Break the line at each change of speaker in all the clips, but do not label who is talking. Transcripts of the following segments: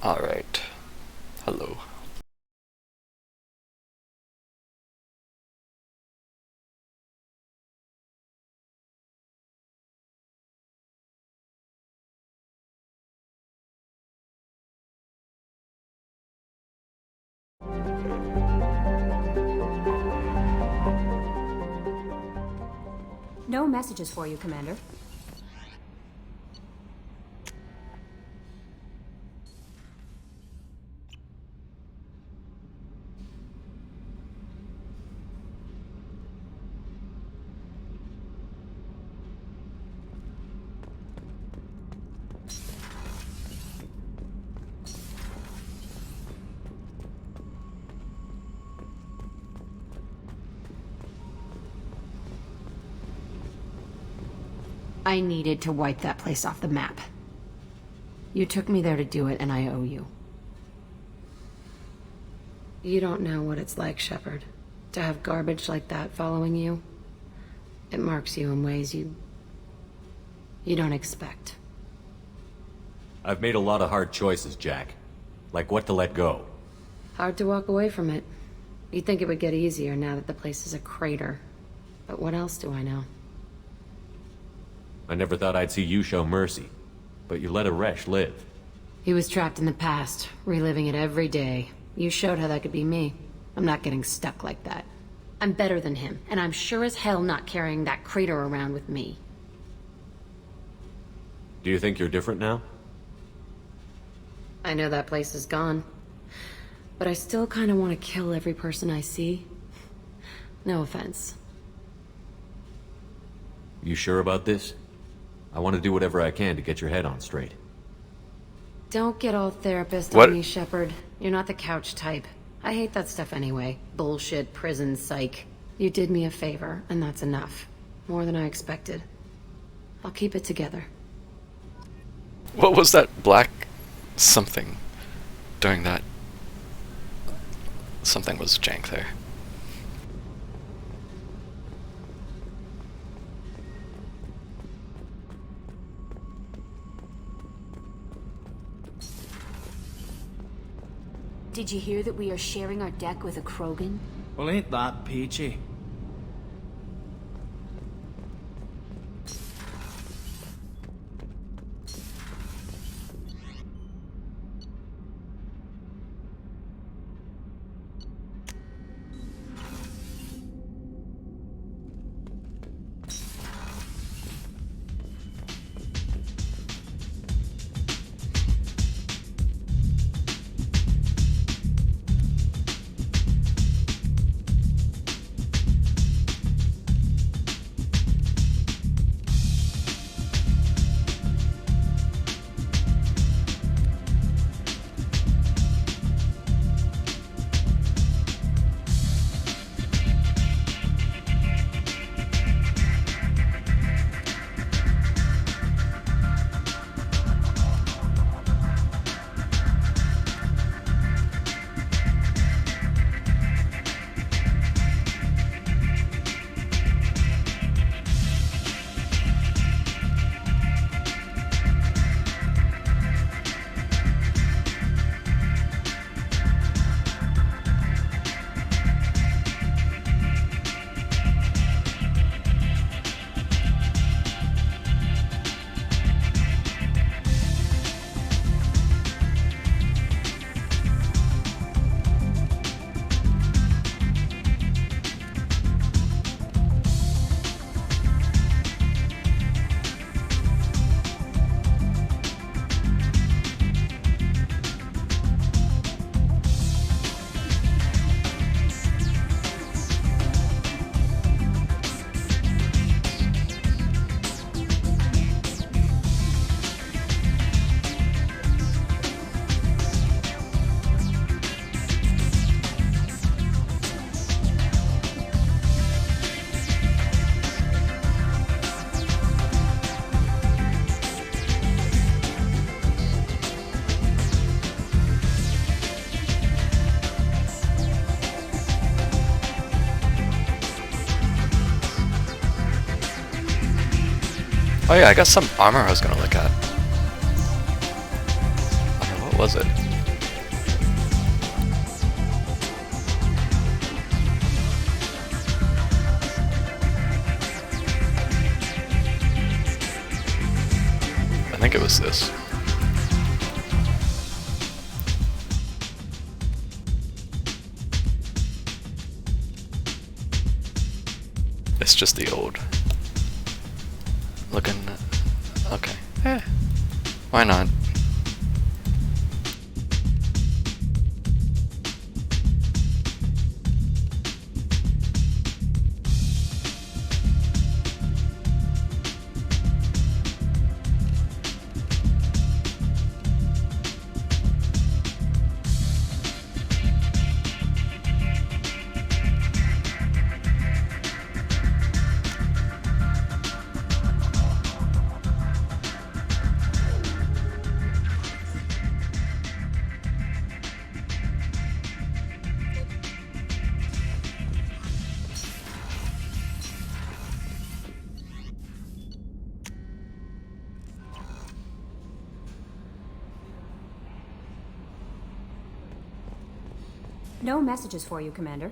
Alright. Hello.
No messages for you, Commander. I needed to wipe that place off the map. You took me there to do it, and I owe you. You don't know what it's like, Shepard, to have garbage like that following you. It marks you in ways you don't expect.
I've made a lot of hard choices, Jack. Like what to let go.
Hard to walk away from it. You'd think it would get easier now that the place is a crater. But what else do I know?
I never thought I'd see you show mercy, but you let Aresh live.
He was trapped in the past, reliving it every day. You showed how that could be me. I'm not getting stuck like that. I'm better than him, and I'm sure as hell not carrying that crater around with me.
Do you think you're different now?
I know that place is gone. But I still kind of want to kill every person I see. No offense.
You sure about this? I want to do whatever I can to get your head on straight.
Don't get all therapist
What?
on me, Shepard. You're not the couch type. I hate that stuff anyway. Bullshit, prison, psych. You did me a favor, and that's enough. More than I expected. I'll keep it together.
What was that black something doing that? Something was jank there.
Did you hear that we are sharing our deck with a Krogan?
Well, ain't that peachy?
Oh yeah, I got some armor I was gonna look at. What was it? I think it was this. It's just the old looking. Okay. Why not?
No messages for you, Commander.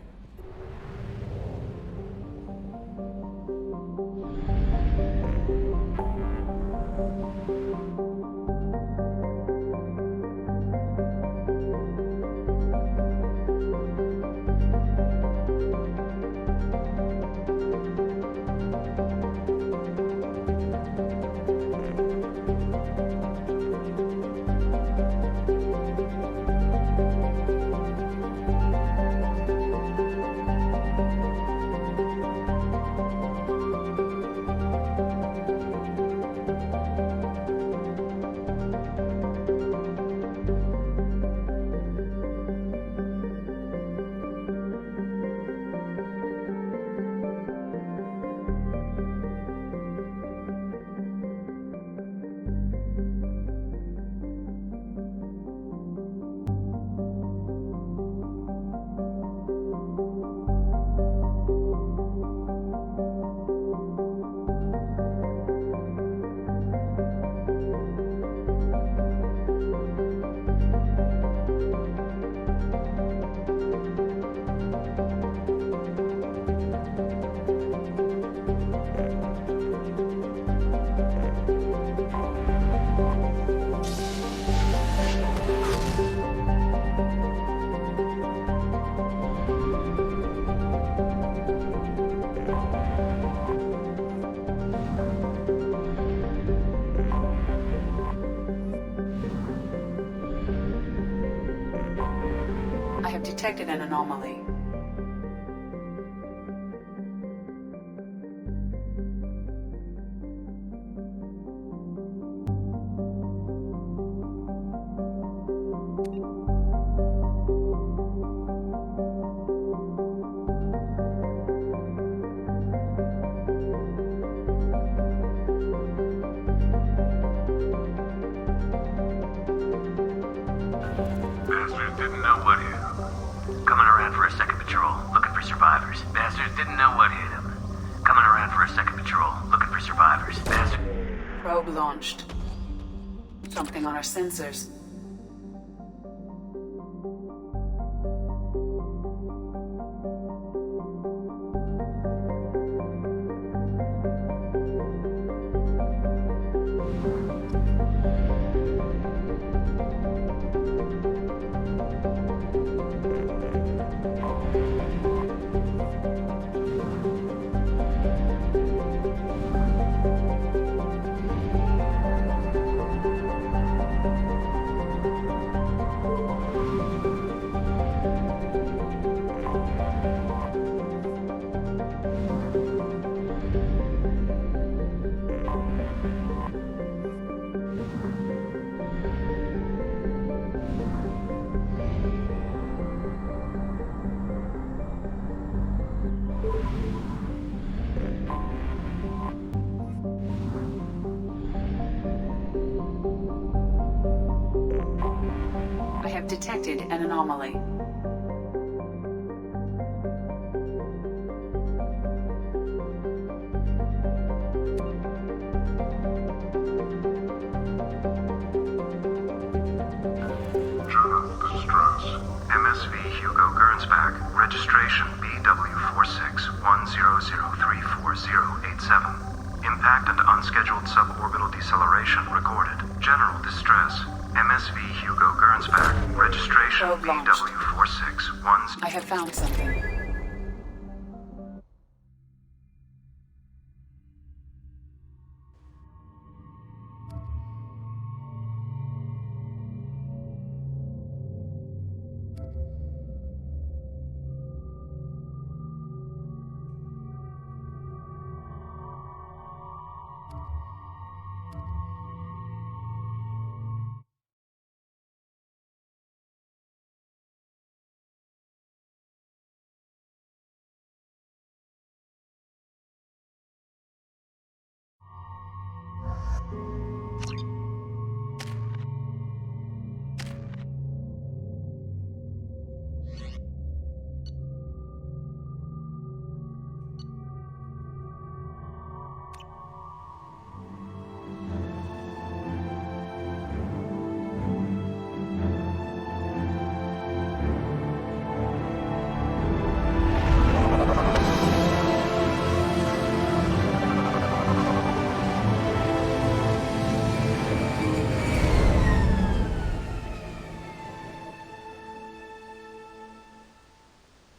I have detected an anomaly.
Bastards didn't know what hit him. Coming around for a second patrol, looking for survivors. Bastards didn't know what hit him. Coming around for a second patrol, looking for survivors. Bastards.
Probe launched. Something on our sensors. I have detected an anomaly.
MSV Hugo Gernsback, registration BW46100344087.
Impact and unscheduled suborbital deceleration recorded. General distress. MSV Hugo Gernsback. Registration
Probe launched.
BW461.
I have found something.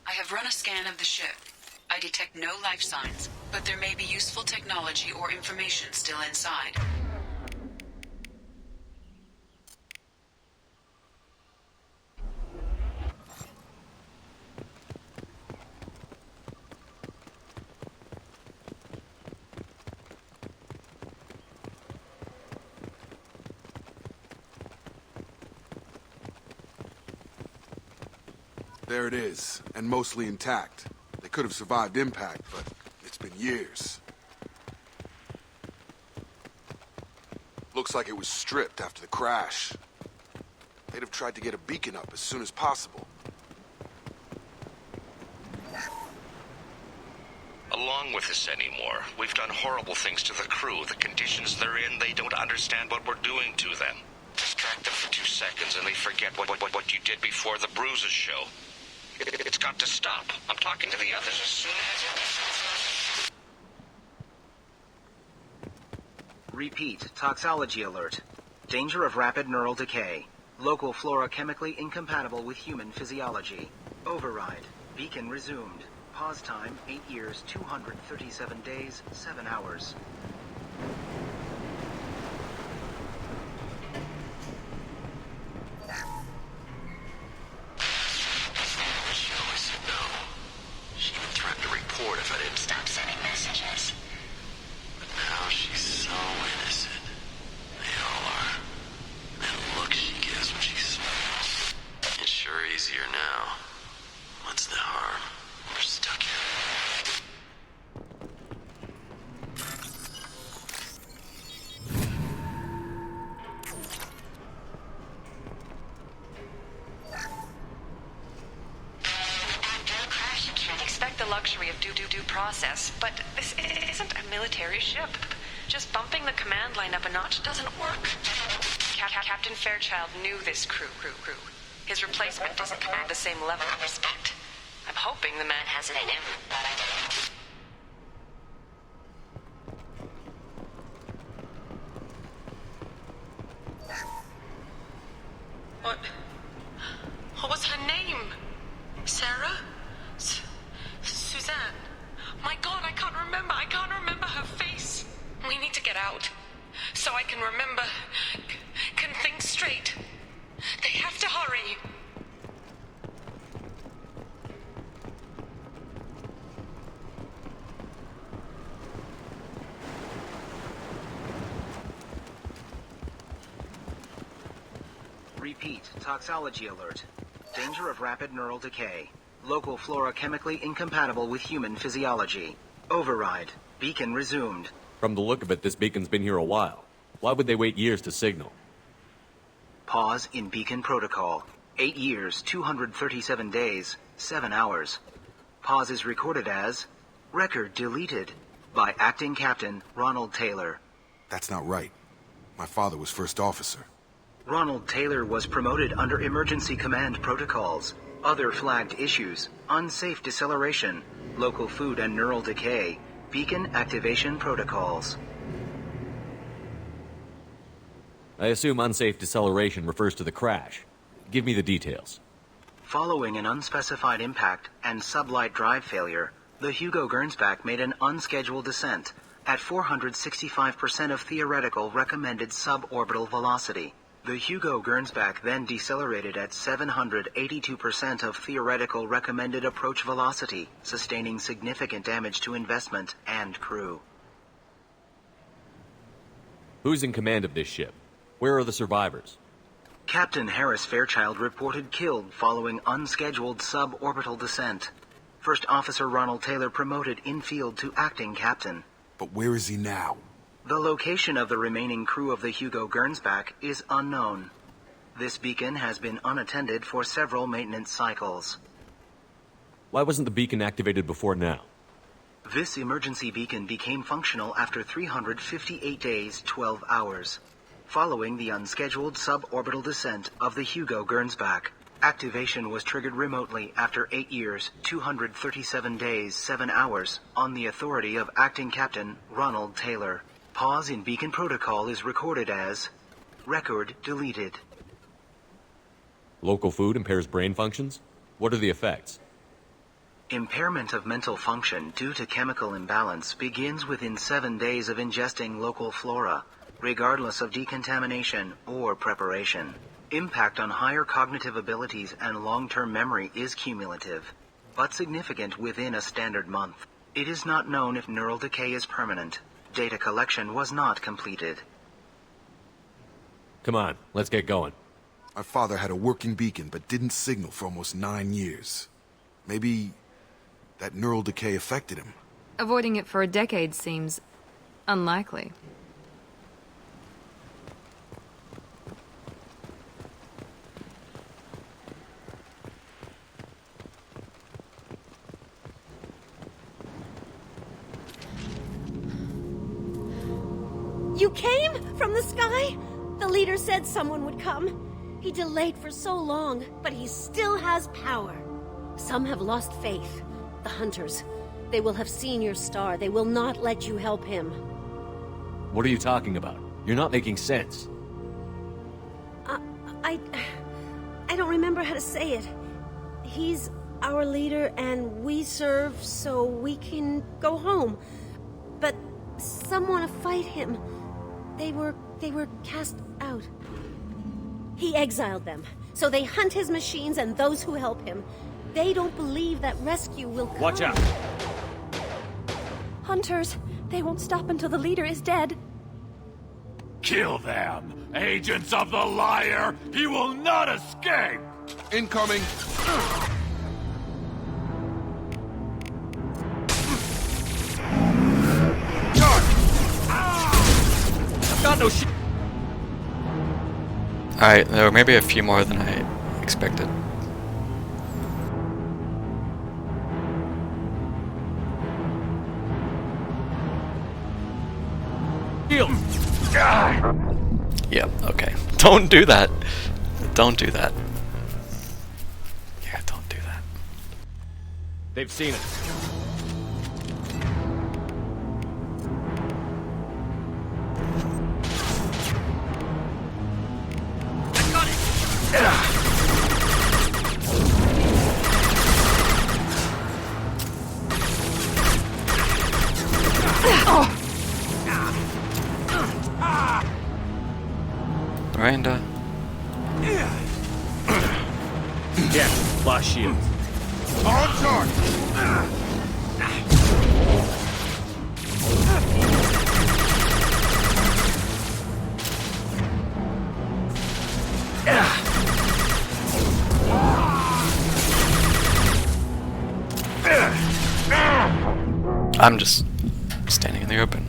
I have run a scan of the ship. I detect no life signs, but there may be useful technology or information still inside.
There it is, and mostly intact. They could have survived impact, but it's been years. Looks like it was stripped after the crash. They'd have tried to get a beacon up as soon as possible.
Along with this anymore. We've done horrible things to the crew. The conditions they're in, they don't understand what we're doing to them. Distract them for 2 seconds and they forget what you did before the bruises show. It's got to stop. I'm talking to the others as soon as...
Repeat, toxology alert. Danger of rapid neural decay. Local flora chemically incompatible with human physiology. Override. Beacon resumed. Pause time, 8 years, 237 days, 7 hours.
If I didn't stop sending messages. But now she's so innocent. They all are. That look she gives when she smiles. It's sure easier now. What's the harm? We're stuck here.
Luxury of due process, but this isn't a military ship. Just bumping the command line up a notch doesn't work. Captain Fairchild knew this crew. His replacement doesn't command the same level of respect. I'm hoping the man has it in him. What was her name? Sarah? Suzanne. My God, I can't remember her face. We need to get out. So I can remember, can think straight. They have to hurry.
Repeat, toxology alert. Danger of rapid neural decay. Local flora chemically incompatible with human physiology. Override. Beacon resumed.
From the look of it, this beacon's been here a while. Why would they wait years to signal?
Pause in beacon protocol. 8 years, 237 days, 7 hours. Pause is recorded as record deleted by Acting Captain Ronald Taylor.
That's not right. My father was first officer.
Ronald Taylor was promoted under emergency command protocols. Other flagged issues: unsafe deceleration, local food and neural decay, Beacon activation protocols.
I assume unsafe deceleration refers to the crash. Give me the details.
Following an unspecified impact and sublight drive failure, the Hugo Gernsback made an unscheduled descent at 465% of theoretical recommended suborbital velocity. The Hugo Gernsback then decelerated at 782% of theoretical recommended approach velocity, sustaining significant damage to investment and crew.
Who's in command of this ship? Where are the survivors?
Captain Harris Fairchild reported killed following unscheduled suborbital descent. First Officer Ronald Taylor promoted in-field to acting captain.
But where is he now?
The location of the remaining crew of the Hugo Gernsback is unknown. This beacon has been unattended for several maintenance cycles.
Why wasn't the beacon activated before now?
This emergency beacon became functional after 358 days, 12 hours. Following the unscheduled suborbital descent of the Hugo Gernsback, activation was triggered remotely after 8 years, 237 days, 7 hours, on the authority of Acting Captain Ronald Taylor. Pause in beacon protocol is recorded as record deleted.
Local food impairs brain functions? What are the effects?
Impairment of mental function due to chemical imbalance begins within 7 days of ingesting local flora, regardless of decontamination or preparation. Impact on higher cognitive abilities and long-term memory is cumulative, but significant within a standard month. It is not known if neural decay is permanent. Data collection was not completed.
Come on, let's get going.
My father had a working beacon but didn't signal for almost 9 years. Maybe that neural decay affected him.
Avoiding it for a decade seems unlikely.
You came? From the sky? The leader said someone would come. He delayed for so long, but he still has power. Some have lost faith. The hunters. They will have seen your star. They will not let you help him.
What are you talking about? You're not making sense.
I don't remember how to say it. He's our leader and we serve so we can go home. But some want to fight him. They were cast out. He exiled them, so they hunt his machines and those who help him. They don't believe that rescue will come.
Watch out!
Hunters, they won't stop until the leader is dead.
Kill them! Agents of the liar! He will not escape!
Incoming!
Got no shit.
Alright, there were maybe a few more than I expected.
Heal.
Yep, okay. Don't do that. Don't do that. Yeah, don't do that.
They've seen it.
Miranda.
Yeah, lost shield.
On target!
I'm just standing in the open.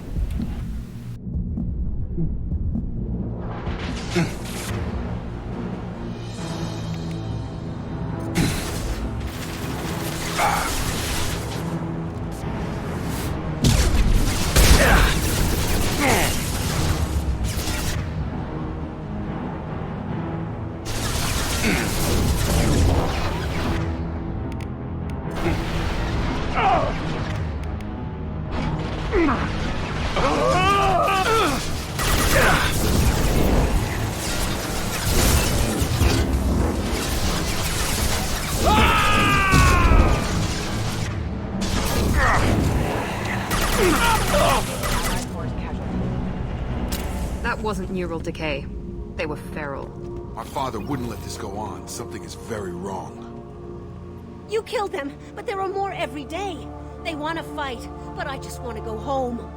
That wasn't neural decay. They were feral.
My father wouldn't let this go on. Something is very wrong.
You killed them, but there are more every day. They want to fight, but I just want to go home.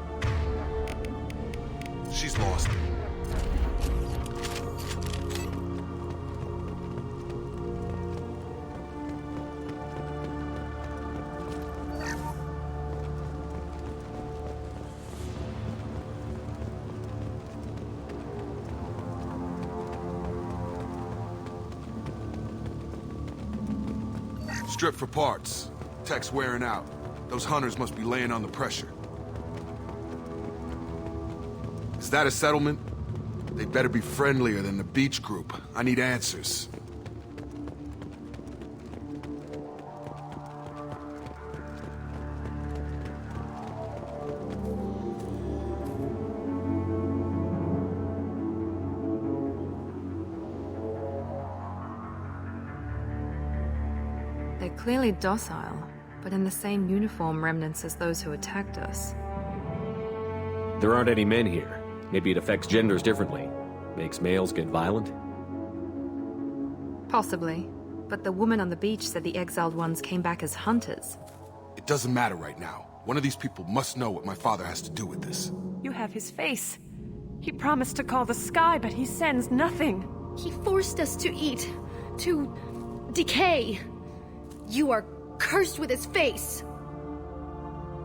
She's lost. Strip for parts. Tech's wearing out. Those hunters must be laying on the pressure. Is that a settlement? They'd better be friendlier than the beach group. I need answers.
They're clearly docile, but in the same uniform remnants as those who attacked us.
There aren't any men here. Maybe it affects genders differently. Makes males get violent?
Possibly. But the woman on the beach said the exiled ones came back as hunters.
It doesn't matter right now. One of these people must know what my father has to do with this.
You have his face. He promised to call the sky, but he sends nothing.
He forced us to eat, to decay. You are cursed with his face.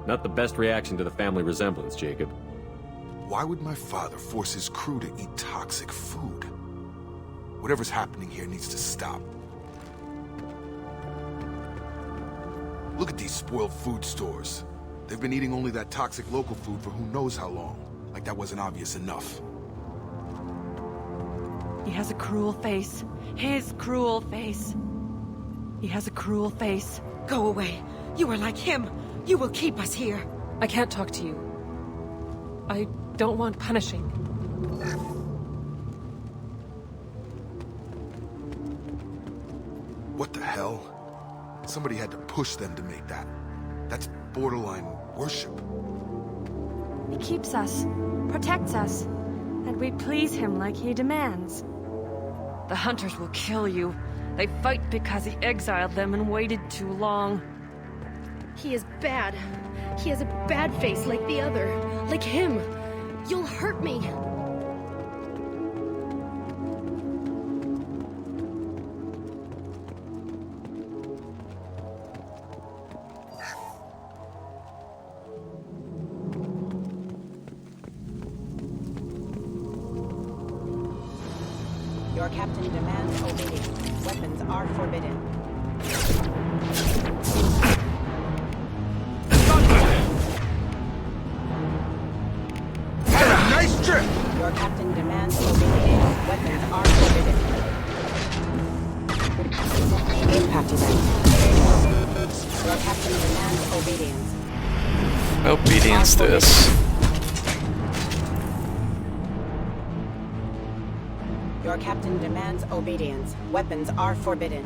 Not the best reaction to the family resemblance, Jacob.
Why would my father force his crew to eat toxic food? Whatever's happening here needs to stop. Look at these spoiled food stores. They've been eating only that toxic local food for who knows how long. Like that wasn't obvious enough.
He has a cruel face. His cruel face. He has a cruel face.
Go away. You are like him. You will keep us here.
I can't talk to you. I don't want punishing.
What the hell? Somebody had to push them to make that. That's borderline worship.
He keeps us, protects us, and we please him like he demands. The hunters will kill you. They fight because he exiled them and waited too long.
He is bad. He has a bad face like the other. Like him. You'll hurt me.
Your captain demands obedience. Weapons are forbidden.
Nice trip!
Your captain demands obedience. Weapons are forbidden. Impact event. Your captain demands obedience.
Obedience this.
Your captain demands obedience. Weapons are forbidden.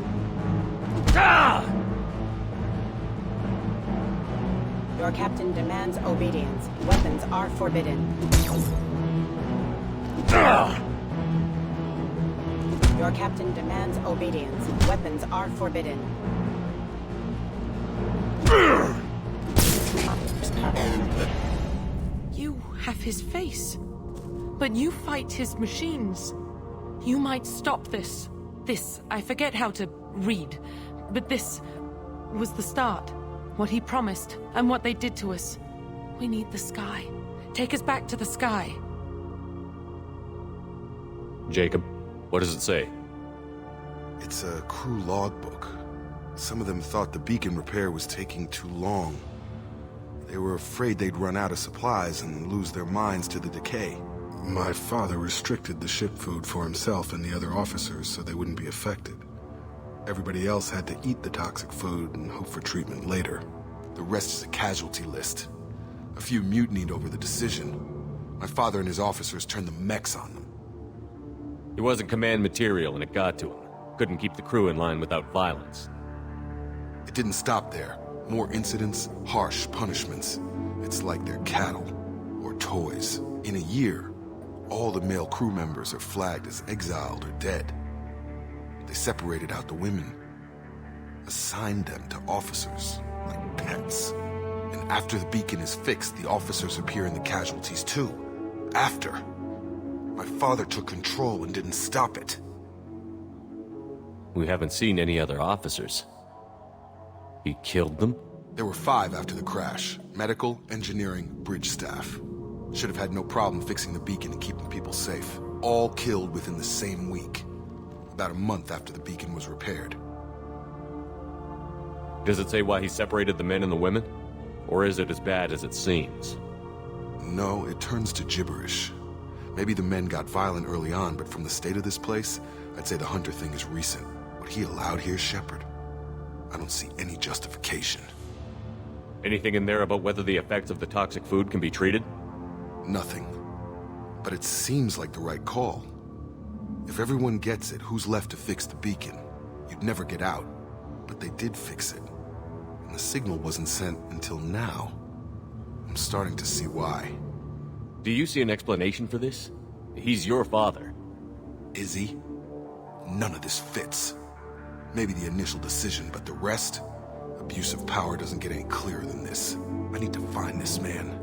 Your captain demands obedience. Weapons are forbidden. Your captain demands obedience. Weapons are forbidden.
You have his face, but you fight his machines. You might stop this. This, I forget how to read, but this was the start. What he promised, and what they did to us. We need the sky. Take us back to the sky.
Jacob, what does it say?
It's a crew logbook. Some of them thought the beacon repair was taking too long. They were afraid they'd run out of supplies and lose their minds to the decay. My father restricted the ship food for himself and the other officers so they wouldn't be affected. Everybody else had to eat the toxic food and hope for treatment later. The rest is a casualty list. A few mutinied over the decision. My father and his officers turned the mechs on them.
He wasn't command material and it got to him. Couldn't keep the crew in line without violence.
It didn't stop there. More incidents, harsh punishments. It's like they're cattle or toys. In a year, All the male crew members are flagged as exiled or dead. They separated out the women, assigned them to officers like pets. And after the beacon is fixed, the officers appear in the casualties too. After. My father took control and didn't stop it.
We haven't seen any other officers. He killed them?
There were 5 after the crash. Medical, engineering, bridge staff. Should have had no problem fixing the beacon and keeping people safe. All killed within the same week. About a month after the beacon was repaired.
Does it say why he separated the men and the women? Or is it as bad as it seems?
No, it turns to gibberish. Maybe the men got violent early on, but from the state of this place, I'd say the Hunter thing is recent. What he allowed here, Shepard, I don't see any justification.
Anything in there about whether the effects of the toxic food can be treated?
Nothing. But it seems like the right call. If everyone gets it, who's left to fix the beacon? You'd never get out. But they did fix it. And the signal wasn't sent until now. I'm starting to see why.
Do you see an explanation for this? He's your father.
Is he? None of this fits. Maybe the initial decision, but the rest? Abuse of power doesn't get any clearer than this. I need to find this man.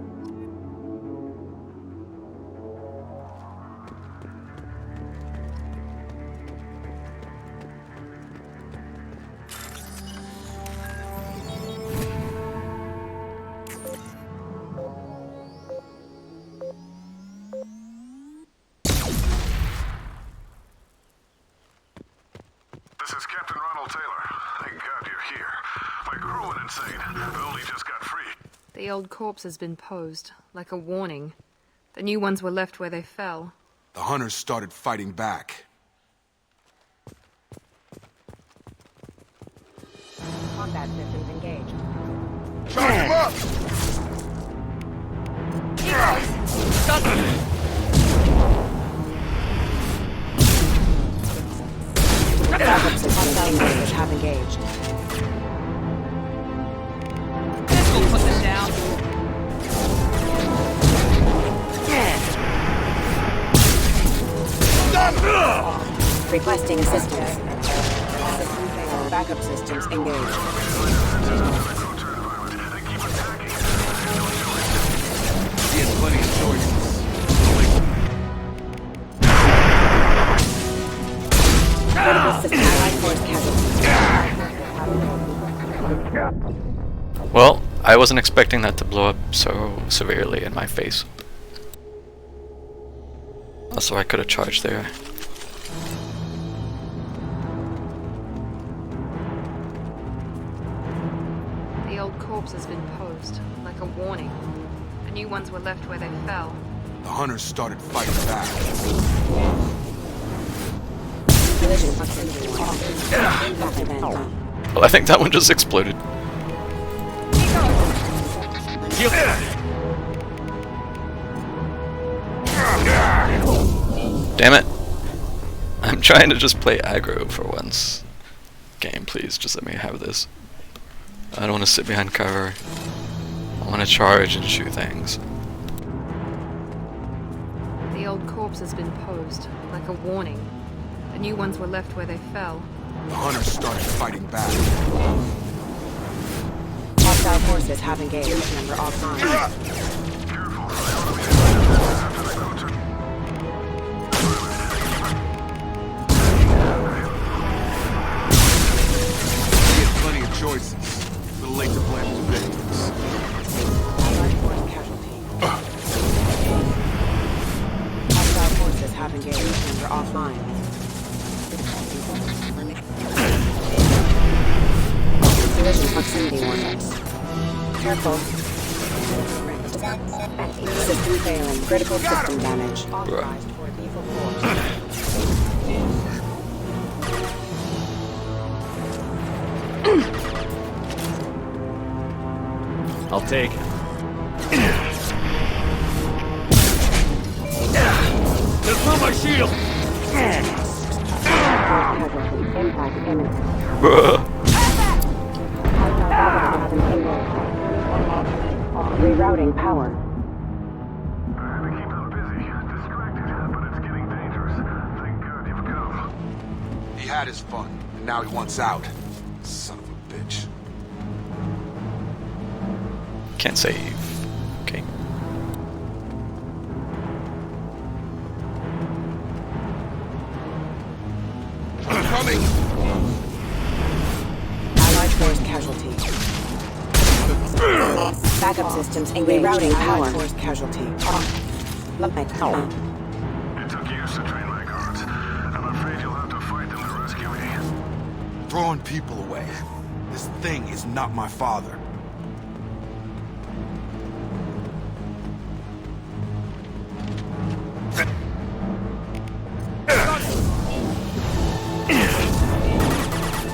This is Captain Ronald Taylor. Thank God you're here. My crew went insane. I only just got free.
The old corpse has been posed, like a warning. The new ones were left where they fell.
The Hunters started fighting back.
Combat systems engaged.
Charge him up!
Backup systems have engaged.
This will put them down.
Requesting assistance. System failure. Backup systems engaged.
He has plenty of choices.
Critical system allied force casualties.
Well, I wasn't expecting that to blow up so severely in my face. Also, I could have charged there.
The old corpse has been posed, like a warning. The new ones were left where they fell.
The Hunters started fighting back.
Well, I think that one just exploded. Damn it. I'm trying to just play aggro for once. Game, please, just let me have this. I don't want to sit behind cover. I want to charge and shoot things.
The old corpse has been posed, like a warning. The new ones were left where they fell.
The Hunters started fighting back.
Hostile forces have engaged. Member offline.
He had plenty of choices. A little late to blame his victims.
Allied force casualty. Hostile forces have engaged. Member offline. Collision proximity warnings. Careful. System failing. Critical system damage. Authorized for lethal force.
I'll take it.
That's not my shield!
Rerouting power.
We keep them busy, distracted.
He had his fun, and now he wants out. Son of a bitch.
Can't save. Okay.
I'm coming!
Allied force casualty. Backup systems engaged. Rerouting power. Allied force casualty.
It took years to train Vanguards. I'm afraid you'll have to fight them to rescue me.
Throwing people away. This thing is not my father.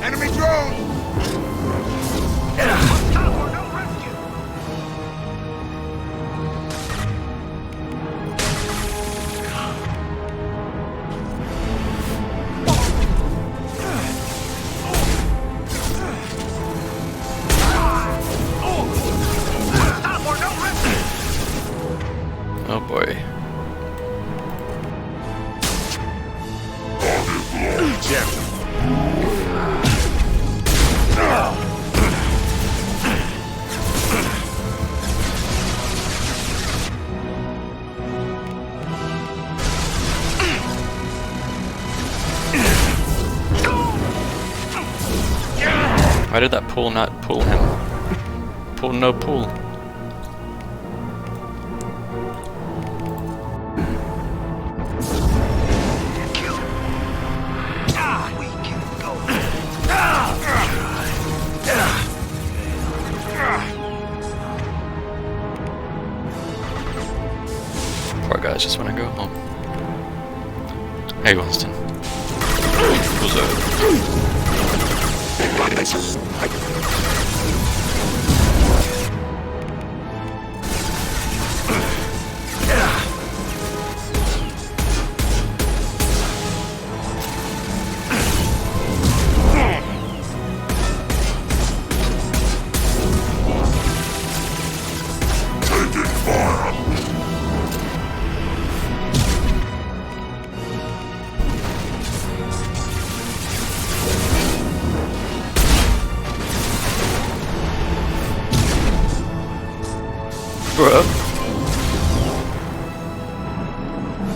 Enemy drone!
Oh boy. Why did that pull not pull him? Pull no pull. Poor guys just want to go home. Hey Winston. Who's up?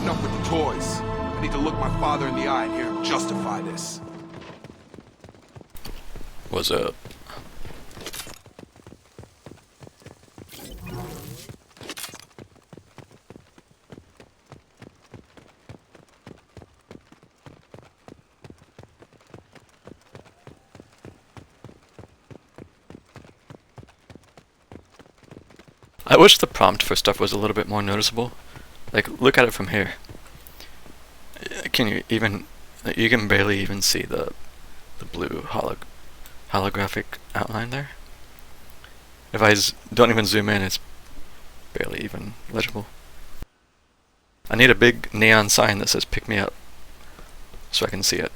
Enough with the toys. I need to look my father in the eye and hear him justify this.
What's up? I wish the prompt for stuff was a little bit more noticeable. Like, look at it from here. Can you even... You can barely even see the blue holographic outline there. If I don't even zoom in, it's barely even legible. I need a big neon sign that says "Pick me up," so I can see it.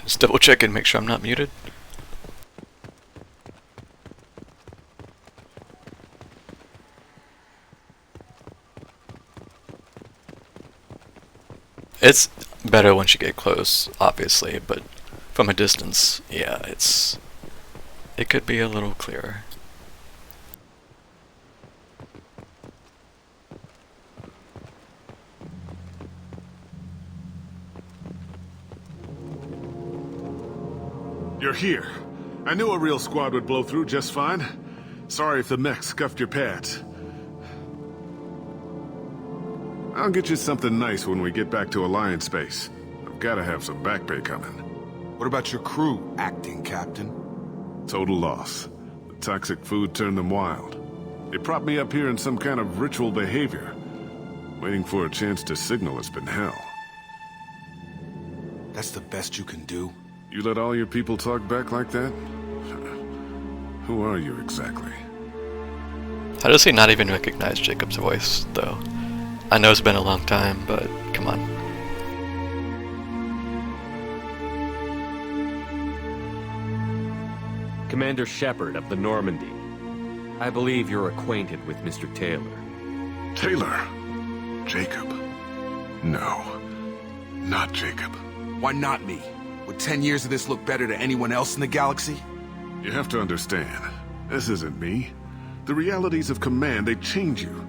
Just double check and make sure I'm not muted. It's better once you get close, obviously, but from a distance, yeah, it could be a little clearer.
You're here. I knew a real squad would blow through just fine. Sorry if the mech scuffed your pads. I'll get you something nice when we get back to Alliance base. I've gotta have some back pay coming.
What about your crew, acting captain?
Total loss. The toxic food turned them wild. They propped me up here in some kind of ritual behavior. Waiting for a chance to signal has been hell.
That's the best you can do?
You let all your people talk back like that? Who are you exactly?
How does he not even recognize Jacob's voice, though? I know it's been a long time, but come on.
Commander Shepard of the Normandy. I believe you're acquainted with Mr. Taylor.
Taylor? Jacob? No. Not Jacob.
Why not me? Would 10 years of this look better to anyone else in the galaxy?
You have to understand, this isn't me. The realities of command, they change you.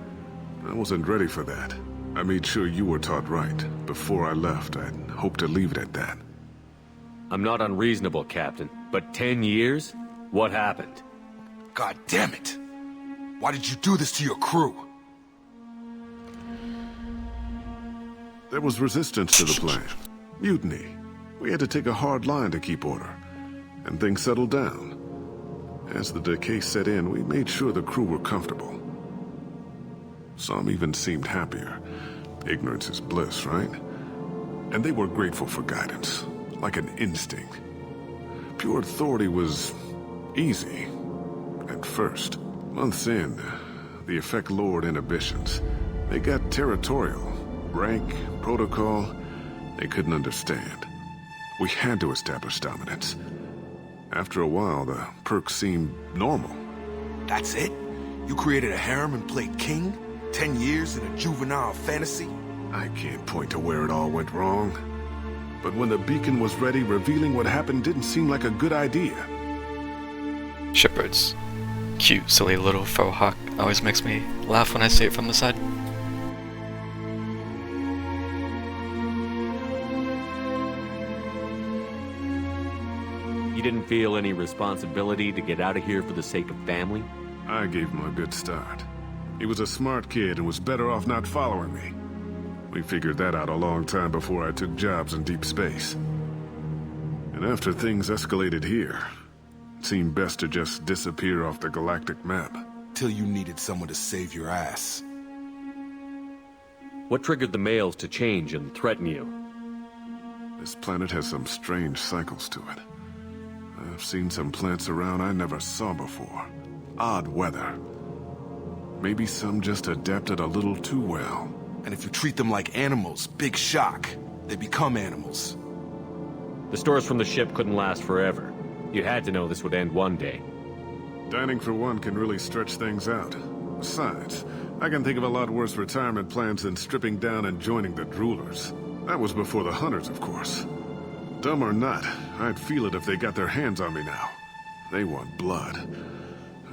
I wasn't ready for that. I made sure you were taught right. Before I left, I'd hoped to leave it at that.
I'm not unreasonable, Captain, but 10 years? What happened?
God damn it! Why did you do this to your crew?
There was resistance to the plan. Mutiny. We had to take a hard line to keep order. And things settled down. As the decay set in, we made sure the crew were comfortable. Some even seemed happier. Ignorance is bliss, right? And they were grateful for guidance, like an instinct. Pure authority was easy, at first. Months in, the effect lowered inhibitions. They got territorial. Rank, protocol, they couldn't understand. We had to establish dominance. After a while, the perks seemed normal.
That's it? You created a harem and played king? 10 years in a juvenile fantasy?
I can't point to where it all went wrong. But when the beacon was ready, revealing what happened didn't seem like a good idea.
Shepard's cute, silly little faux hawk always makes me laugh when I see it from the side.
You didn't feel any responsibility to get out of here for the sake of family?
I gave him a good start. He was a smart kid and was better off not following me. We figured that out a long time before I took jobs in deep space. And after things escalated here, it seemed best to just disappear off the galactic map.
Till you needed someone to save your ass.
What triggered the males to change and threaten you?
This planet has some strange cycles to it. I've seen some plants around I never saw before. Odd weather. Maybe some just adapted a little too well.
And if you treat them like animals, big shock. They become animals.
The stores from the ship couldn't last forever. You had to know this would end one day.
Dining for one can really stretch things out. Besides, I can think of a lot worse retirement plans than stripping down and joining the droolers. That was before the hunters, of course. Dumb or not, I'd feel it if they got their hands on me now. They want blood.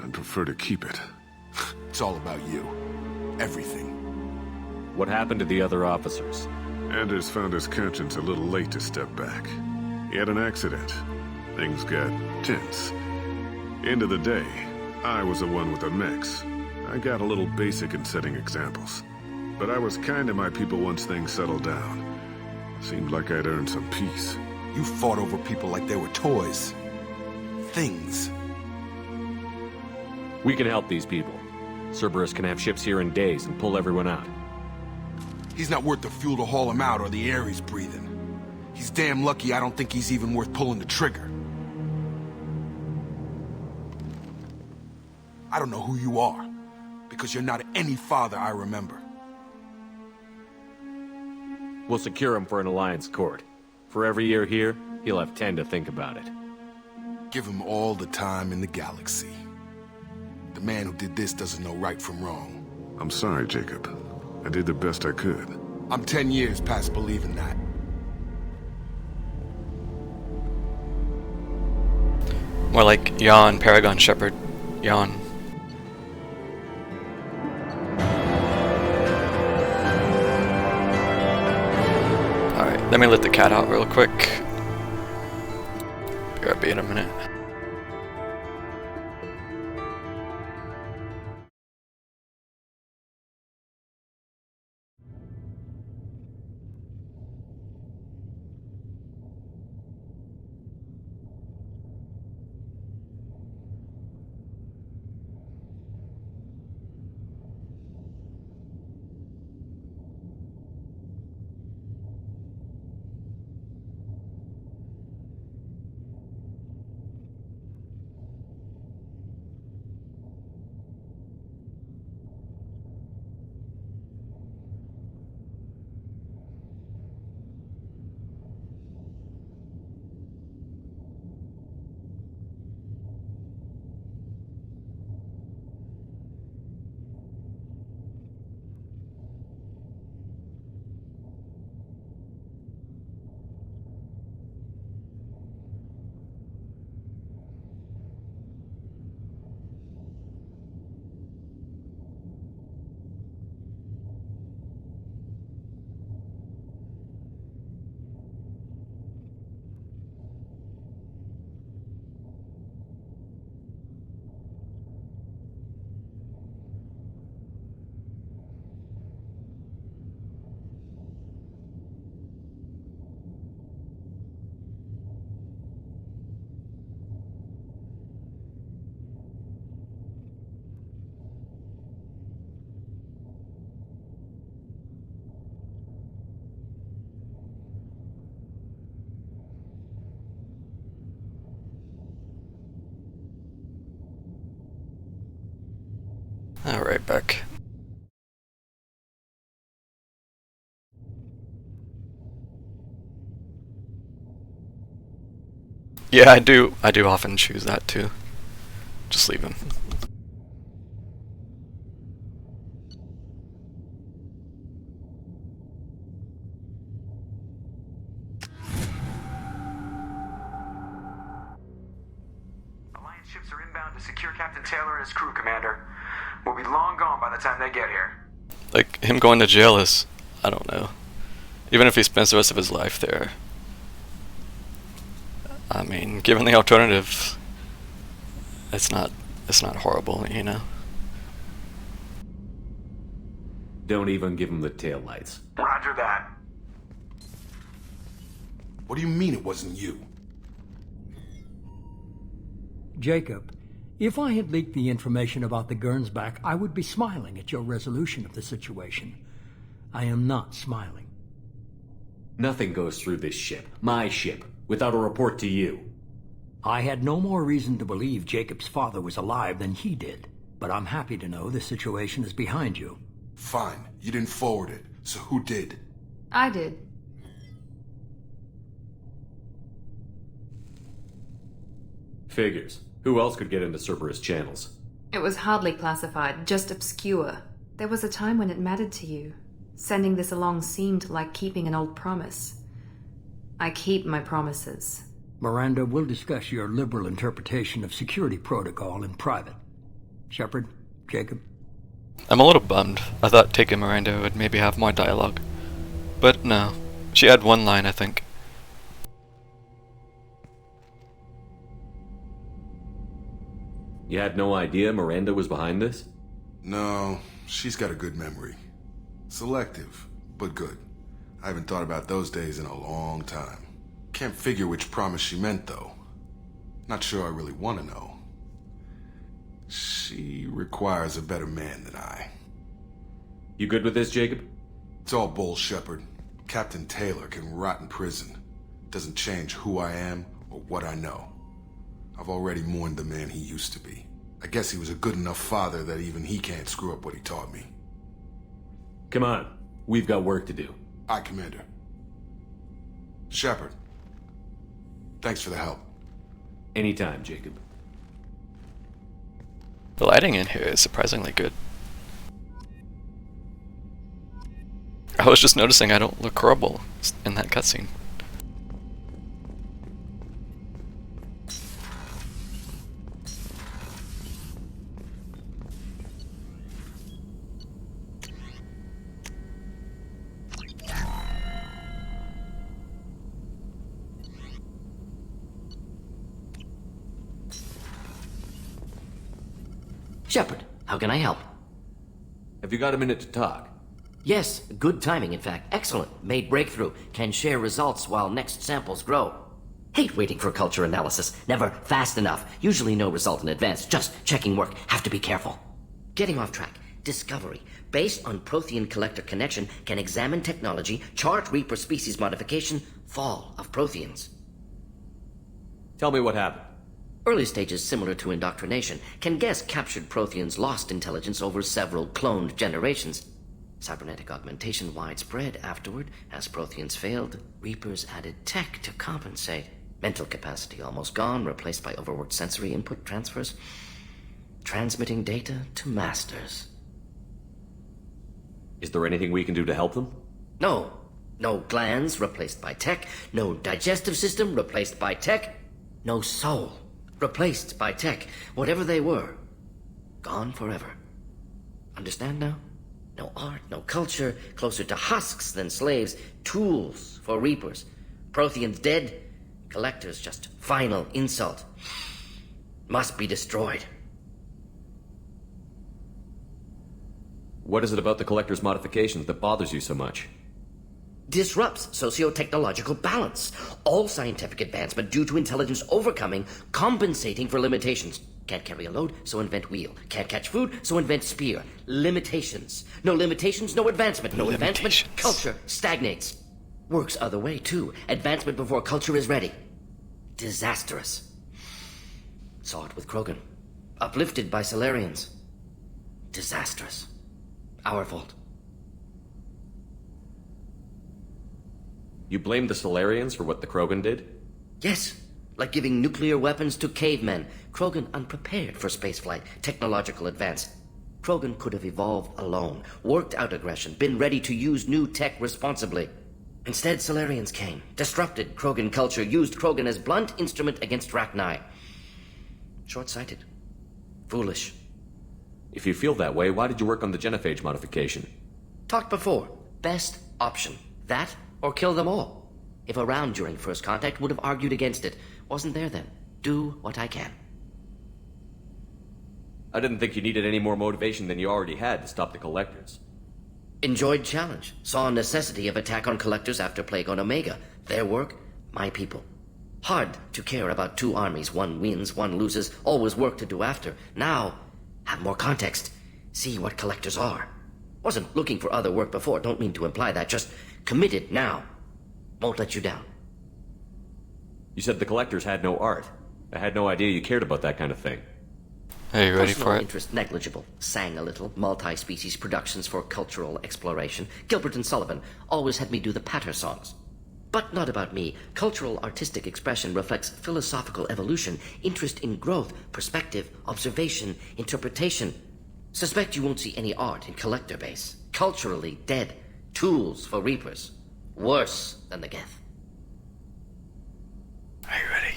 I'd prefer to keep it.
It's all about you. Everything.
What happened to the other officers?
Anders found his conscience a little late to step back. He had an accident. Things got tense. End of the day, I was the one with the mix. I got a little basic in setting examples. But I was kind to my people once things settled down. Seemed like I'd earned some peace.
You fought over people like they were toys. Things.
We can help these people. Cerberus can have ships here in days and pull everyone out.
He's not worth the fuel to haul him out or the air he's breathing. He's damn lucky I don't think he's even worth pulling the trigger. I don't know who you are, because you're not any father I remember.
We'll secure him for an alliance court. For every year here, he'll have 10 to think about it.
Give him all the time in the galaxy. The man who did this doesn't know right from wrong.
I'm sorry, Jacob. I did the best I could.
I'm 10 years past believing that.
More like yawn, Paragon Shepard. Yawn. Alright, let me let the cat out real quick. BRB in a minute. Alright, back. Yeah, I do often choose that too. Just leave him.
Alliance ships are inbound to secure Captain Taylor and his crew, Commander. We'll be long gone by the time they get here.
Like, him going to jail is, I don't know. Even if he spends the rest of his life there. I mean, given the alternative, it's not horrible, you know?
Don't even give him the taillights.
Roger that.
What do you mean it wasn't you?
Jacob, if I had leaked the information about the Gernsback, I would be smiling at your resolution of the situation. I am not smiling.
Nothing goes through this ship, my ship, without a report to you.
I had no more reason to believe Jacob's father was alive than he did, but I'm happy to know the situation is behind you.
Fine, you didn't forward it, so who did?
I did.
Figures. Who else could get into Cerberus channels?
It was hardly classified, just obscure. There was a time when it mattered to you. Sending this along seemed like keeping an old promise. I keep my promises.
Miranda, we'll discuss your liberal interpretation of security protocol in private. Shepard, Jacob.
I'm a little bummed. I thought taking Miranda would maybe have more dialogue. But no. She had one line, I think.
You had no idea Miranda was behind this?
No, she's got a good memory. Selective, but good. I haven't thought about those days in a long time. Can't figure which promise she meant, though. Not sure I really want to know. She requires a better man than I.
You good with this, Jacob?
It's all bull, Shepard. Captain Taylor can rot in prison. Doesn't change who I am or what I know. I've already mourned the man he used to be. I guess he was a good enough father that even he can't screw up what he taught me.
Come on, we've got work to do.
Aye, Commander. Shepard, thanks for the help.
Anytime, Jacob.
The lighting in here is surprisingly good. I was just noticing I don't look horrible in that cutscene.
Shepard, how can I help?
Have you got a minute to talk?
Yes, good timing, in fact. Excellent. Made breakthrough. Can share results while next samples grow. Hate waiting for culture analysis. Never fast enough. Usually no result in advance. Just checking work. Have to be careful. Getting off track. Discovery. Based on Prothean collector connection, can examine technology, chart Reaper species modification, fall of Protheans.
Tell me what happened.
Early stages similar to indoctrination. Can guess captured Protheans lost intelligence over several cloned generations. Cybernetic augmentation widespread afterward. As Protheans failed, Reapers added tech to compensate. Mental capacity almost gone, replaced by overworked sensory input transfers. Transmitting data to masters.
Is there anything we can do to help them?
No. No glands replaced by tech. No digestive system replaced by tech. No soul replaced by tech. Whatever they were, gone forever. Understand now? No art, no culture, closer to husks than slaves, tools for Reapers. Protheans dead, collectors just final insult. Must be destroyed.
What is it about the Collector's modifications that bothers you so much?
Disrupts socio-technological balance. All scientific advancement due to intelligence overcoming, compensating for limitations. Can't carry a load, so invent wheel. Can't catch food, so invent spear. Limitations. No limitations, no advancement. No advancement, culture stagnates. Works other way, too. Advancement before culture is ready. Disastrous. Saw it with Krogan. Uplifted by Solarians. disastrous. Our fault.
You blame the Solarians for what the Krogan did?
Yes, like giving nuclear weapons to cavemen. Krogan unprepared for spaceflight, technological advance. Krogan could have evolved alone, worked out aggression, been ready to use new tech responsibly. Instead, Solarians came, disrupted Krogan culture, used Krogan as blunt instrument against Rachni. Short-sighted. Foolish.
If you feel that way, why did you work on the genophage modification?
Talked before. Best option. That or kill them all. If around during first contact, would have argued against it. Wasn't there then. Do what I can.
I didn't think you needed any more motivation than you already had to stop the Collectors.
Enjoyed challenge. Saw necessity of attack on Collectors after Plague on Omega. Their work, my people. Hard to care about two armies. One wins, one loses. Always work to do after. Now, have more context. See what Collectors are. Wasn't looking for other work before. Don't mean to imply that. Just committed now. Won't let you down.
You said the Collectors had no art. I had no idea you cared about that kind of thing.
Are you ready
Personal
for it?
interest negligible. Sang a little. Multi-species productions for cultural exploration. Gilbert and Sullivan always had me do the patter songs. But not about me. Cultural artistic expression reflects philosophical evolution, interest in growth, perspective, observation, interpretation. Suspect you won't see any art in Collector base. Culturally dead. Tools for Reapers. Worse than the Geth.
Are you ready?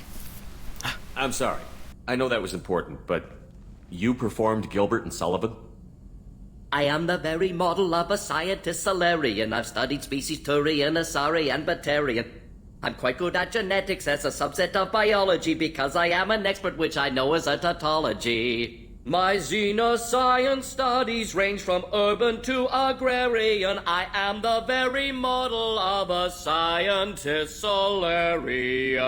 I'm sorry. I know that was important, but you performed Gilbert and Sullivan?
I am the very model of a scientist Solarian. I've studied species Turian, Asari, and Batarian. I'm quite good at genetics as a subset of biology because I am an expert, which I know is a tautology. My xenoscience studies range from urban to agrarian. I am the very model of a scientist Solarian.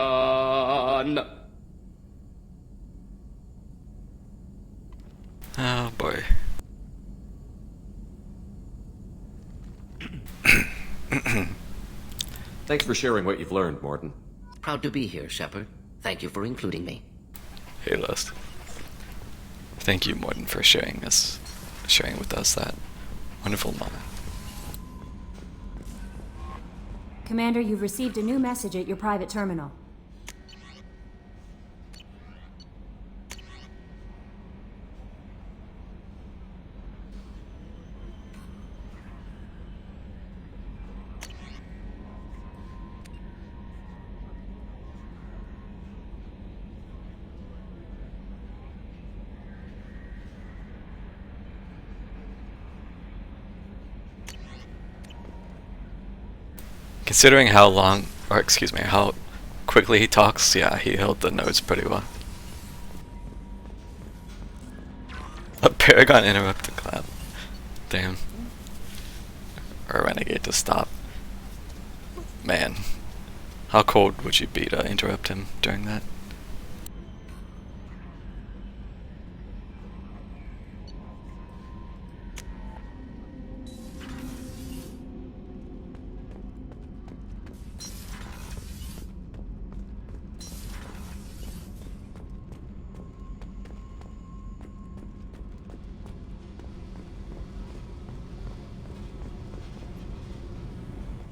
Oh boy.
Thanks for sharing what you've learned, Morton.
Proud to be here, Shepard. Thank you for including me.
Hey, Lust. Thank you, Morton, for sharing with us that wonderful moment.
Commander, you've received a new message at your private terminal.
Considering how quickly he talks, yeah, he held the notes pretty well. A Paragon interrupted clap. Damn. Or a Renegade to stop. Man. How cold would you be to interrupt him during that?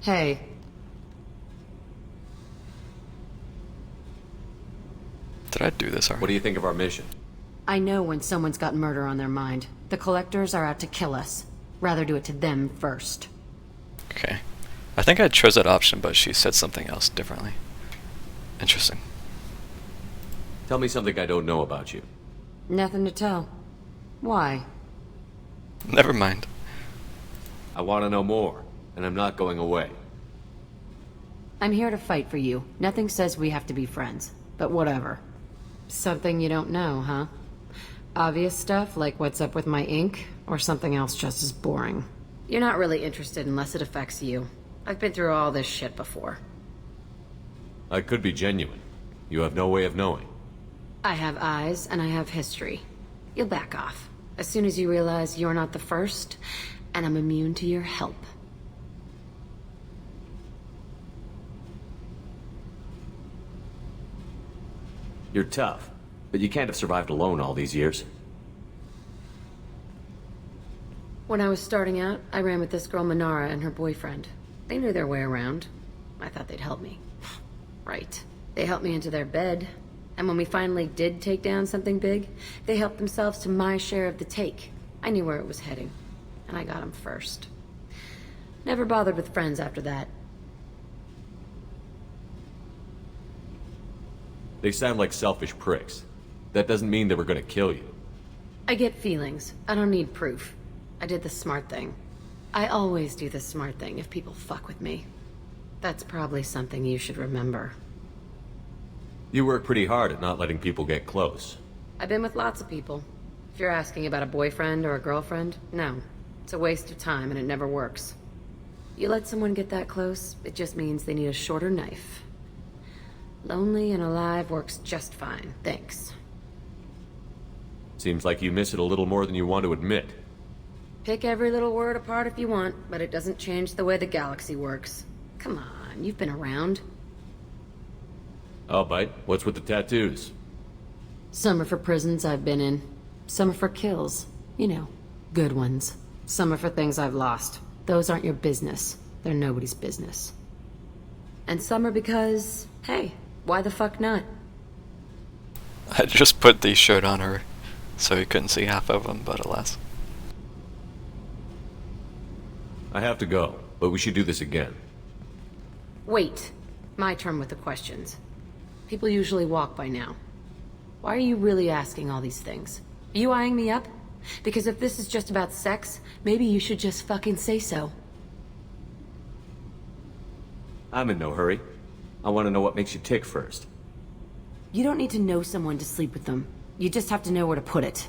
Hey.
Did I do this already?
What do you think of our mission?
I know when someone's got murder on their mind. The Collectors are out to kill us. Rather do it to them first.
Okay. I think I chose that option, but she said something else differently. Interesting.
Tell me something I don't know about you.
Nothing to tell. Why?
Never mind.
I want to know more, and I'm not going away.
I'm here to fight for you. Nothing says we have to be friends. But whatever. Something you don't know, huh? Obvious stuff like what's up with my ink, or something else just as boring. You're not really interested unless it affects you. I've been through all this shit before.
I could be genuine. You have no way of knowing.
I have eyes, and I have history. You'll back off. As soon as you realize you're not the first, and I'm immune to your help.
You're tough, but you can't have survived alone all these years.
When I was starting out, I ran with this girl Manara and her boyfriend. They knew their way around. I thought they'd help me. Right. They helped me into their bed. And when we finally did take down something big, they helped themselves to my share of the take. I knew where it was heading. And I got them first. Never bothered with friends after that.
They sound like selfish pricks. That doesn't mean they were gonna kill you.
I get feelings. I don't need proof. I did the smart thing. I always do the smart thing if people fuck with me. That's probably something you should remember.
You work pretty hard at not letting people get close.
I've been with lots of people. If you're asking about a boyfriend or a girlfriend, no. It's a waste of time and it never works. You let someone get that close, it just means they need a shorter knife. Lonely and alive works just fine, thanks.
Seems like you miss it a little more than you want to admit.
Pick every little word apart if you want, but it doesn't change the way the galaxy works. Come on, you've been around.
I'll bite. What's with the tattoos?
Some are for prisons I've been in. Some are for kills. You know, good ones. Some are for things I've lost. Those aren't your business. They're nobody's business. And some are because, hey, why the fuck not?
I just put the shirt on her so you couldn't see half of them, but alas.
I have to go, but we should do this again.
Wait. My turn with the questions. People usually walk by now. Why are you really asking all these things? Are you eyeing me up? Because if this is just about sex, maybe you should just fucking say so.
I'm in no hurry. I want to know what makes you tick first.
You don't need to know someone to sleep with them. You just have to know where to put it.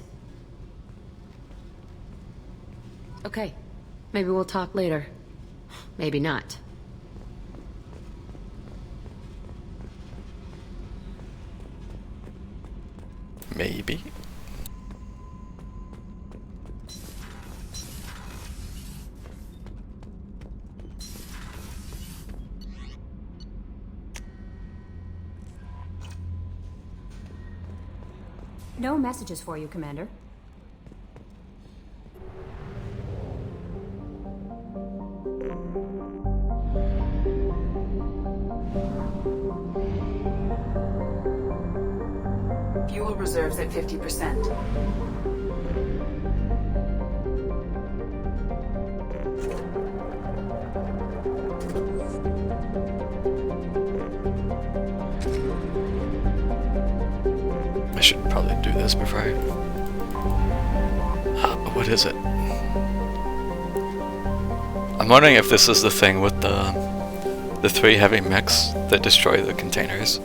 Okay. Maybe we'll talk later. Maybe not.
Maybe.
No messages for you, Commander.
Fuel reserves at 50%.
I should probably do this before I... what is it? I'm wondering if this is the thing with the 3 heavy mechs that destroy the containers.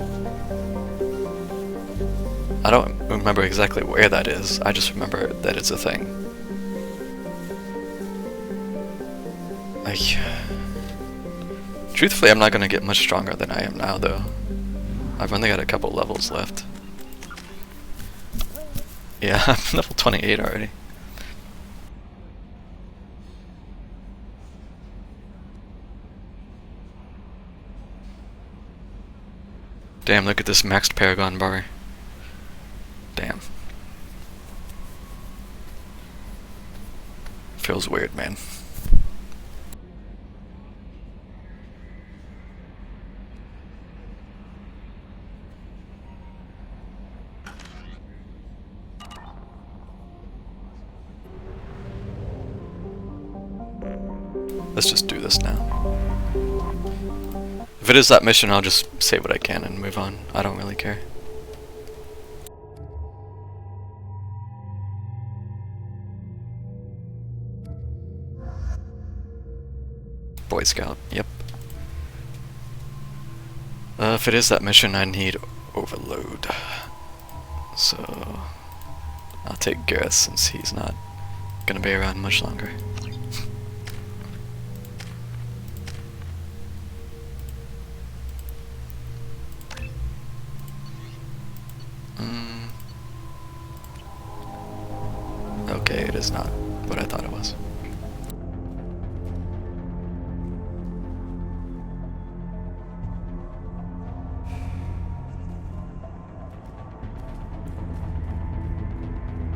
I don't remember exactly where that is, I just remember that it's a thing. Truthfully, I'm not gonna get much stronger than I am now, though. I've only got a couple levels left. Yeah, I'm level 28 already. Damn, look at this maxed Paragon bar. Damn. Feels weird, man. Let's just do this now. If it is that mission, I'll just say what I can and move on. I don't really care. Boy Scout, yep. If it is that mission, I need overload. So I'll take Gareth since he's not gonna be around much longer. Okay, it is not what I thought it was.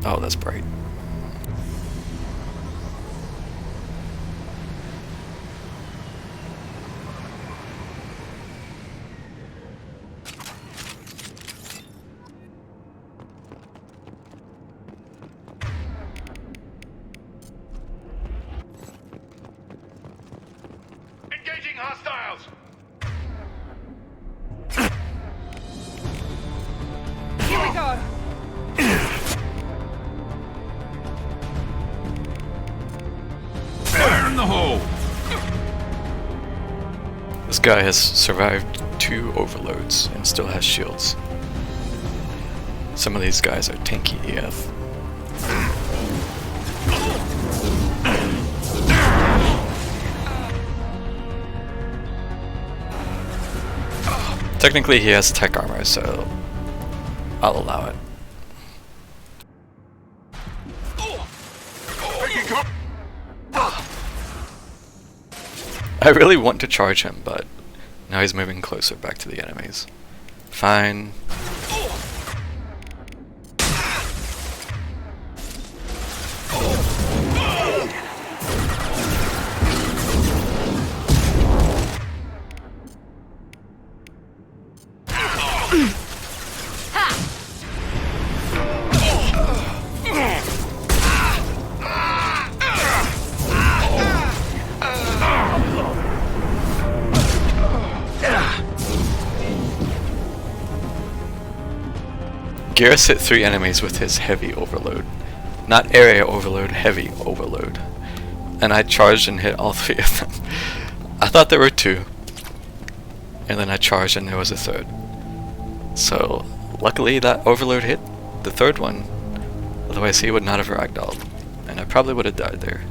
Oh, that's bright.
hostiles!
Here we go!
Fire in the hole!
This guy has survived 2 overloads and still has shields. Some of these guys are tanky EF. Technically he has tech armor, so I'll allow it. I really want to charge him, but now he's moving closer back to the enemies. Fine. Garrus hit 3 enemies with his heavy overload. Not area overload, heavy overload. And I charged and hit all 3 of them. I thought there were 2. And then I charged and there was a 3rd. So, luckily that overload hit the 3rd one. Otherwise he would not have ragdolled. And I probably would have died there.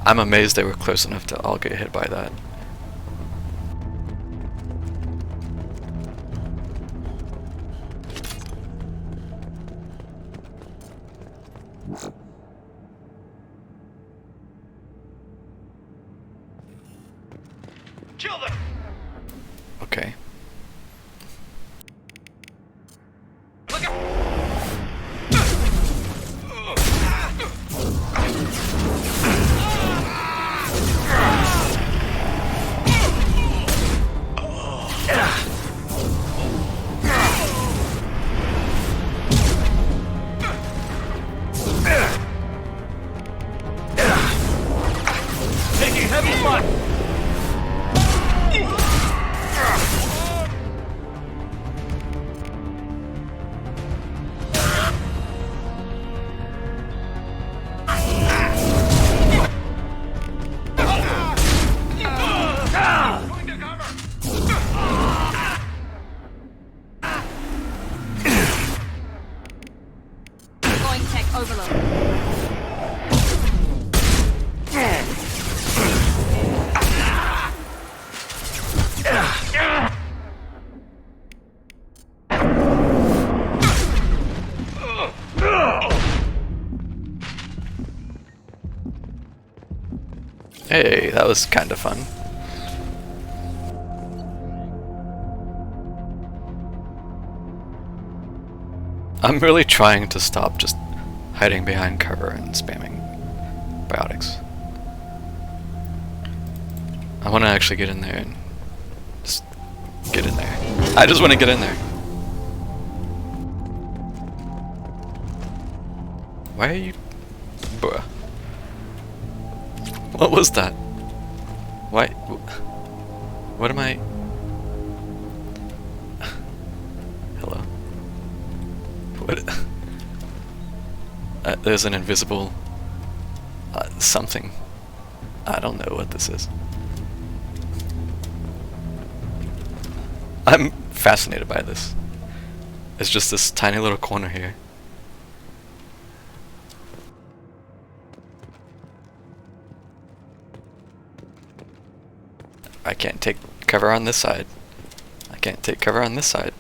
I'm amazed they were close enough to all get hit by that.
Kill them!
Okay.
Look out! Taking heavy fire!
Going tech overload.
Hey, that was kind of fun. I'm really trying to stop just hiding behind cover and spamming biotics. I want to actually get in there and just get in there. I just want to get in there. Why are you... Bruh. What was that? Why? What am I... Hello? What? There's an invisible... something. I don't know what this is. I'm fascinated by this. It's just this tiny little corner here. I can't take cover on this side. I can't take cover on this side.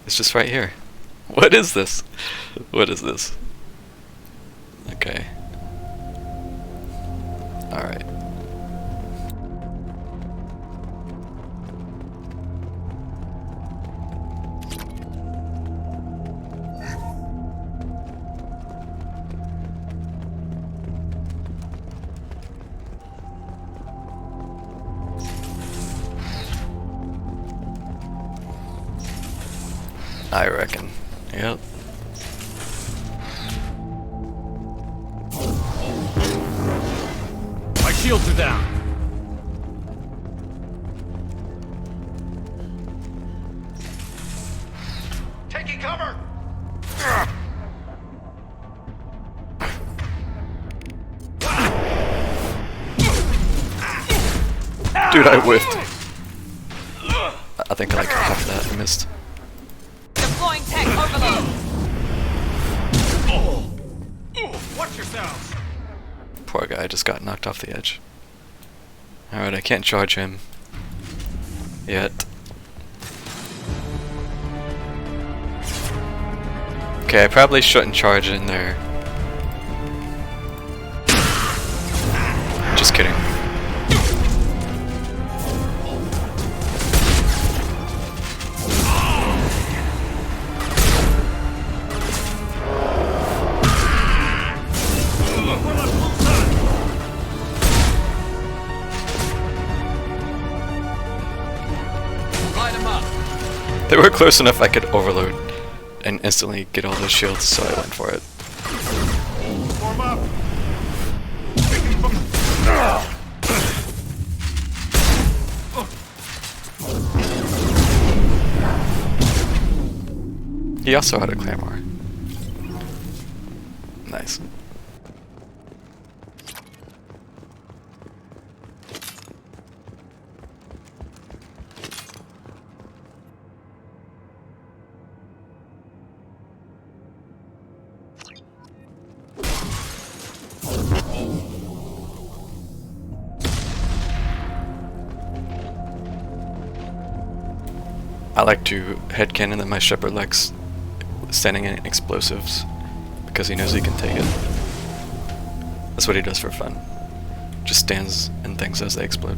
It's just right here. What is this? What is this? Okay. Alright. I reckon. Yep.
shields are down.
Taking cover!
Dude, I whiffed. I think I like half that. I missed.
Deploying tech overload.
Watch yourselves!
Poor guy just got knocked off the edge. Alright, I can't charge him. Yet. Okay, I probably shouldn't charge in there. Just kidding. They were close enough I could overload and instantly get all those shields, so I went for it.
Form up!
He also had a claymore. Nice. I like to headcanon that my shepherd likes standing in explosives because he knows he can take it. That's what he does for fun. Just stands in things as they explode.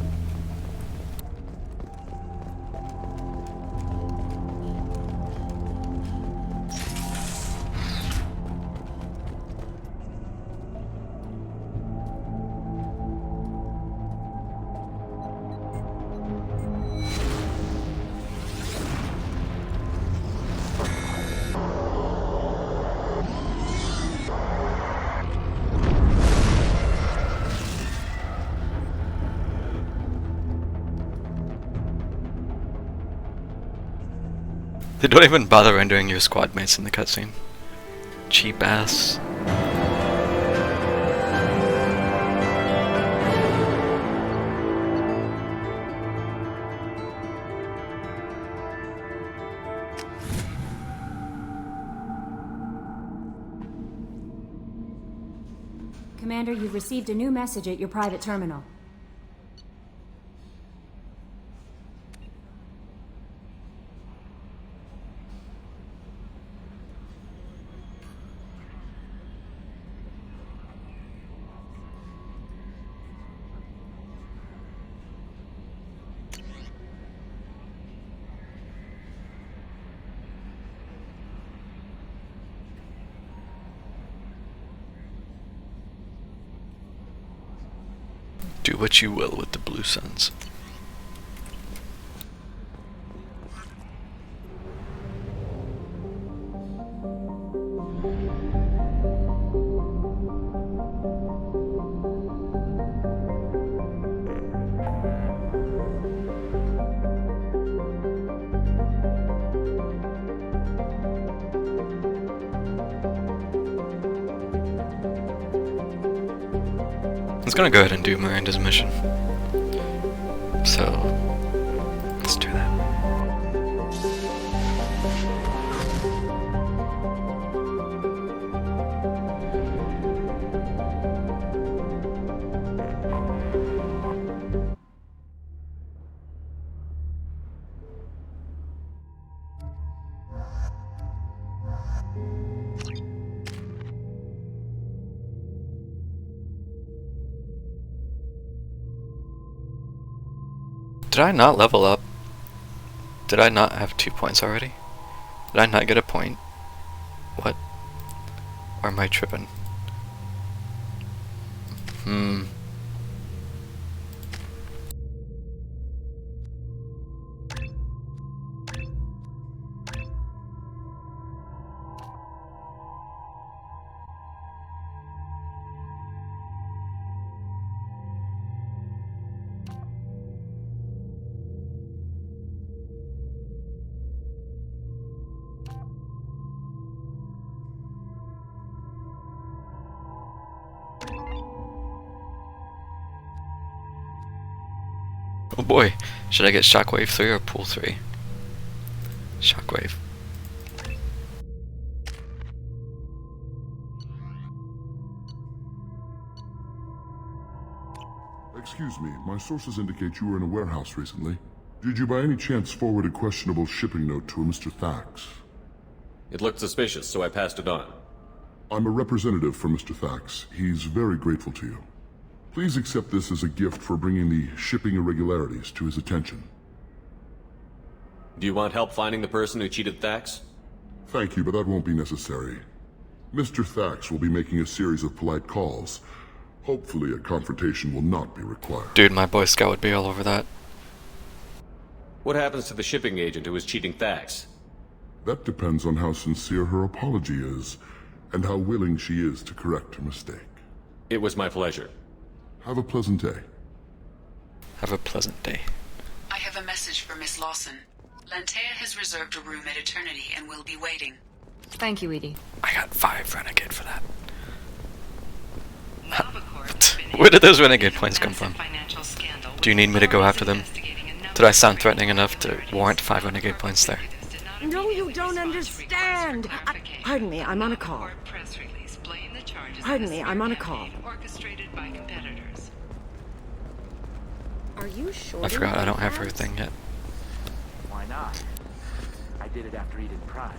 They don't even bother rendering your squad mates in the cutscene. Cheap ass.
Commander, you've received a new message at your private terminal.
Do what you will with the blue suns. I was gonna go ahead and do Miranda's mission. So, let's do that. Did I not level up? Did I not have 2 points already? Did I not get a point? What? Or am I tripping? Oh boy, should I get Shockwave 3 or Pool 3? Shockwave.
Excuse me, my sources indicate you were in a warehouse recently. Did you by any chance forward a questionable shipping note to a Mr. Thax?
It looked suspicious, so I passed it on.
I'm a representative for Mr. Thax. He's very grateful to you. Please accept this as a gift for bringing the shipping irregularities to his attention.
Do you want help finding the person who cheated Thax?
Thank you, but that won't be necessary. Mr. Thax will be making a series of polite calls. Hopefully a confrontation will not be required.
Dude, my Boy Scout would be all over that.
What happens to the shipping agent who was cheating Thax?
That depends on how sincere her apology is, and how willing she is to correct her mistake.
It was my pleasure.
Have a pleasant day.
Have a pleasant day.
I have a message for Miss Lawson. Lantea has reserved a room at Eternity and will be waiting.
Thank you, Edie.
I got 5 Renegade for that. Where did those Renegade points come from? Do you need me to go after them? Did I sound threatening enough to warrant 5 Renegade points there?
No, you don't understand. Pardon me, I'm on a call. Pardon me, I'm on a call. Are you sure?
I forgot I don't have her thing yet.
Why not? I did it after Eden Prime.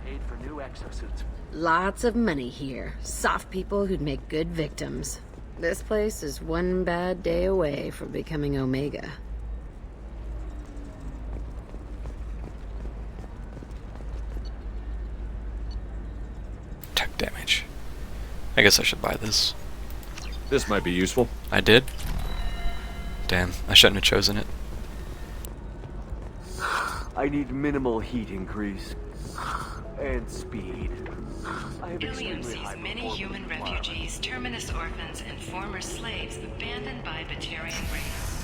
Paid for new exosuits.
Lots of money here. Soft people who'd make good victims. This place is one bad day away from becoming Omega.
Tech damage. I guess I should buy this.
This might be useful.
I did? Damn, I shouldn't have chosen it.
I need minimal heat increase. And speed.
Ilium sees many human refugees, terminus orphans, and former slaves abandoned by Batarian race.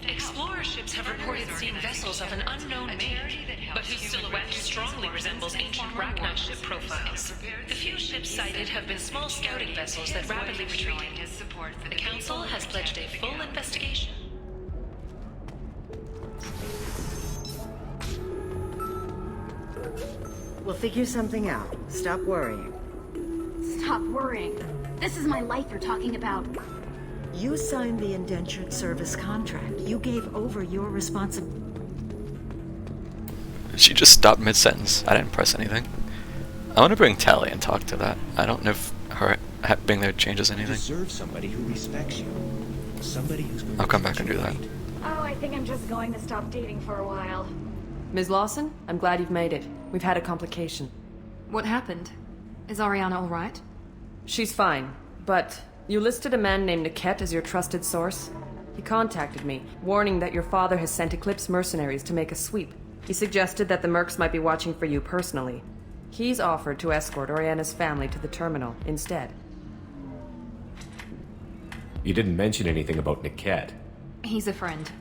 Explorer ships have reported seeing vessels of an unknown make, but whose silhouette strongly resembles ancient Rachni ship profiles. The few ships sighted have been small scouting vessels that rapidly retreated. The Council has pledged a full investigation.
We'll figure something out. Stop worrying.
Stop worrying. This is my life you're talking about.
You signed the indentured service contract. You gave over your responsibility.
She just stopped mid-sentence. I didn't press anything. I want to bring Tally and talk to that. I don't know if her being there changes anything.
You deserve somebody who respects you. Somebody who's going
I'll come back and do that.
Oh, I think I'm just going to stop dating for a while.
Ms. Lawson, I'm glad you've made it. We've had a complication.
What happened? Is Ariana all right?
She's fine, but you listed a man named Niket as your trusted source. He contacted me, warning that your father has sent Eclipse mercenaries to make a sweep. He suggested that the Mercs might be watching for you personally. He's offered to escort Oriana's family to the terminal instead.
You didn't mention anything about Niket.
He's a friend.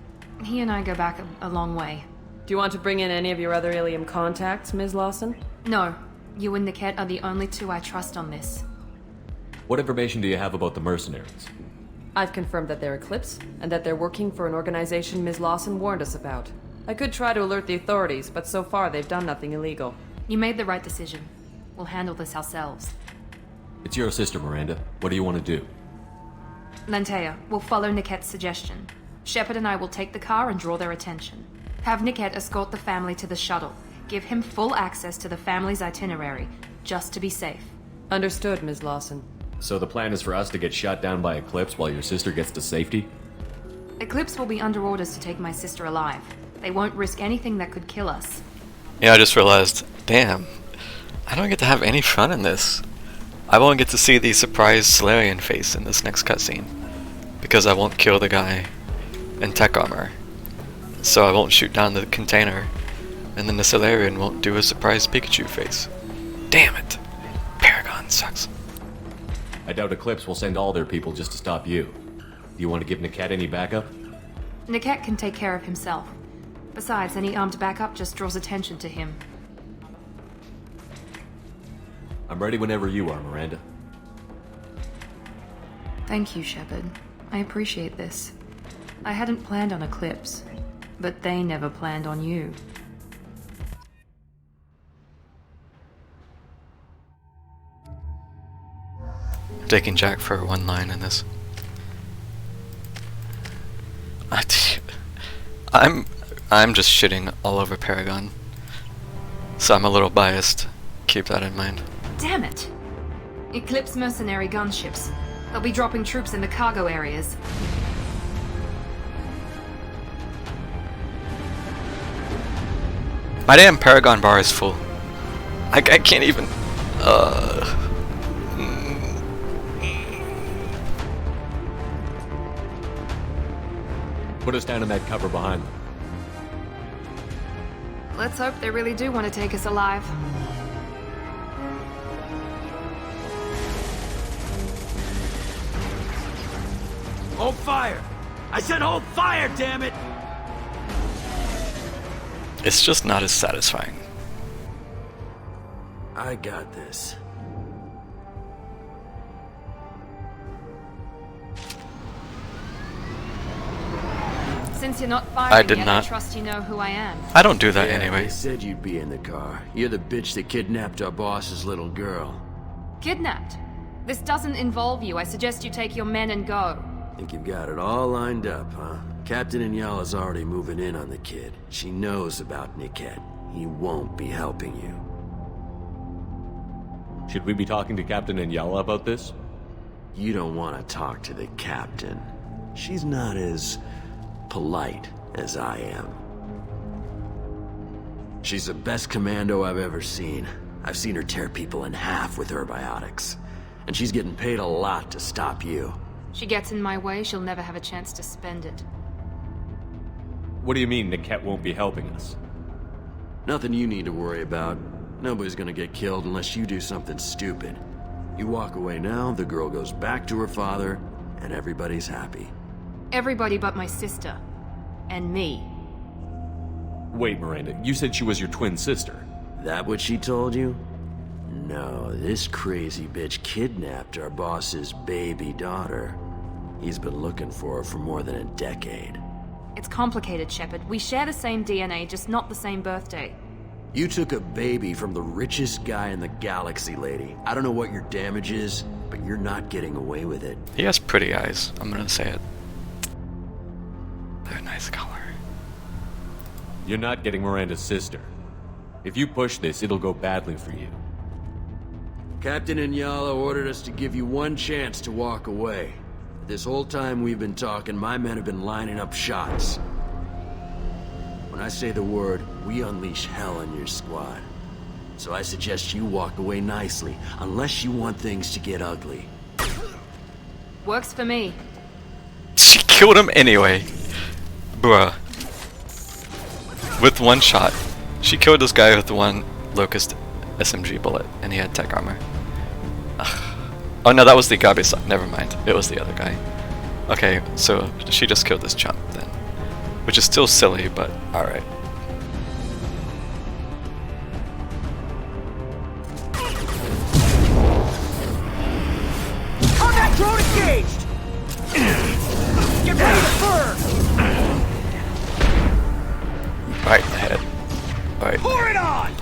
He and I go back a long way.
Do you want to bring in any of your other Ilium contacts, Ms. Lawson?
No. You and Niket are the only two I trust on this.
What information do you have about the mercenaries?
I've confirmed that they're Eclipse, and that they're working for an organization Ms. Lawson warned us about. I could try to alert the authorities, but so far they've done nothing illegal.
You made the right decision. We'll handle this ourselves.
It's your sister, Miranda. What do you want to do?
Lantea, we'll follow Niket's suggestion. Shepard and I will take the car and draw their attention. Have Niket escort the family to the shuttle. Give him full access to the family's itinerary, just to be safe.
Understood, Ms. Lawson.
So the plan is for us to get shot down by Eclipse while your sister gets to safety?
Eclipse will be under orders to take my sister alive. They won't risk anything that could kill us.
Yeah, I just realized, damn, I don't get to have any fun in this. I won't get to see the surprised Solarian face in this next cutscene, because I won't kill the guy in tech armor. So I won't shoot down the container, and then the Solarian won't do a surprised Pikachu face. Damn it! Paragon sucks.
I doubt Eclipse will send all their people just to stop you. Do you want to give Niket any backup?
Niket can take care of himself. Besides, any armed backup just draws attention to him.
I'm ready whenever you are, Miranda.
Thank you, Shepard. I appreciate this. I hadn't planned on Eclipse, but they never planned on you.
Taking Jack for one line in this. I'm just shitting all over Paragon, so I'm a little biased. Keep that in mind.
Damn it! Eclipse mercenary gunships. They'll be dropping troops in the cargo areas.
My damn Paragon bar is full. I can't even.
Put us down in that cover behind them.
Let's hope they really do want to take us alive.
Hold fire! I said hold fire, damn it!
It's just not as satisfying.
I got this.
Since you're not firing
I did
yet,
not.
I trust you know who I am.
I don't do that
Yeah,
anyway.
They said you'd be in the car. You're the bitch that kidnapped our boss's little girl.
Kidnapped? This doesn't involve you. I suggest you take your men and go.
Think you've got it all lined up, huh? Captain Inyala's already moving in on the kid. She knows about Niket. He won't be helping you.
Should we be talking to Captain Inyala about this?
You don't want to talk to the captain. She's not as polite as I am. She's the best commando I've ever seen. I've seen her tear people in half with herbiotics. And she's getting paid a lot to stop you.
She gets in my way, she'll never have a chance to spend it.
What do you mean Niket won't be helping us?
Nothing you need to worry about. Nobody's gonna get killed unless you do something stupid. You walk away now, the girl goes back to her father, and everybody's happy.
Everybody but my sister. And me.
Wait, Miranda, you said she was your twin sister.
That what she told you? No, this crazy bitch kidnapped our boss's baby daughter. He's been looking for her for more than a decade.
It's complicated, Shepard. We share the same DNA, just not the same birthday.
You took a baby from the richest guy in the galaxy, lady. I don't know what your damage is, but you're not getting away with it.
He has pretty eyes. I'm gonna say it. They're a nice color.
You're not getting Miranda's sister. If you push this, it'll go badly for you.
Captain Inyala ordered us to give you one chance to walk away. This whole time we've been talking, my men have been lining up shots. When I say the word, we unleash hell on your squad. So I suggest you walk away nicely, unless you want things to get ugly.
Works for me.
She killed him anyway. Bruh. With one shot. She killed this guy with one Locust SMG bullet, and he had tech armor. Ugh. Oh no, that was the Gabi side. Never mind. It was the other guy. Okay, so she just killed this chump then. Which is still silly, but alright.
Combat drone engaged! Get ready to burn!
Right in the head. Right.
Pour it on!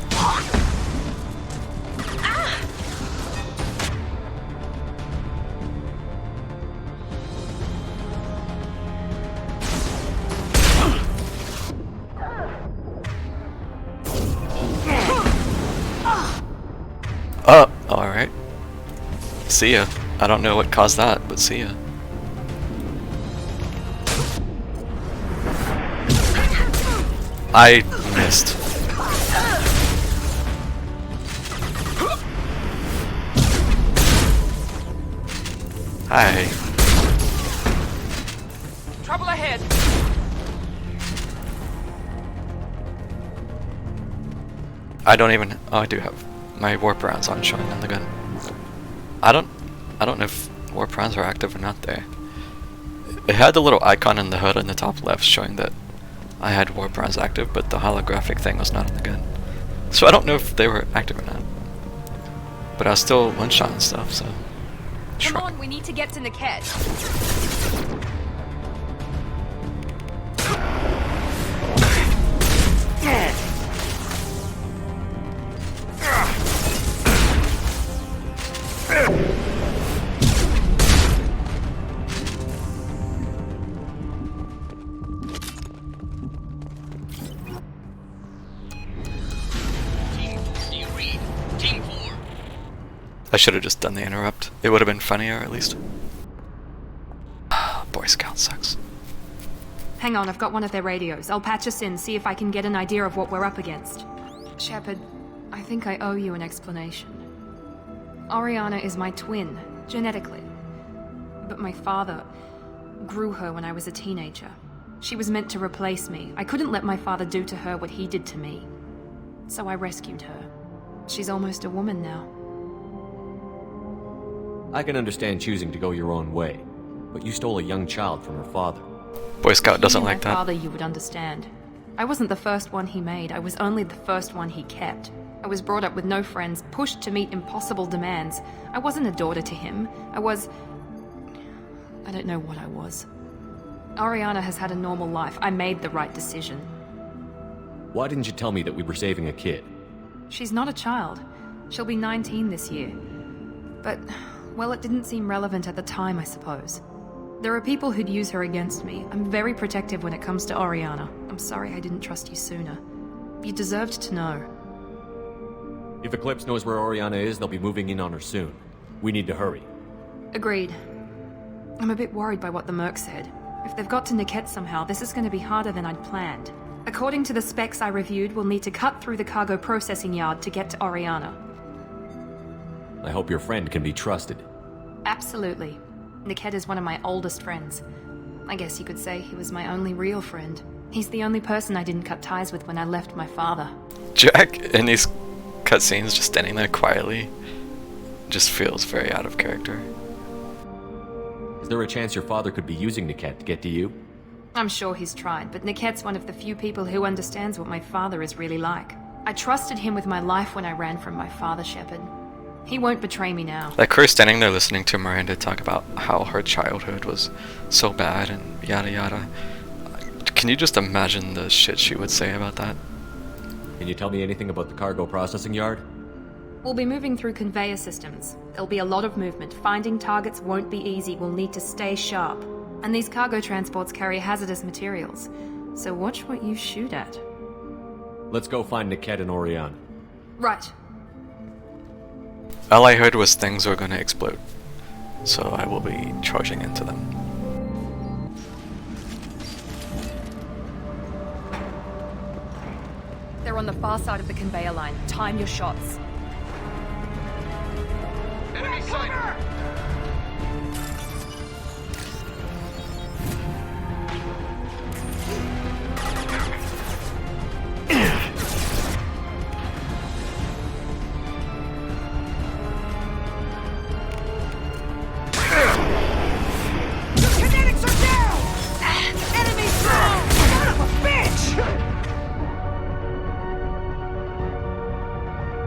Alright. See ya. I don't know what caused that, but see ya. I missed. Hi.
Trouble ahead.
I don't even. Oh, I do have my warp rounds on showing on the gun. I don't know if warp rounds are active or not there. It had the little icon in the HUD in the top left showing that I had warp rounds active, but the holographic thing was not on the gun. So I don't know if they were active or not. But I was still one-shot and stuff, so
Come on, we need to get to Niket.
I should have just done the interrupt. It would have been funnier, at least. Boy Scout sucks.
Hang on, I've got one of their radios. I'll patch us in, see if I can get an idea of what we're up against. Shepard, I think I owe you an explanation. Oriana is my twin, genetically. But my father grew her when I was a teenager. She was meant to replace me. I couldn't let my father do to her what he did to me. So I rescued her. She's almost a woman now.
I can understand choosing to go your own way, but you stole a young child from her father.
Boy Scout doesn't like
my
that.
Father, you would understand. I wasn't the first one he made. I was only the first one he kept. I was brought up with no friends, pushed to meet impossible demands. I wasn't a daughter to him. I don't know what I was. Oriana has had a normal life. I made the right decision.
Why didn't you tell me that we were saving a kid?
She's not a child. She'll be 19 this year. But, well, it didn't seem relevant at the time, I suppose. There are people who'd use her against me. I'm very protective when it comes to Oriana. I'm sorry I didn't trust you sooner. You deserved to know.
If Eclipse knows where Oriana is, they'll be moving in on her soon. We need to hurry.
Agreed. I'm a bit worried by what the Merc said. If they've got to Niket somehow, this is going to be harder than I'd planned. According to the specs I reviewed, we'll need to cut through the cargo processing yard to get to Oriana.
I hope your friend can be trusted.
Absolutely. Niket is one of my oldest friends. I guess you could say he was my only real friend. He's the only person I didn't cut ties with when I left my father.
Jack, in these cutscenes, just standing there quietly, just feels very out of character.
Is there a chance your father could be using Niket to get to you?
I'm sure he's tried, but Niket's one of the few people who understands what my father is really like. I trusted him with my life when I ran from my father, Shepard. He won't betray me now.
Like her standing there listening to Miranda talk about how her childhood was so bad and yada yada. Can you just imagine the shit she would say about that?
Can you tell me anything about the cargo processing yard?
We'll be moving through conveyor systems. There'll be a lot of movement. Finding targets won't be easy. We'll need to stay sharp. And these cargo transports carry hazardous materials. So watch what you shoot at.
Let's go find Niket and Oriana.
Right.
All I heard was things were gonna explode. So I will be charging into them.
They're on the far side of the conveyor line. Time your shots.
Enemy sighted!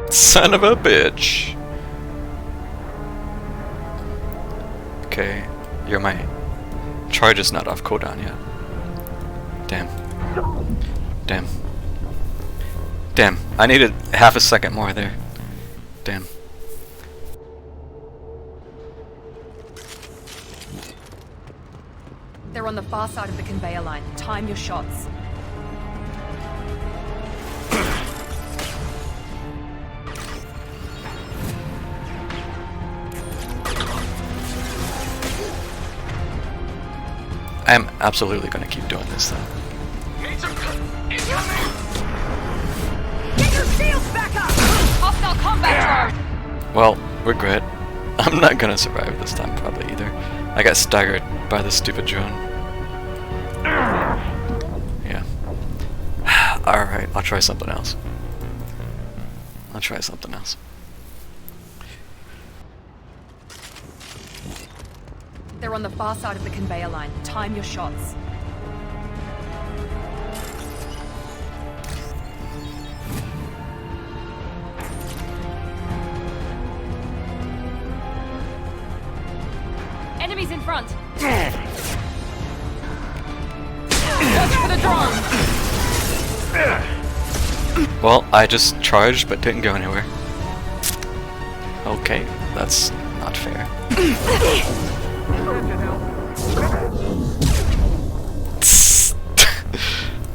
Son of a bitch! Okay, you're my... Charge is not off cooldown yet. Damn. Damn. Damn, I needed half a second more there. Damn.
They're on the far side of the conveyor line. Time your shots.
I'm absolutely gonna keep doing this though.
Need some incoming!
Get your shields back up! Hostile combat drone!
Well, regret. I'm not gonna survive this time probably either. I got staggered by the stupid drone. Yeah. Alright, I'll try something else. I'll try something else.
They're on the far side of the conveyor line. Time your shots. Enemies in front! Watch for the drone!
Well, I just charged but didn't go anywhere. Okay, that's not fair.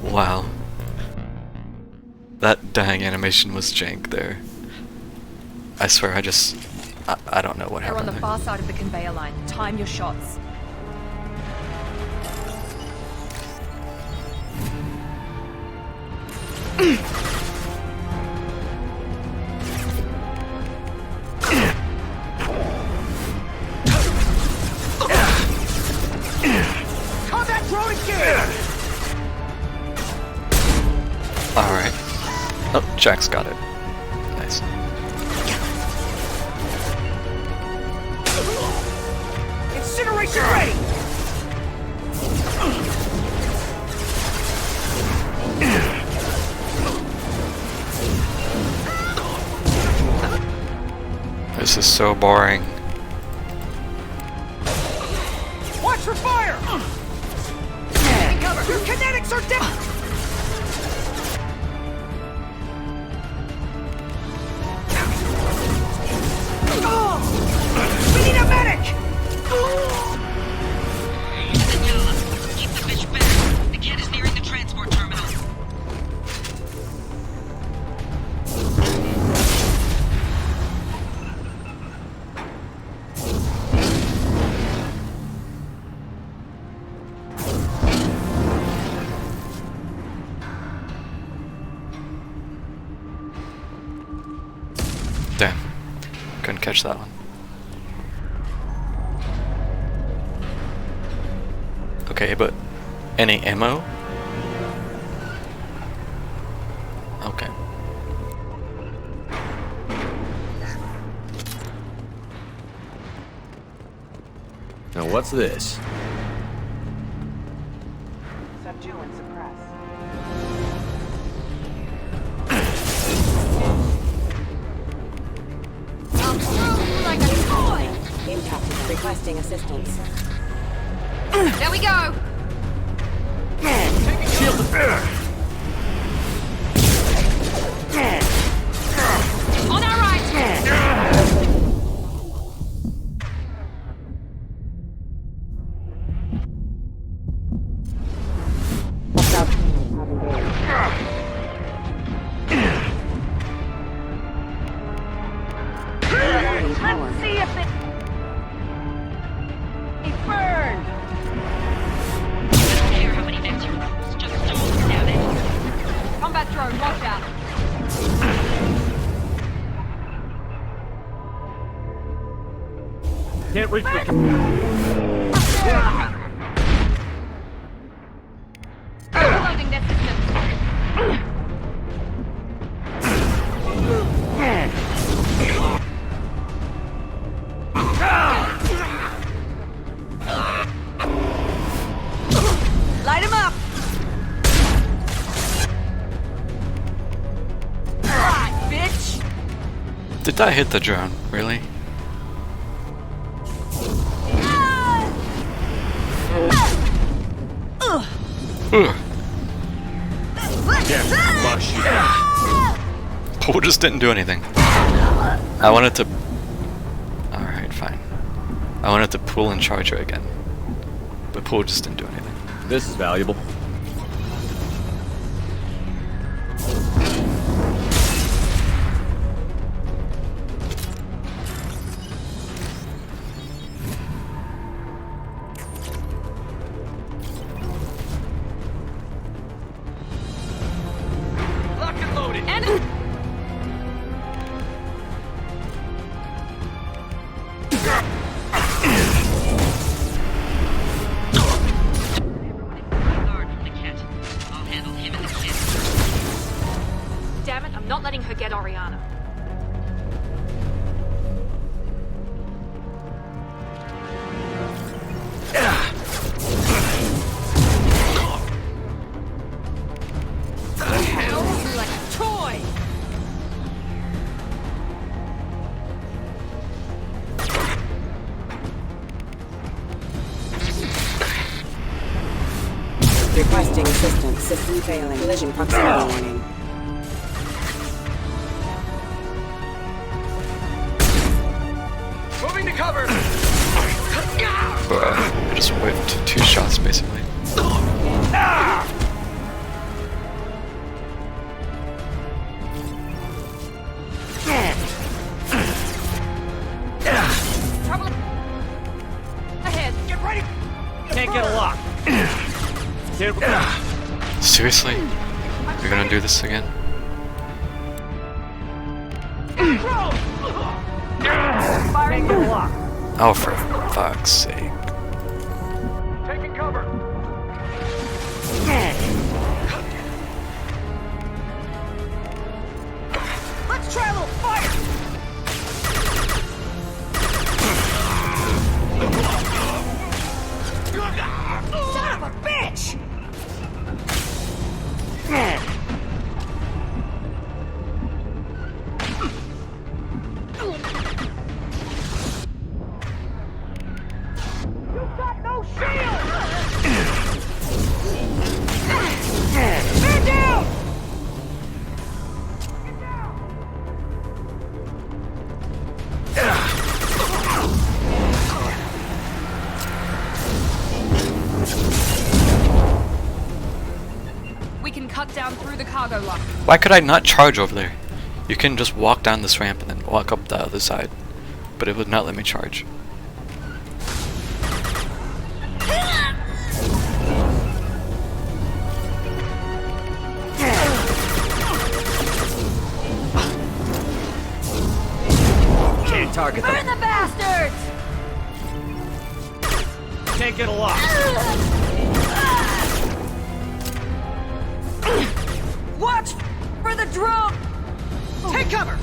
Wow. That dying animation was jank there. I swear I don't know what
They're on
happened
the
there.
far side of the conveyor line. Time your shots.
Combat drone again!
Alright. Oh, Jack's got it. Nice.
Incineration ready!
This is so boring.
Watch for fire! Taking cover! Your kinetics are down! We need a medic!
Keep the bitch back. The kid is nearing the transport terminal.
Damn. Couldn't catch that one. Okay, but any ammo? Okay.
Now what's this?
Subdue and suppress.
Like a toy!
Impact is requesting assistance.
There we go!
Shield
On our right!
Let's see if they burn!
Care how many vets you lose, just don't stab it.
Combat drone, watch out!
Can't reach the...
Reloading their systems.
Light him up! Right, bitch!
Did that hit the drone? Really? Ugh. Pool just didn't do anything. I wanted to... Alright, fine. I wanted to pull and charge her again. But Pool just didn't do anything.
This is valuable.
Lock and loaded!
Damn it, I'm not letting her get Oriana.
You're like a toy!
failing. Collision proximity warning.
Moving to cover!
I just whipped 2 shots basically.
Trouble ahead! Get ready! Can't get a lock.
Seriously? You're gonna do this again?
Can't get a lock.
Oh, for fuck's sake.
Taking cover. Let's try a little fire! Son of a bitch! You've got no shield! Man down!
We can cut down through the cargo lock.
Why could I not charge over there? You can just walk down this ramp and then walk up the other side. But it would not let me charge.
Can't target them.
Burn the bastards!
Can't get a lock.
Watch for the drone!
Take cover!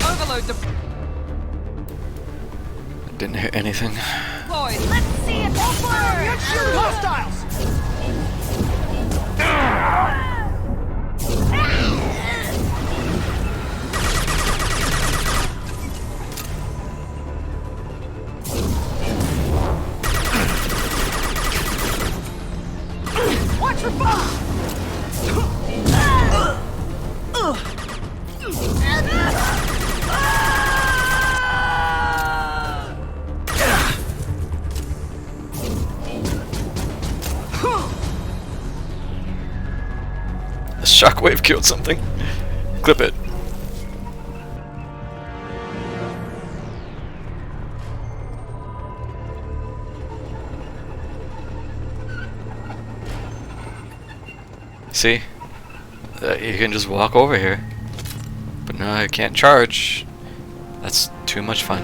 Overload the
Didn't hit anything.
deployed.
Let's see it go burn!
Let's shoot hostiles! Watch for fire!
The shockwave killed something. Clip it. See? You can just walk over here. But no, I can't charge. That's too much fun.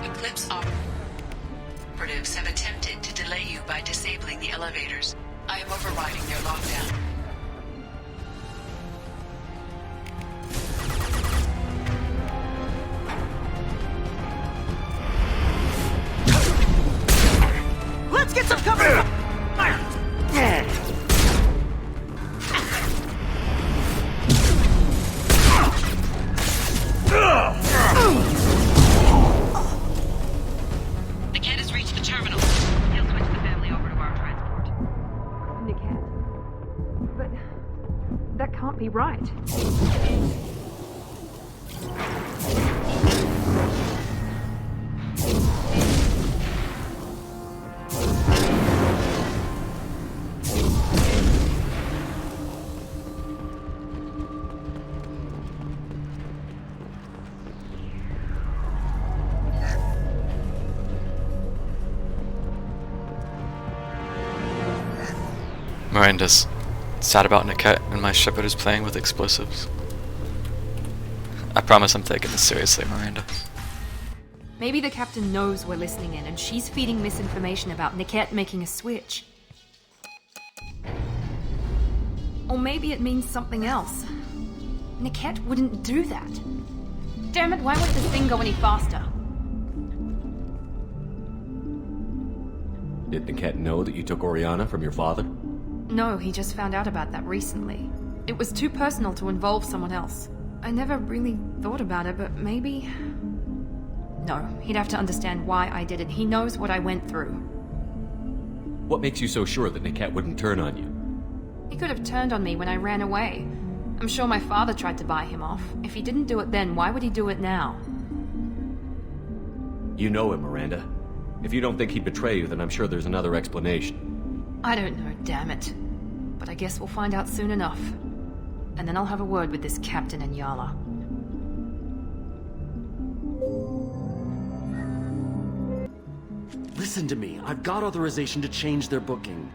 Eclipse operatives have attempted to delay you by disabling the elevators. I am overriding their lockdown.
Let's get some cover! Fire!
The kid has reached the terminal. He'll switch the family over to our transport.
Nickhead. But that can't be right.
Miranda's sad about Niket and my shepherd is playing with explosives. I promise I'm taking this seriously, Miranda.
Maybe the captain knows we're listening in and she's feeding misinformation about Niket making a switch. Or maybe it means something else. Niket wouldn't do that. Damn it, why won't this thing go any faster?
Did Niket know that you took Oriana from your father?
No, he just found out about that recently. It was too personal to involve someone else. I never really thought about it, but maybe... No, he'd have to understand why I did it. He knows what I went through.
What makes you so sure that Niket wouldn't turn on you?
He could have turned on me when I ran away. I'm sure my father tried to buy him off. If he didn't do it then, why would he do it now?
You know him, Miranda. If you don't think he'd betray you, then I'm sure there's another explanation.
I don't know, damn it. But I guess we'll find out soon enough. And then I'll have a word with this captain and Yala.
Listen to me. I've got authorization to change their booking.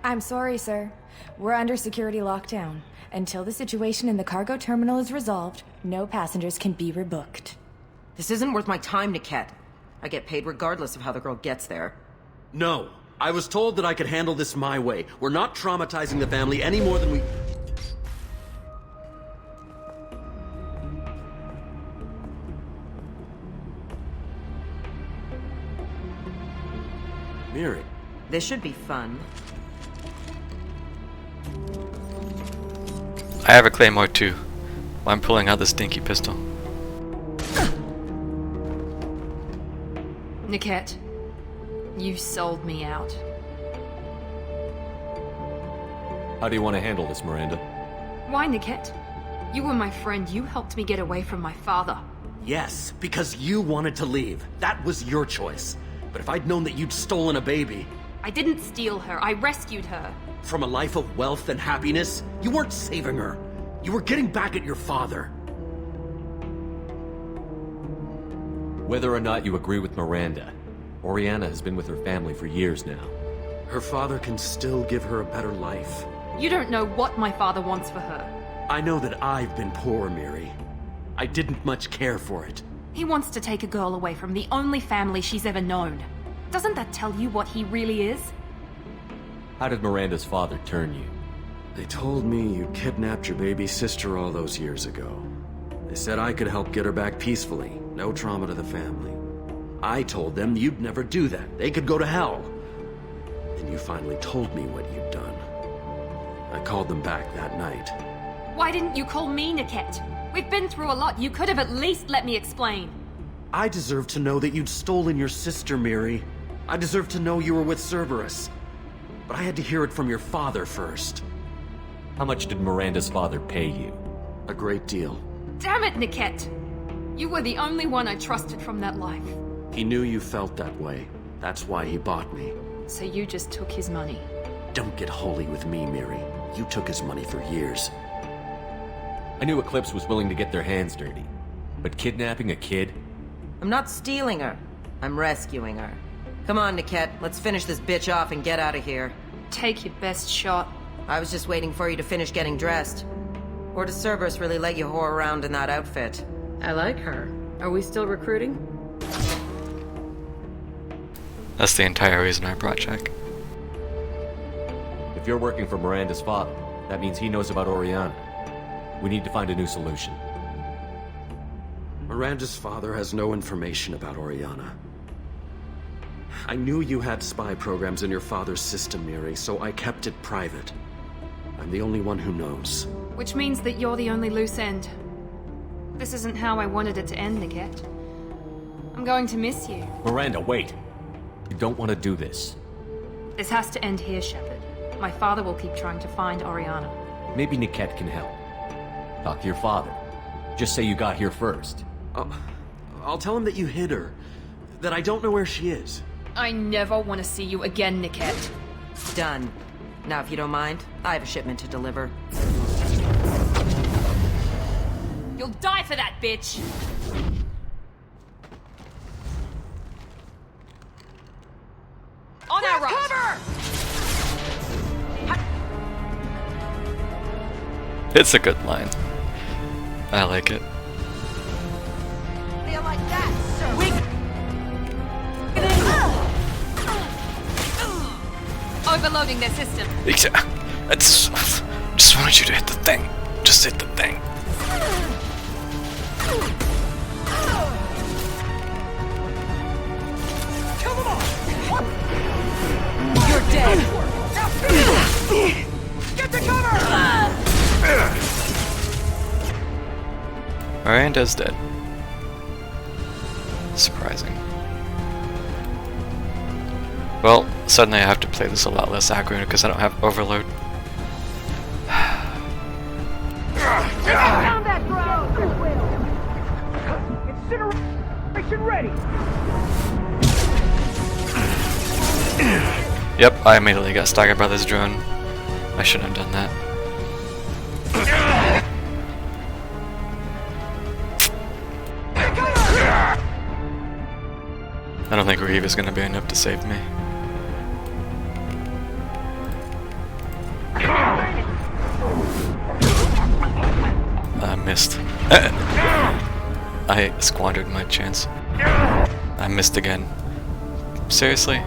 I'm sorry, sir. We're under security lockdown. Until the situation in the cargo terminal is resolved, no passengers can be rebooked.
This isn't worth my time, Niket. I get paid regardless of how the girl gets there.
No. I was told that I could handle this my way. We're not traumatizing the family any more than we... Miri.
This should be fun.
I have a claymore too. I'm pulling out this dinky pistol.
Niket, you sold me out.
How do you want to handle this, Miranda?
Why, Niket? You were my friend. You helped me get away from my father.
Yes, because you wanted to leave. That was your choice. But if I'd known that you'd stolen a baby...
I didn't steal her. I rescued her.
From a life of wealth and happiness, you weren't saving her. You were getting back at your father.
Whether or not you agree with Miranda, Oriana has been with her family for years now.
Her father can still give her a better life.
You don't know what my father wants for her.
I know that I've been poor, Miri. I didn't much care for it.
He wants to take a girl away from the only family she's ever known. Doesn't that tell you what he really is?
How did Miranda's father turn you?
They told me you kidnapped your baby sister all those years ago. They said I could help get her back peacefully. No trauma to the family. I told them you'd never do that. They could go to hell. Then you finally told me what you'd done. I called them back that night.
Why didn't you call me, Niket? We've been through a lot. You could have at least let me explain.
I deserve to know that you'd stolen your sister, Miri. I deserve to know you were with Cerberus. But I had to hear it from your father first.
How much did Miranda's father pay you?
A great deal.
Damn it, Niket! You were the only one I trusted from that life.
He knew you felt that way. That's why he bought me.
So you just took his money?
Don't get holy with me, Miri. You took his money for years.
I knew Eclipse was willing to get their hands dirty. But kidnapping a kid?
I'm not stealing her. I'm rescuing her. Come on, Niket. Let's finish this bitch off and get out of here.
Take your best shot.
I was just waiting for you to finish getting dressed. Or does Cerberus really let you whore around in that outfit?
I like her. Are we still recruiting?
That's the entire reason I brought Jack.
If you're working for Miranda's father, that means he knows about Oriana. We need to find a new solution.
Miranda's father has no information about Oriana. I knew you had spy programs in your father's system, Miri, so I kept it private. I'm the only one who knows.
Which means that you're the only loose end. This isn't how I wanted it to end, Niket. I'm going to miss you.
Miranda, wait! You don't want to do this.
This has to end here, Shepard. My father will keep trying to find Oriana.
Maybe Niket can help. Talk to your father. Just say you got here first.
I'll tell him that you hid her. That I don't know where she is.
I never want to see you again, Niket.
Done. Now, if you don't mind, I have a shipment to deliver.
You'll die for that, bitch! On our right!
Cover!
It's a good line. I like it.
Feel like that, sir.
Overloading their system.
I just wanted you to hit the thing. Just hit the thing.
Kill them all. You're dead. Get to cover.
Miranda's dead. Surprising. Well, suddenly I have to play this a lot less aggro because I don't have overload.
Combat drone. Incineration ready.
Yep, I immediately got staggered by this drone. I shouldn't have done that. I don't think Reeve is going to be enough to save me. I missed. I squandered my chance. I missed again. Seriously?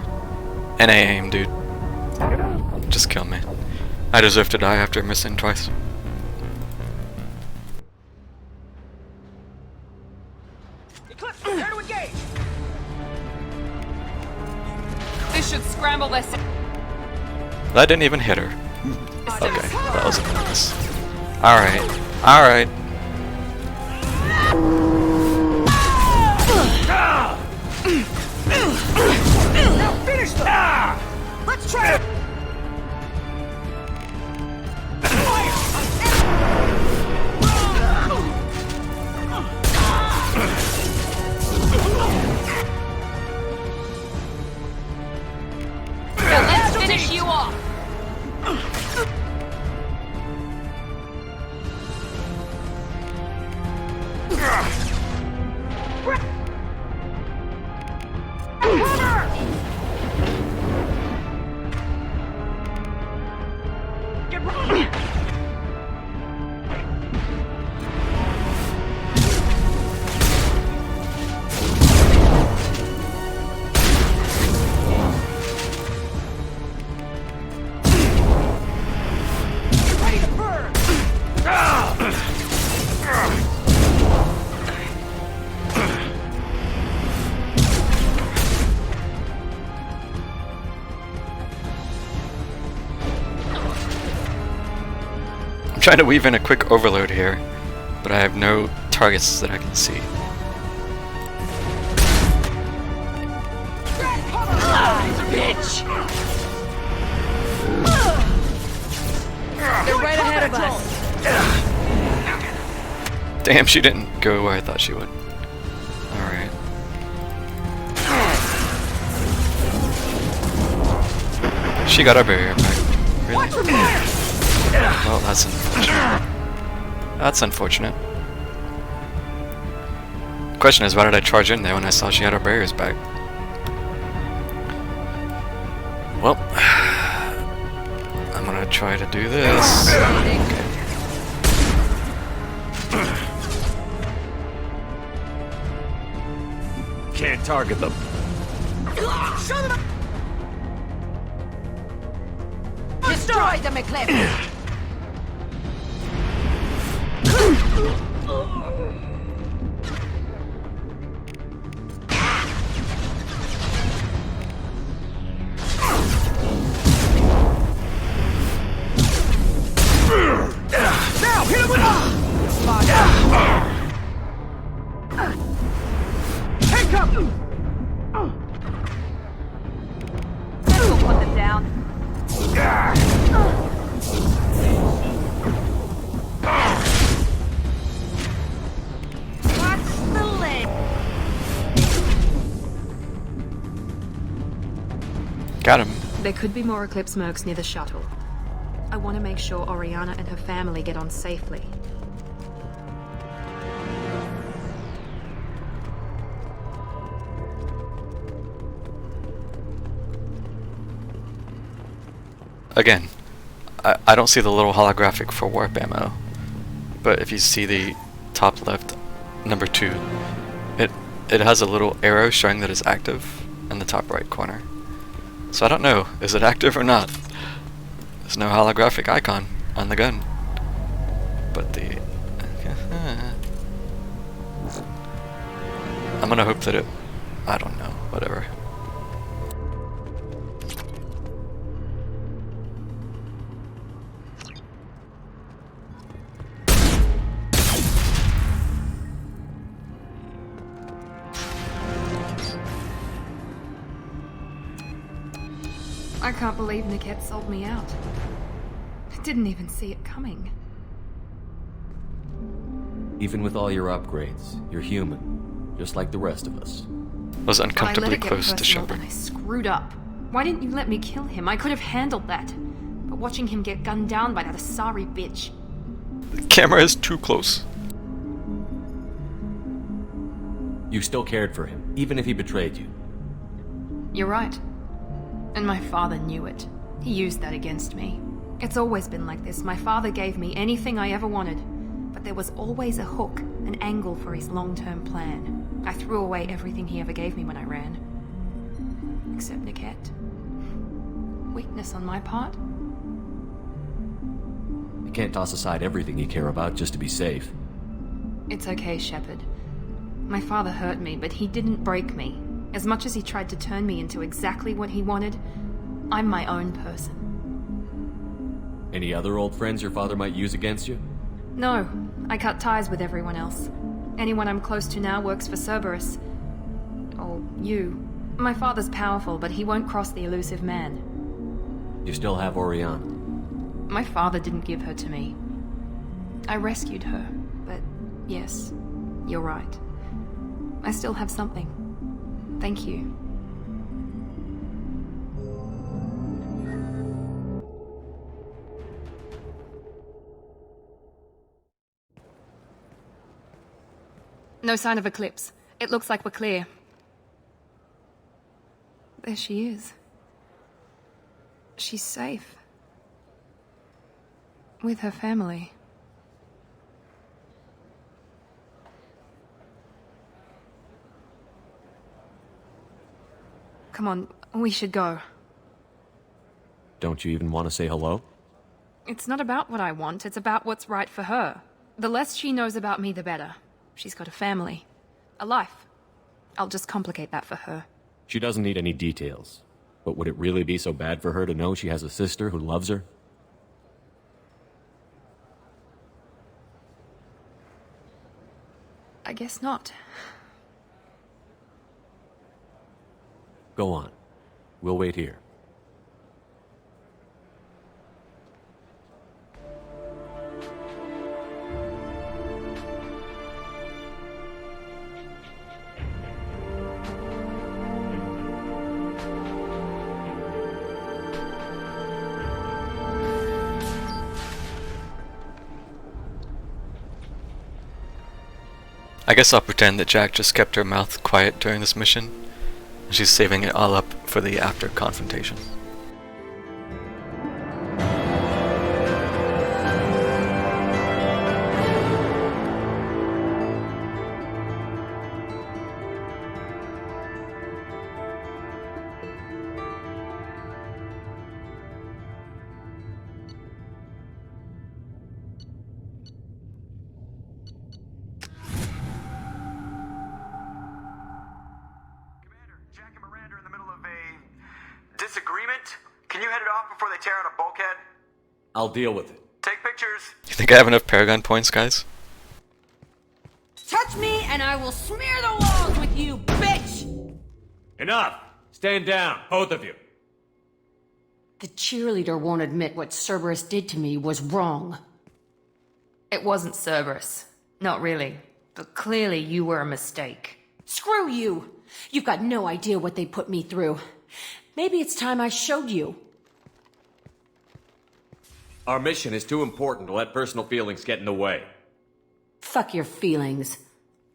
NA aim, dude. Just kill me. I deserve to die after missing twice.
Eclipse, prepare to engage.
This should scramble their
That didn't even hit her. Okay, that was a bonus. Alright, alright.
Now finish them. Let's try it.
Let's finish you off.
I'm trying to weave in a quick overload here, but I have no targets that I can see.
Bitch!
They're right ahead of us.
Damn, she didn't go where I thought she would. Alright. She got our barrier back. Really? Well, that's unfortunate. That's unfortunate. The question is, why did I charge in there when I saw she had her barriers back? Well, I'm gonna try to do this.
Can't target them.
Show them. Destroy them, Eclipse. Now hit him with take up.
We'll put them down.
Watch the leg.
Got him.
There could be more Eclipse mercs near the shuttle. I want to make sure Oriana and her family get on safely.
Again, I don't see the little holographic for warp ammo. but if you see the top left, number 2, it has a little arrow showing that it's active in the top right corner. So I don't know, is it active or not? There's no holographic icon on the gun. But the... I'm gonna hope that it... I don't know, whatever.
I can't believe Niket sold me out. I didn't even see it coming.
Even with all your upgrades, you're human, just like the rest of us.
Was uncomfortably
I let it get
close to
personal,
Shepard.
but I screwed up. Why didn't you let me kill him? I could have handled that. But watching him get gunned down by that Asari bitch.
The camera is too close.
You still cared for him, even if he betrayed you.
You're right. And my father knew it. He used that against me. It's always been like this. My father gave me anything I ever wanted. But there was always a hook, an angle for his long-term plan. I threw away everything he ever gave me when I ran. Except Niket. Weakness on my part?
You can't toss aside everything you care about just to be safe.
It's okay, Shepard. My father hurt me, but he didn't break me. As much as he tried to turn me into exactly what he wanted, I'm my own person.
Any other old friends your father might use against you?
No, I cut ties with everyone else. Anyone I'm close to now works for Cerberus. Or you. My father's powerful, but he won't cross the elusive man.
You still have Oriana.
My father didn't give her to me. I rescued her, but yes, you're right. I still have something. Thank you. No sign of Eclipse. It looks like we're clear. There she is. She's safe. With her family. Come on, we should go.
Don't you even want to say hello?
It's not about what I want, it's about what's right for her. The less she knows about me, the better. She's got a family. A life. I'll just complicate that for her.
She doesn't need any details. But would it really be so bad for her to know she has a sister who loves her?
I guess not.
Go on. We'll wait here.
I guess I'll pretend that Jack just kept her mouth quiet during this mission, and she's saving it all up for the after confrontation.
Disagreement? Can you head it off before they tear out a bulkhead?
I'll deal with it.
Take pictures.
You think I have enough Paragon points, guys?
Touch me and I will smear the walls with you, bitch!
Enough! Stand down, both of you.
The cheerleader won't admit what Cerberus did to me was wrong.
It wasn't Cerberus. Not really. But clearly you were a mistake.
Screw you! You've got no idea what they put me through. Maybe it's time I showed you.
Our mission is too important to let personal feelings get in the way.
Fuck your feelings.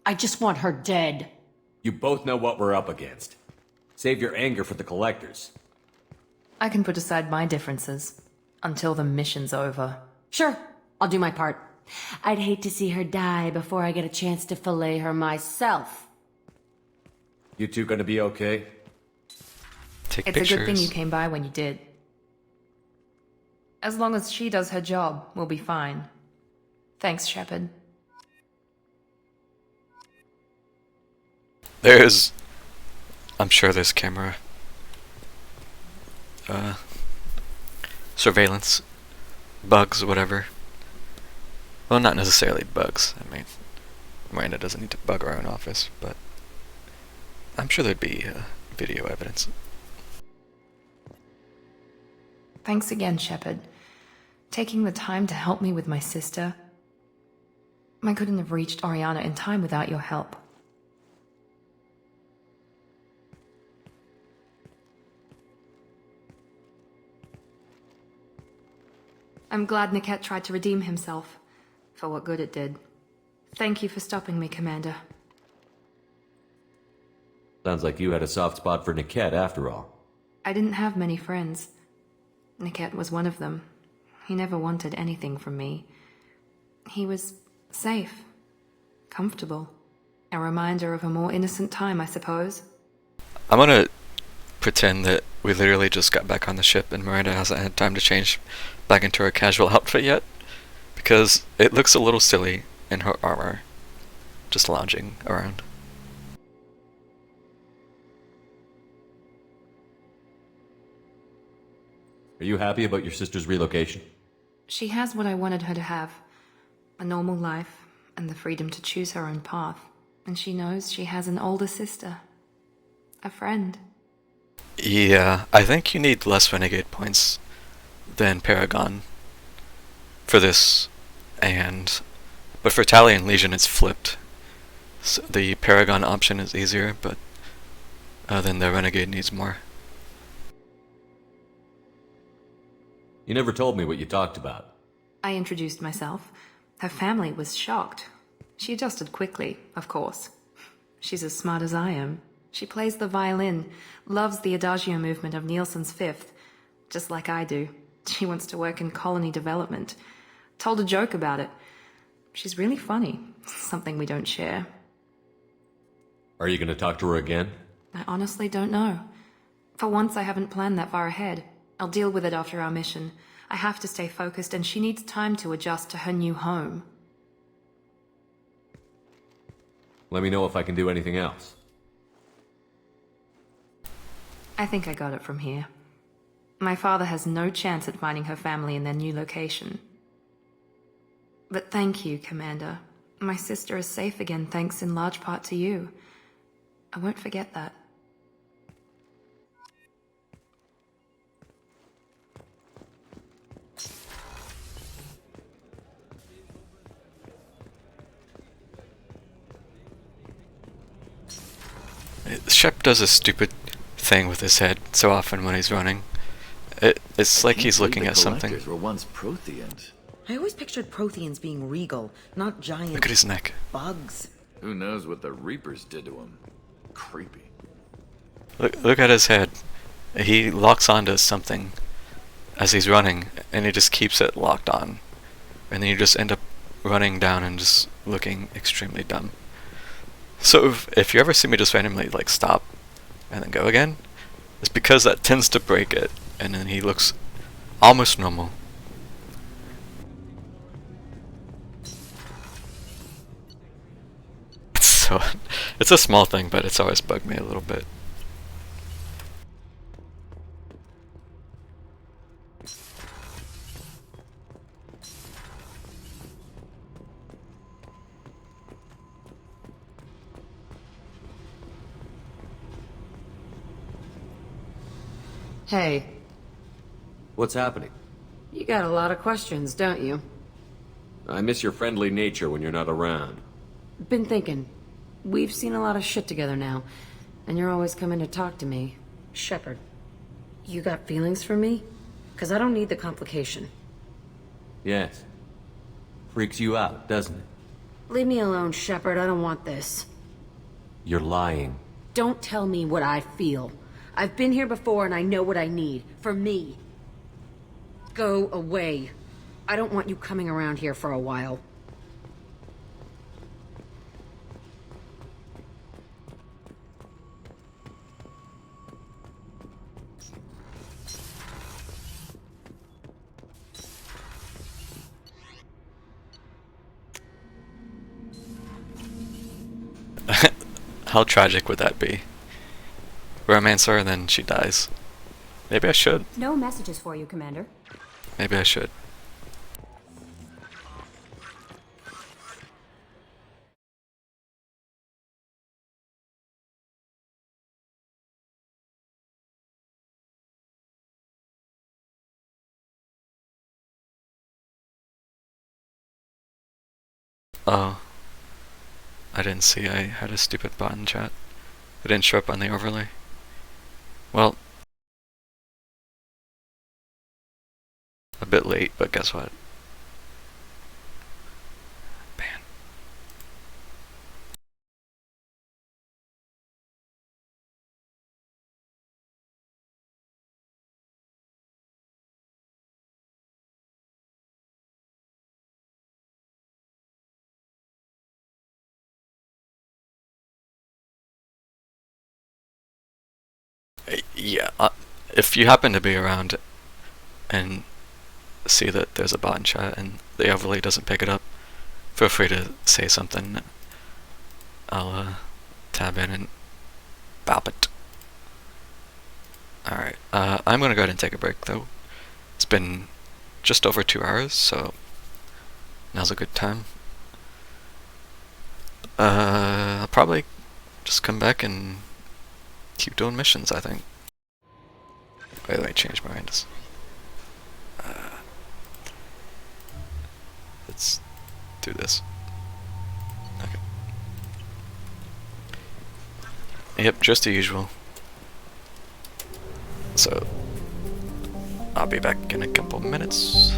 I just want her dead.
You both know what we're up against. Save your anger for the collectors.
I can put aside my differences until the mission's over.
Sure, I'll do my part. I'd hate to see her die before I get a chance to fillet her myself.
You two gonna be okay?
Take
It's
pictures.
a good thing you came by when you did. As long as she does her job, we'll be fine. Thanks, Shepard.
I'm sure there's camera surveillance bugs, whatever. Well, not necessarily bugs. I mean, Miranda doesn't need to bug our own office, but I'm sure there'd be video evidence.
Thanks again, Shepard. Taking the time to help me with my sister. I couldn't have reached Oriana in time without your help. I'm glad Niket tried to redeem himself, for what good it did. Thank you for stopping me, Commander.
Sounds like you had a soft spot for Niket after all.
I didn't have many friends. Niket was one of them. He never wanted anything from me. He was safe, comfortable. A reminder of a more innocent time, I suppose.
I'm gonna pretend that we literally just got back on the ship and Miranda hasn't had time to change back into her casual outfit yet, because it looks a little silly in her armor, just lounging around.
Are you happy about your sister's relocation?
She has what I wanted her to have. A normal life, and the freedom to choose her own path. And she knows she has an older sister. A friend.
Yeah, I think you need less Renegade points than Paragon for this, but for Tally and Legion it's flipped. So the Paragon option is easier, but then the Renegade needs more.
You never told me what you talked about.
I introduced myself. Her family was shocked. She adjusted quickly, of course. She's as smart as I am. She plays the violin, loves the adagio movement of Nielsen's Fifth, just like I do. She wants to work in colony development. Told a joke about it. She's really funny, something we don't share.
Are you gonna talk to her again?
I honestly don't know. For once, I haven't planned that far ahead. I'll deal with it after our mission. I have to stay focused, and she needs time to adjust to her new home.
Let me know if I can do anything else.
I think I got it from here. My father has no chance at finding her family in their new location. But thank you, Commander. My sister is safe again thanks in large part to you. I won't forget that.
Shep does a stupid thing with his head so often when he's running. It's like he's looking at something.
Were once Protheans.
I always pictured Protheans being regal, not giant.
Look at his neck.
Bugs.
Who knows what the Reapers did to him? Creepy.
Look at his head. He locks onto something as he's running, and he just keeps it locked on. And then you just end up running down and just looking extremely dumb. So if you ever see me just randomly like stop and then go again, it's because that tends to break it, and then he looks almost normal. So it's a small thing, but it's always bugged me a little bit.
Hey,
What's happening?
you got a lot of questions, don't you?
I miss your friendly nature when you're not around.
Been thinking. We've seen a lot of shit together now, and you're always coming to talk to me. Shepard, you got feelings for me? 'Cause I don't need the complication.
Yes. Freaks you out, doesn't it?
Leave me alone, Shepard. I don't want this.
You're lying.
Don't tell me what I feel. I've been here before and I know what I need. For me. Go away. I don't want you coming around here for a while.
How tragic would that be? Romance her and then she dies. Maybe I should.
No messages for you, Commander.
Maybe I should. Oh. I didn't see I had a stupid bot in chat. It didn't show up on the overlay. Well, a bit late, but guess what? Ban. Yeah, if you happen to be around and see that there's a bot in chat and the overlay doesn't pick it up, feel free to say something. I'll tab in and bop it. Alright, I'm gonna go ahead and take a break though. It's been just over 2 hours, so now's a good time. I'll probably just come back and keep doing missions, I think. Wait, let me change my mind. Let's do this. Okay. Yep, just the usual. So, I'll be back in a couple minutes.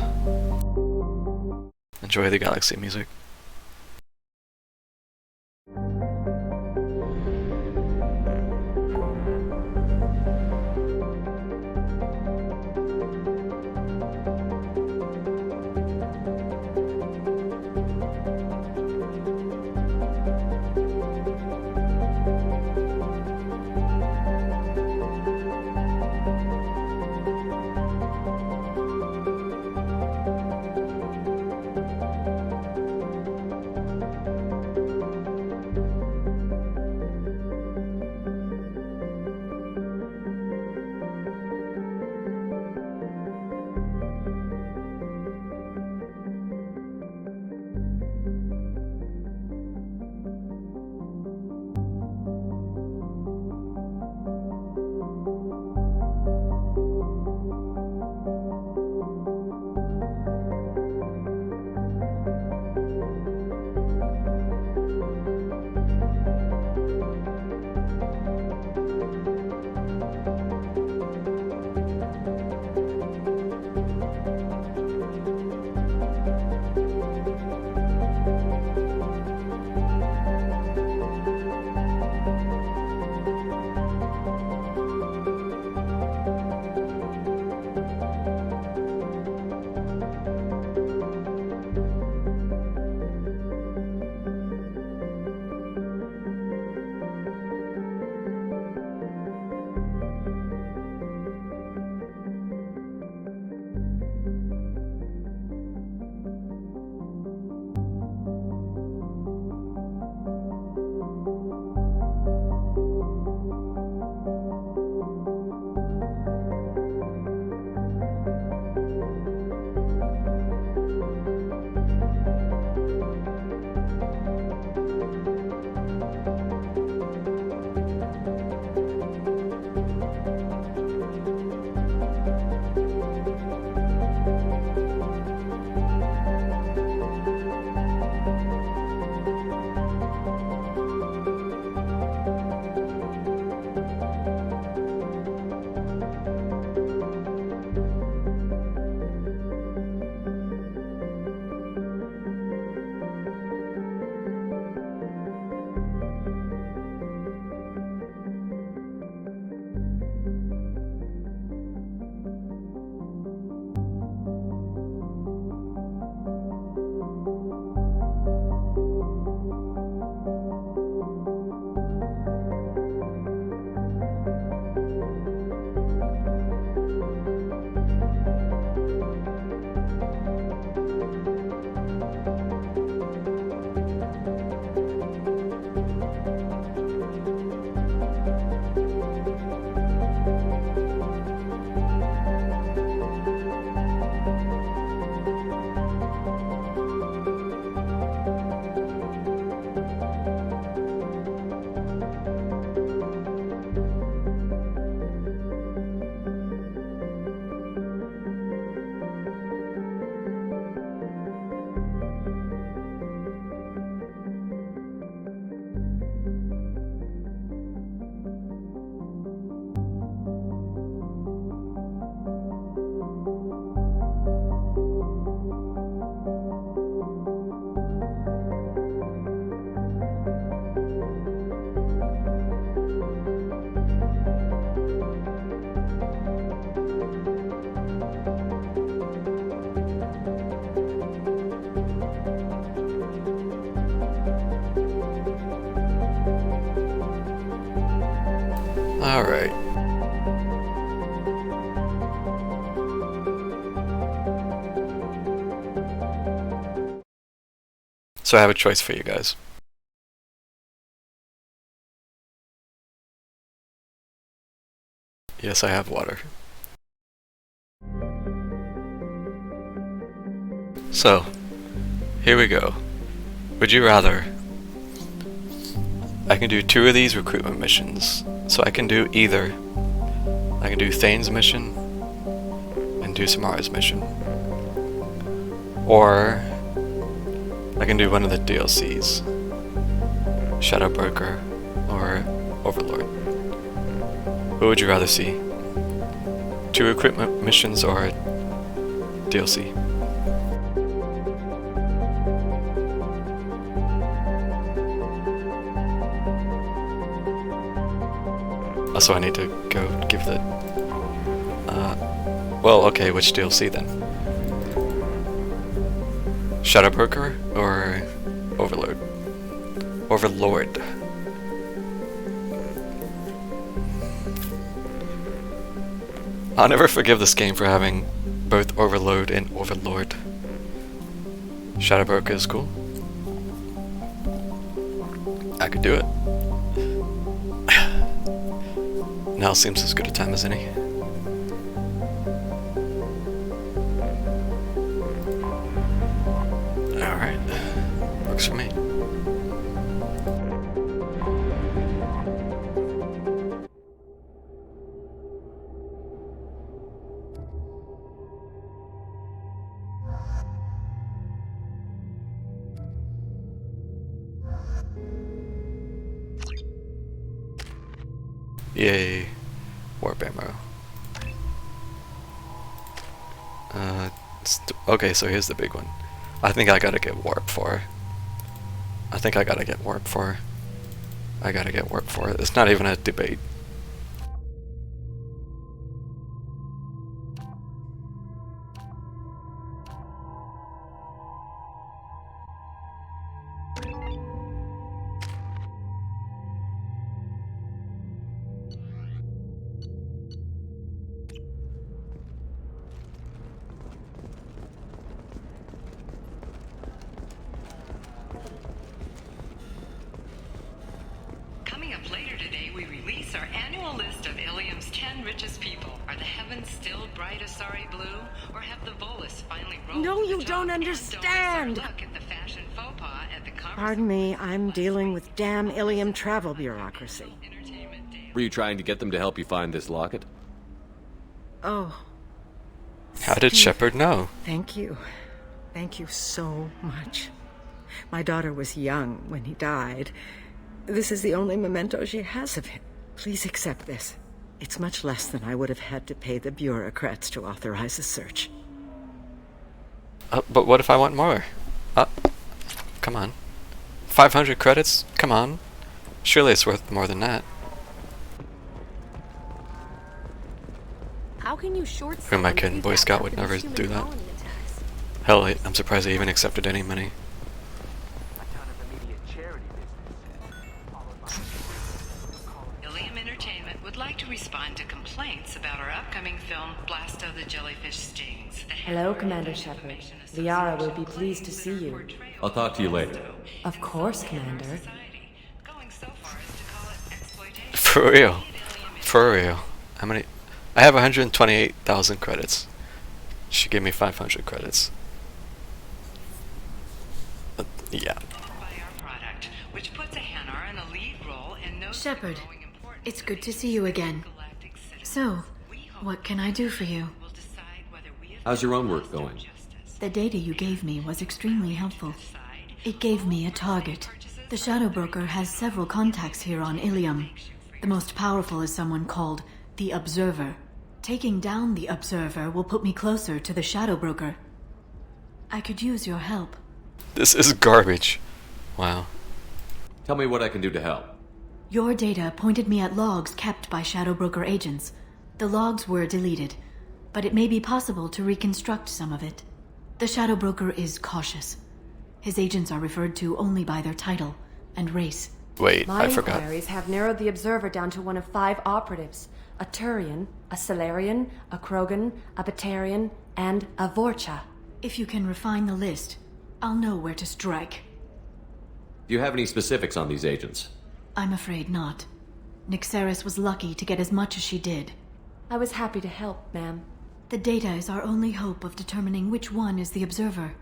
Enjoy the Galaxy music. Alright. So I have a choice for you guys. Yes, I have water. So, here we go. Would you rather? I can do 2 of these recruitment missions. So I can do either. I can do Thane's mission and do Samara's mission. Or I can do one of the DLCs. Shadow Broker or Overlord. What would you rather see? 2 recruitment missions or DLC? Also, I need to go give the... well, okay, which DLC then? Shadow Broker or Overlord? Overlord. I'll never forgive this game for having both Overload and Overlord. Shadow Broker is cool. I could do it. Now seems as good a time as any. Alright. Works for me. Yay. Warp ammo. Okay, so here's the big one. I think I gotta get warp for. I gotta get warp for. It's not even a debate.
Coming up later today, we release our annual list of Ilium's 10 richest people. Are the heavens still bright Asari blue, or have the Volus finally rolled?
No, you don't understand!
Look at the fashion faux pas at the conference.
Pardon me, I'm dealing with damn Ilium travel bureaucracy.
Were you trying to get them to help you find this locket?
Oh.
How did Shepard know?
Thank you. Thank you so much. My daughter was young when he died. This is the only memento she has of him. Please accept this. It's much less than I would have had to pay the bureaucrats to authorize a search.
But what if I want more? Come on. 500 credits? Come on. Surely it's worth more than that.
How can you short
Who am I kidding? Boy Scout would never do that. Hell, I'm surprised they even accepted any money.
Ilium Entertainment would like to respond to complaints about our upcoming film, Blasto the Jellyfish Stings.
Hello, Commander Shepard. Liara will be pleased to see you.
I'll talk to you later.
Of course, Commander.
For real. For real. How many? I have 128,000 credits. She gave me 500 credits. Yeah.
Shepard, it's good to see you again. So, what can I do for you?
How's your own work going?
The data you gave me was extremely helpful. It gave me a target. The Shadow Broker has several contacts here on Ilium. The most powerful is someone called the Observer. Taking down the Observer will put me closer to the Shadow Broker. I could use your help.
This is garbage. Wow.
Tell me what I can do to help.
Your data pointed me at logs kept by Shadow Broker agents. The logs were deleted, but it may be possible to reconstruct some of it. The Shadow Broker is cautious. His agents are referred to only by their title and race.
Wait,
My
I forgot.
inquiries have narrowed the Observer down to one of 5 operatives. A Turian, a Solarian, a Krogan, a Batarian, and a Vorcha.
If you can refine the list, I'll know where to strike.
Do you have any specifics on these agents?
I'm afraid not. Nyxeris was lucky to get as much as she did.
I was happy to help, ma'am.
The data is our only hope of determining which one is the Observer.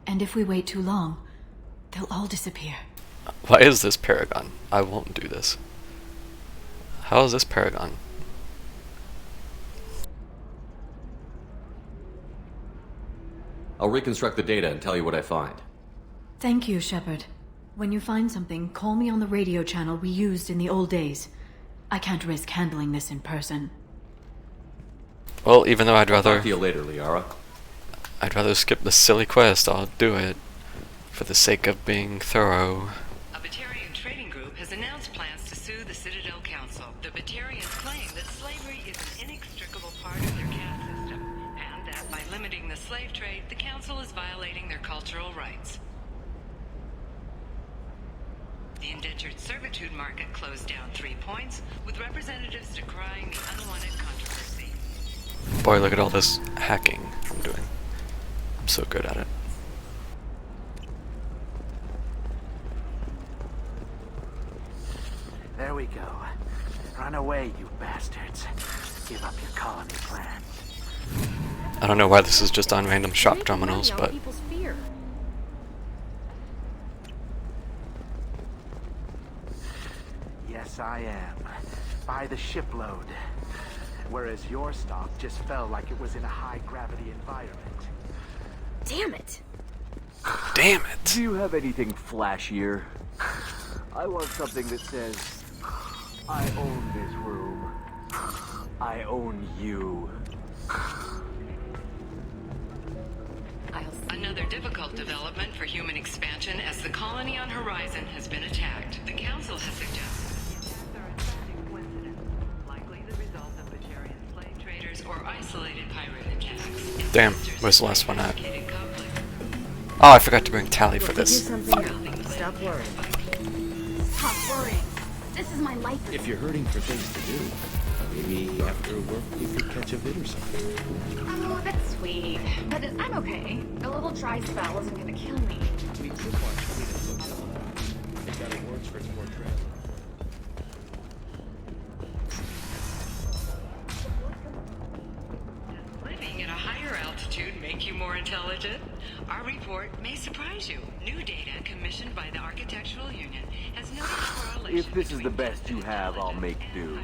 And if we wait too long, they'll all disappear.
Why is this Paragon? I won't do this. How is this Paragon?
I'll reconstruct the data and tell you what I find.
Thank you, Shepard. When you find something, call me on the radio channel we used in the old days. I can't risk handling this in person.
Well, even though I'd rather...
Talk to you later, Liara.
I'd rather skip the silly quest, I'll do it. For the sake of being thorough.
A Batarian trading group has announced plans to sue the Citadel Council. The Batarians claim that slavery is an inextricable part of their caste system, and that by limiting the slave trade, the Council is violating their cultural rights. The indentured servitude market closed down 3 points, with representatives decrying the unwanted controversy.
Boy, look at all this hacking I'm doing. I'm so good at it.
There we go. Run away, you bastards. Give up your colony plans.
I don't know why this is just on random shop terminals, but...
Yes, I am. By the shipload. Whereas your stock just fell like it was in a high-gravity environment.
Damn it!
Damn it!
Do you have anything flashier? I want something that says, I own this room. I own you.
Another difficult development for human expansion as the colony on Horizon has been attacked. The Council has suggested there are attracting coincidences, likely the result of Batarian slave traders or isolated pirate attacks.
Damn, where's the last one at? Oh, I forgot to bring Tally for this.
Stop worrying.
Stop worrying. This is my life.
If you're hurting for things to do, maybe after work you could catch a vid or something.
Oh, that's sweet. But I'm okay. A little dry spell isn't gonna kill me.
We could watch Freedom's Hotel. It got awards for its portrayal.
Does living at a higher altitude make you more intelligent? Our report may surprise you. New data commissioned by the Architectural Union has noted correlation.
If this is the best you have, I'll make do.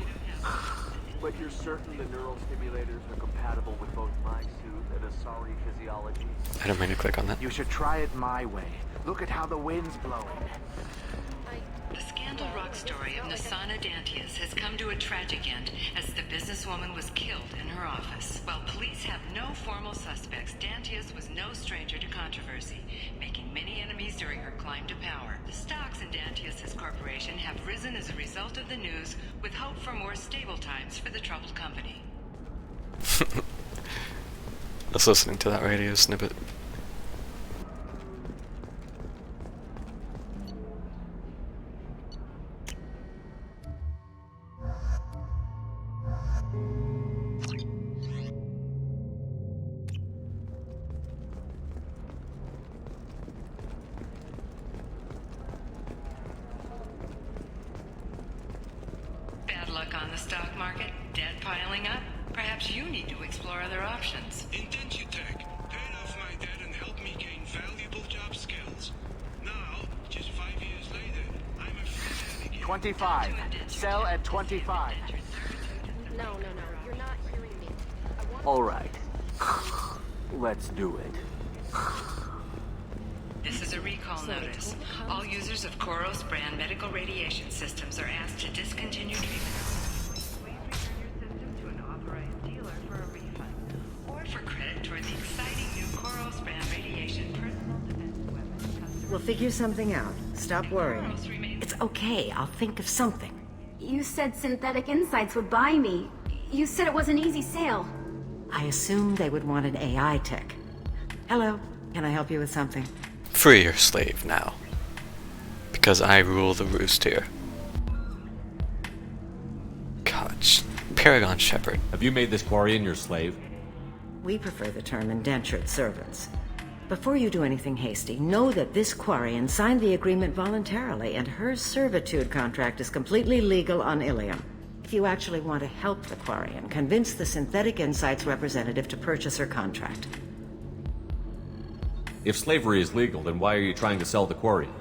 But you're certain the neural stimulators are compatible with both my suit and Asari physiology?
I don't mean to click on that.
You should try it my way. Look at how the wind's blowing.
The scandal rock story of Nasana Dantius has come to a tragic end as the businesswoman was killed in her office. While police have no formal suspects, Dantius was no stranger to controversy, making many enemies during her climb to power. The stocks in Dantius' corporation have risen as a result of the news, with hope for more stable times for the troubled company.
I was listening to that radio snippet.
Bad luck on the stock market, debt piling up. Perhaps you need to explore other options.
Intensitech, paid off my debt and helped me gain valuable job skills. Now, just 5 years later, I'm a free man again.
25. Sell at 25.
No, you're not hearing me.
All right. Let's do it.
This is a recall notice. All users of Koros brand medical radiation systems are asked to discontinue treatment. Please return your system to an authorized dealer for a refund, or for credit toward the exciting new Koros brand radiation personal defense weapon.
We'll figure something out. Stop worrying. It's okay. I'll think of something.
You said Synthetic Insights would buy me. You said it was an easy sale.
I assumed they would want an AI tech. Hello. Can I help you with something?
Free your slave now. Because I rule the roost here. God, Paragon Shepherd.
Have you made this Quarian your slave?
We prefer the term indentured servants. Before you do anything hasty, know that this Quarian signed the agreement voluntarily, and her servitude contract is completely legal on Ilium. If you actually want to help the Quarian, convince the Synthetic Insights representative to purchase her contract.
If slavery is legal, then why are you trying to sell the Quarian?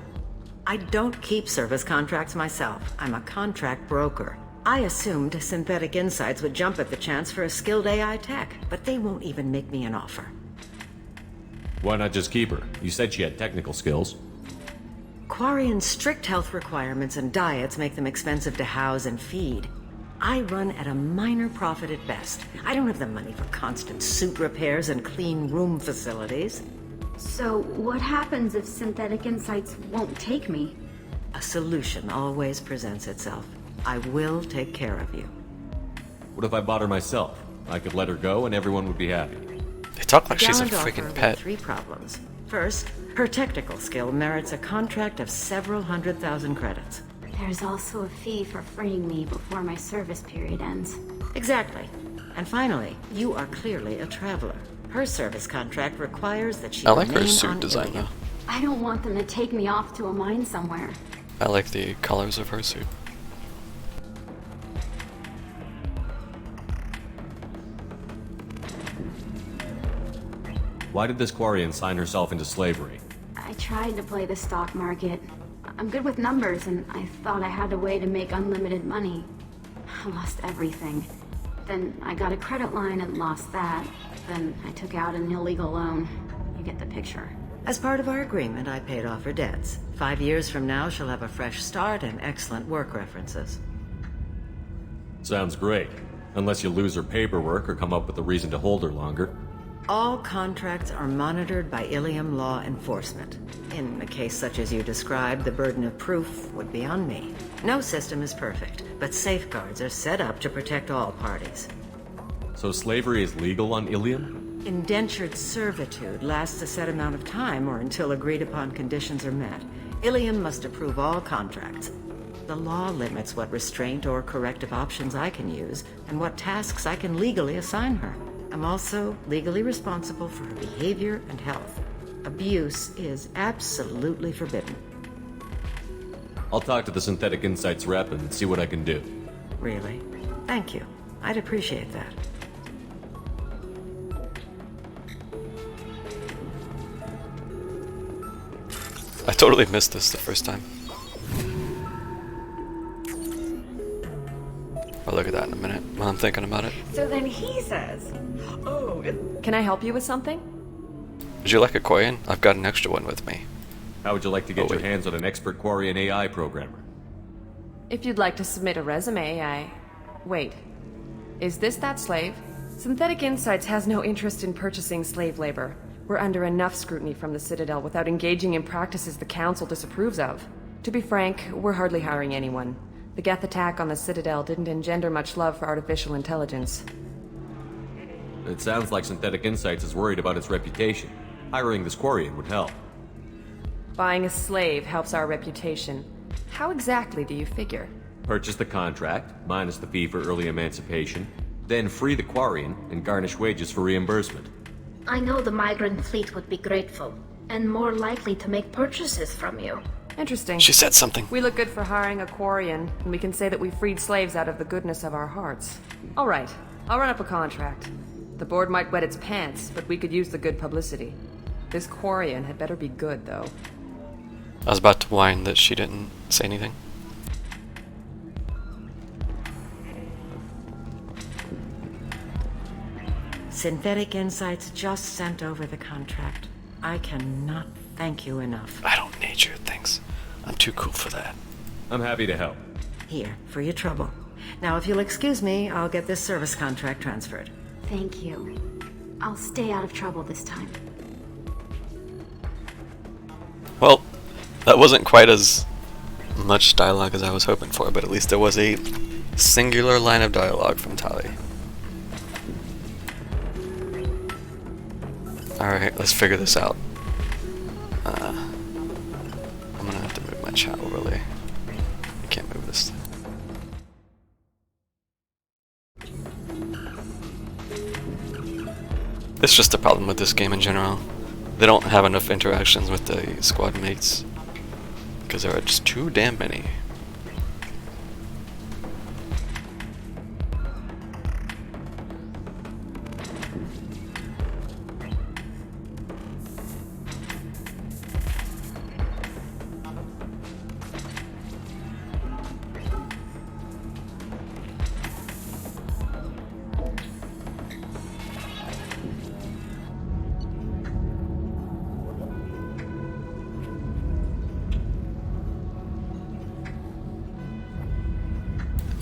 I don't keep service contracts myself. I'm a contract broker. I assumed Synthetic Insights would jump at the chance for a skilled AI tech, but they won't even make me an offer.
Why not just keep her? You said she had technical skills.
Quarian's strict health requirements and diets make them expensive to house and feed. I run at a minor profit at best. I don't have the money for constant suit repairs and clean room facilities.
So, what happens if Synthetic Insights won't take me?
A solution always presents itself. I will take care of you.
What if I bought her myself? I could let her go and everyone would be happy.
They talk like she's a
Gallant offer
freaking
with
pet.
3 problems. First, her technical skill merits a contract of several 100,000 credits.
There's also a fee for freeing me before my service period ends.
Exactly. And finally, you are clearly a traveler. Her service contract requires that she
I like her
remain
suit
on
design
Ilium.
though.
I don't want them to take me off to a mine somewhere.
I like the colors of her suit.
Why did this Quarian sign herself into slavery?
I tried to play the stock market. I'm good with numbers, and I thought I had a way to make unlimited money. I lost everything. Then I got a credit line and lost that. Then I took out an illegal loan. You get the picture.
As part of our agreement, I paid off her debts. 5 years from now, she'll have a fresh start and excellent work references.
Sounds great. Unless you lose her paperwork or come up with a reason to hold her longer.
All contracts are monitored by Ilium law enforcement. In a case such as you described, the burden of proof would be on me. No system is perfect, but safeguards are set up to protect all parties.
So slavery is legal on Ilium?
Indentured servitude lasts a set amount of time or until agreed upon conditions are met. Ilium must approve all contracts. The law limits what restraint or corrective options I can use and what tasks I can legally assign her. I'm also legally responsible for her behavior and health. Abuse is absolutely forbidden.
I'll talk to the Synthetic Insights rep and see what I can do.
Really? Thank you. I'd appreciate that.
I totally missed this the first time. I'll look at that in a minute while I'm thinking about it.
So then he says,
"Oh, can I help you with something?"
Would you like a Quarian? I've got an extra one with me.
How would you like to get your hands on an expert Quarian AI programmer?
If you'd like to submit a resume, Wait. Is this that slave? Synthetic Insights has no interest in purchasing slave labor. We're under enough scrutiny from the Citadel without engaging in practices the Council disapproves of. To be frank, we're hardly hiring anyone. The Geth attack on the Citadel didn't engender much love for artificial intelligence.
It sounds like Synthetic Insights is worried about its reputation. Hiring this Quarian would help.
Buying a slave helps our reputation. How exactly do you figure?
Purchase the contract, minus the fee for early emancipation, then free the Quarian and garnish wages for reimbursement.
I know the migrant fleet would be grateful, and more likely to make purchases from you.
Interesting.
She said something.
We look good for hiring a Quarian, and we can say that we freed slaves out of the goodness of our hearts. All right, I'll run up a contract. The board might wet its pants, but we could use the good publicity. This Quarian had better be good, though.
I was about to whine that she didn't say anything.
Synthetic Insights just sent over the contract. I cannot thank you enough.
I don't need your things. I'm too cool for that.
I'm happy to help.
Here, for your trouble. Now, if you'll excuse me, I'll get this service contract transferred.
Thank you. I'll stay out of trouble this time.
Well, that wasn't quite as much dialogue as I was hoping for, but at least there was a singular line of dialogue from Tali. Alright, let's figure this out. I'm gonna have to move my much how, really. You can't move this. It's just a problem with this game in general. They don't have enough interactions with the squad mates because there are just too damn many.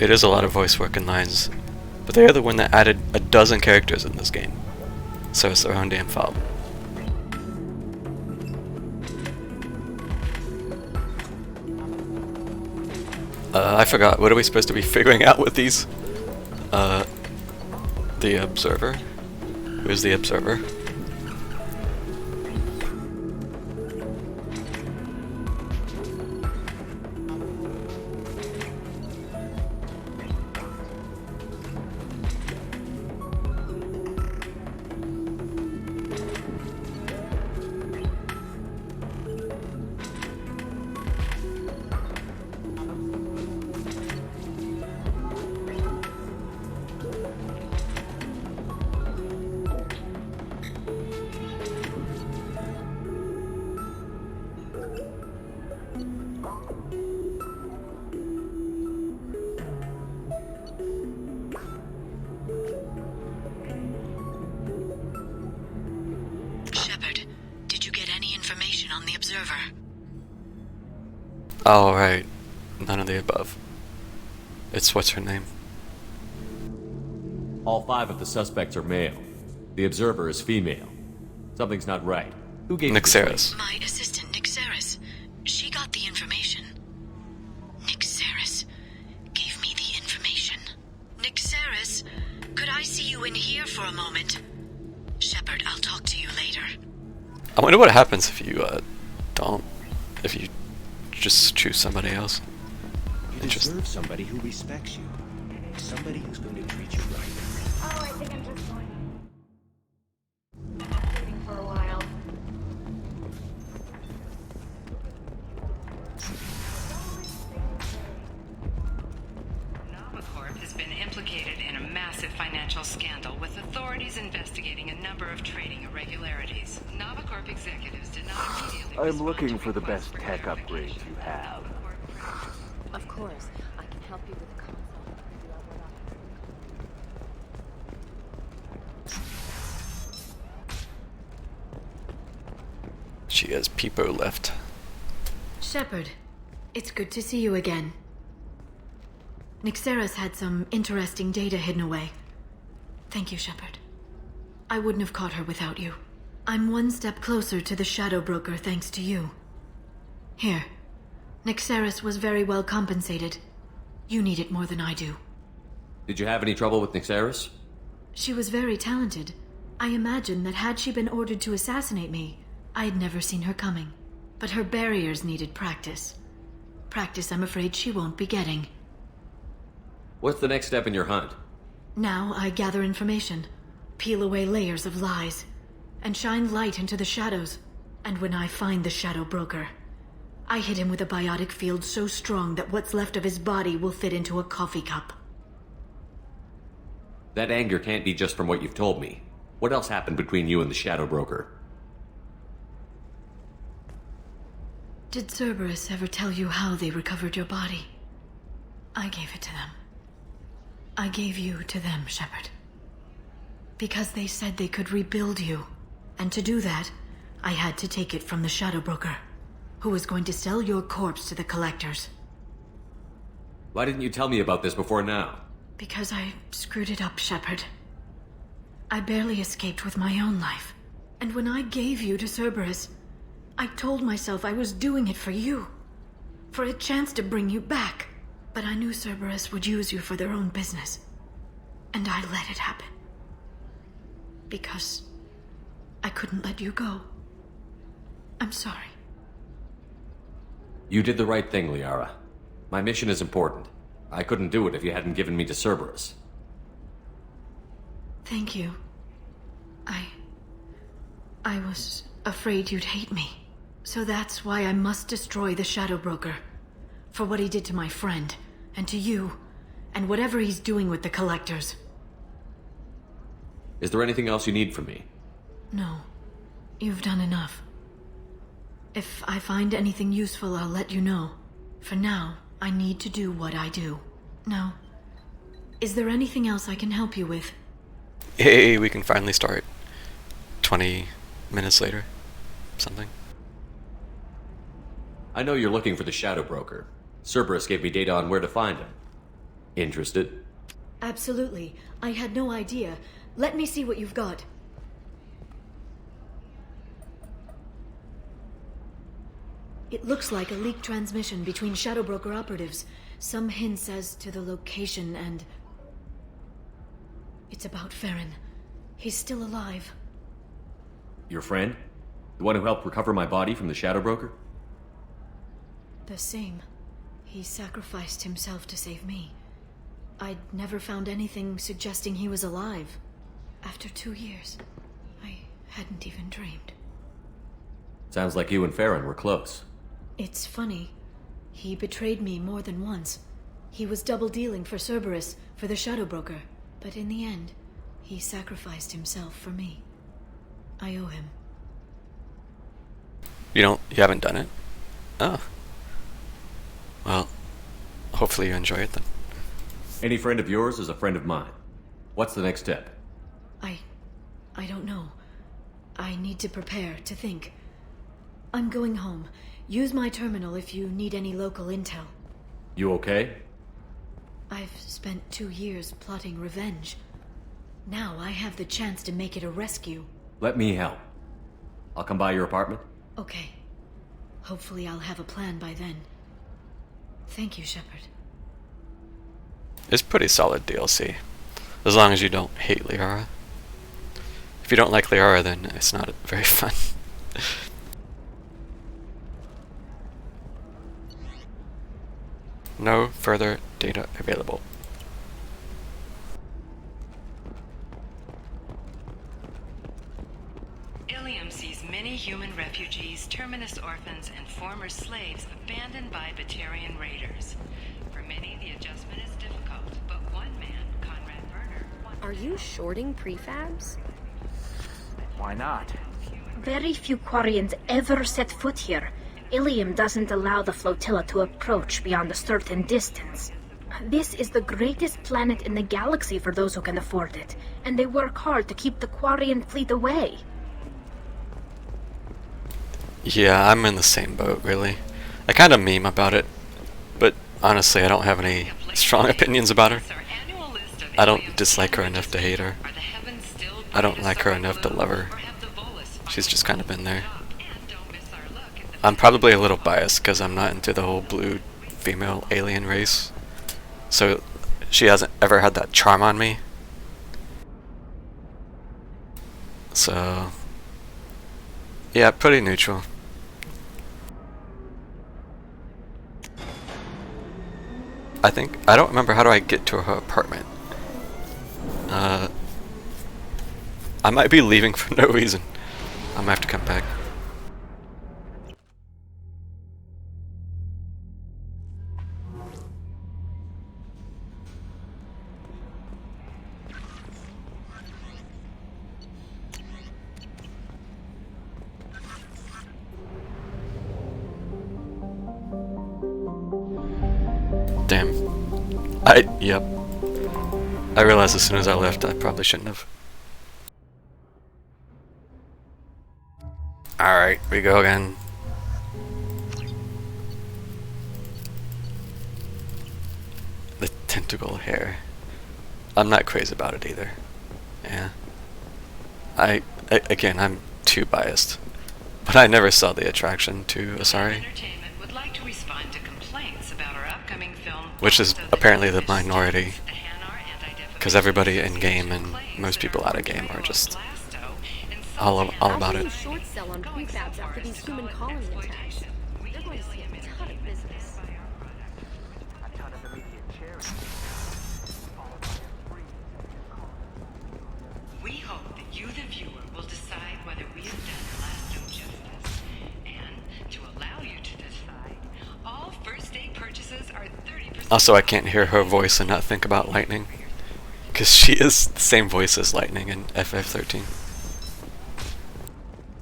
It is a lot of voice work and lines, but they are the one that added a dozen characters in this game, so it's their own damn fault. I forgot, what are we supposed to be figuring out with these? The Observer? Who's the Observer?
On the Observer.
Oh, right. None of the above. It's what's her name?
All 5 of the suspects are male. The Observer is female. Something's not right. Who gave
Nixeris.
My assistant, Nixeris. She got the information. Nixeris gave me the information. Nixeris, could I see you in here for a moment? Shepard, I'll talk to you later.
I wonder what happens if you, if you just choose somebody else.
You deserve somebody who respects you. Somebody who's going to treat you right.
Oh, I think I'm just going. Waiting for a while.
Novacorp has been implicated in a massive financial scandal with authorities investigating a number of trading irregularities. Novacorp executives did not immediately
I'm looking for the best tech upgrades you have.
Of course, I can help you with the console.
She has Peepo left.
Shepard, it's good to see you again. Nixeris had some interesting data hidden away. Thank you, Shepard. I wouldn't have caught her without you. I'm one step closer to the Shadow Broker thanks to you. Here. Nixeris was very well compensated. You need it more than I do.
Did you have any trouble with Nixeris?
She was very talented. I imagine that had she been ordered to assassinate me, I had never seen her coming. But her barriers needed practice. Practice I'm afraid she won't be getting.
What's the next step in your hunt?
Now I gather information, peel away layers of lies, and shine light into the shadows. And when I find the Shadow Broker, I hit him with a biotic field so strong that what's left of his body will fit into a coffee cup.
That anger can't be just from what you've told me. What else happened between you and the Shadow Broker?
Did Cerberus ever tell you how they recovered your body? I gave it to them. I gave you to them, Shepard. Because they said they could rebuild you. And to do that, I had to take it from the Shadow Broker, who was going to sell your corpse to the collectors.
Why didn't you tell me about this before now?
Because I screwed it up, Shepard. I barely escaped with my own life. And when I gave you to Cerberus, I told myself I was doing it for you. For a chance to bring you back. But I knew Cerberus would use you for their own business. And I let it happen. Because I couldn't let you go. I'm sorry.
You did the right thing, Liara. My mission is important. I couldn't do it if you hadn't given me to Cerberus.
Thank you. I was afraid you'd hate me. So that's why I must destroy the Shadow Broker. For what he did to my friend, and to you, and whatever he's doing with the Collectors.
Is there anything else you need from me?
No. You've done enough. If I find anything useful, I'll let you know. For now, I need to do what I do. Now, is there anything else I can help you with?
Yay, we can finally start. 20 minutes later. Something.
I know you're looking for the Shadow Broker. Cerberus gave me data on where to find him. Interested?
Absolutely. I had no idea. Let me see what you've got. It looks like a leaked transmission between Shadow Broker operatives. Some hints as to the location and... It's about Farron. He's still alive.
Your friend? The one who helped recover my body from the Shadow Broker?
The same. He sacrificed himself to save me. I'd never found anything suggesting he was alive. After 2 years, I hadn't even dreamed.
Sounds like you and Farron were close.
It's funny. He betrayed me more than once. He was double-dealing for Cerberus, for the Shadow Broker. But in the end, he sacrificed himself for me. I owe him.
You haven't done it? Oh. Well, hopefully you enjoy it then.
Any friend of yours is a friend of mine. What's the next step?
I don't know. I need to prepare, to think. I'm going home. Use my terminal if you need any local intel.
You okay?
I've spent 2 years plotting revenge. Now I have the chance to make it a rescue.
Let me help. I'll come by your apartment.
Okay. Hopefully I'll have a plan by then. Thank you, Shepard.
It's pretty solid DLC. As long as you don't hate Liara. If you don't like Liara, then it's not very fun. No further data available.
Ilium sees many human refugees, terminus orphans, and former slaves abandoned by Batarian raiders. For many, the adjustment is difficult, but one man, Conrad Werner...
Are you shorting prefabs?
Why not?
Very few Quarians ever set foot here. Ilium doesn't allow the flotilla to approach beyond a certain distance. This is the greatest planet in the galaxy for those who can afford it, and they work hard to keep the Quarian fleet away.
Yeah, I'm in the same boat, really. I kind of meme about it, but honestly, I don't have any strong opinions about her. I don't dislike her enough to hate her. I don't like her enough to love her. She's just kind of been there. I'm probably a little biased because I'm not into the whole blue female alien race. So she hasn't ever had that charm on me. So yeah, pretty neutral. I don't remember how do I get to her apartment. I might be leaving for no reason. I might have to come back. Damn. Yep. I realized as soon as I left I probably shouldn't have. Alright, we go again. The tentacle hair. I'm not crazy about it either. Yeah. Again, I'm too biased. But I never saw the attraction to Asari. Which is apparently the minority. Because everybody in game and most people out of game are just all about it.
Short sell on prefabs after these human colony attacks. They're going to see a ton of
Also, I can't hear her voice and not think about Lightning. Because she is the same voice as Lightning in FF13.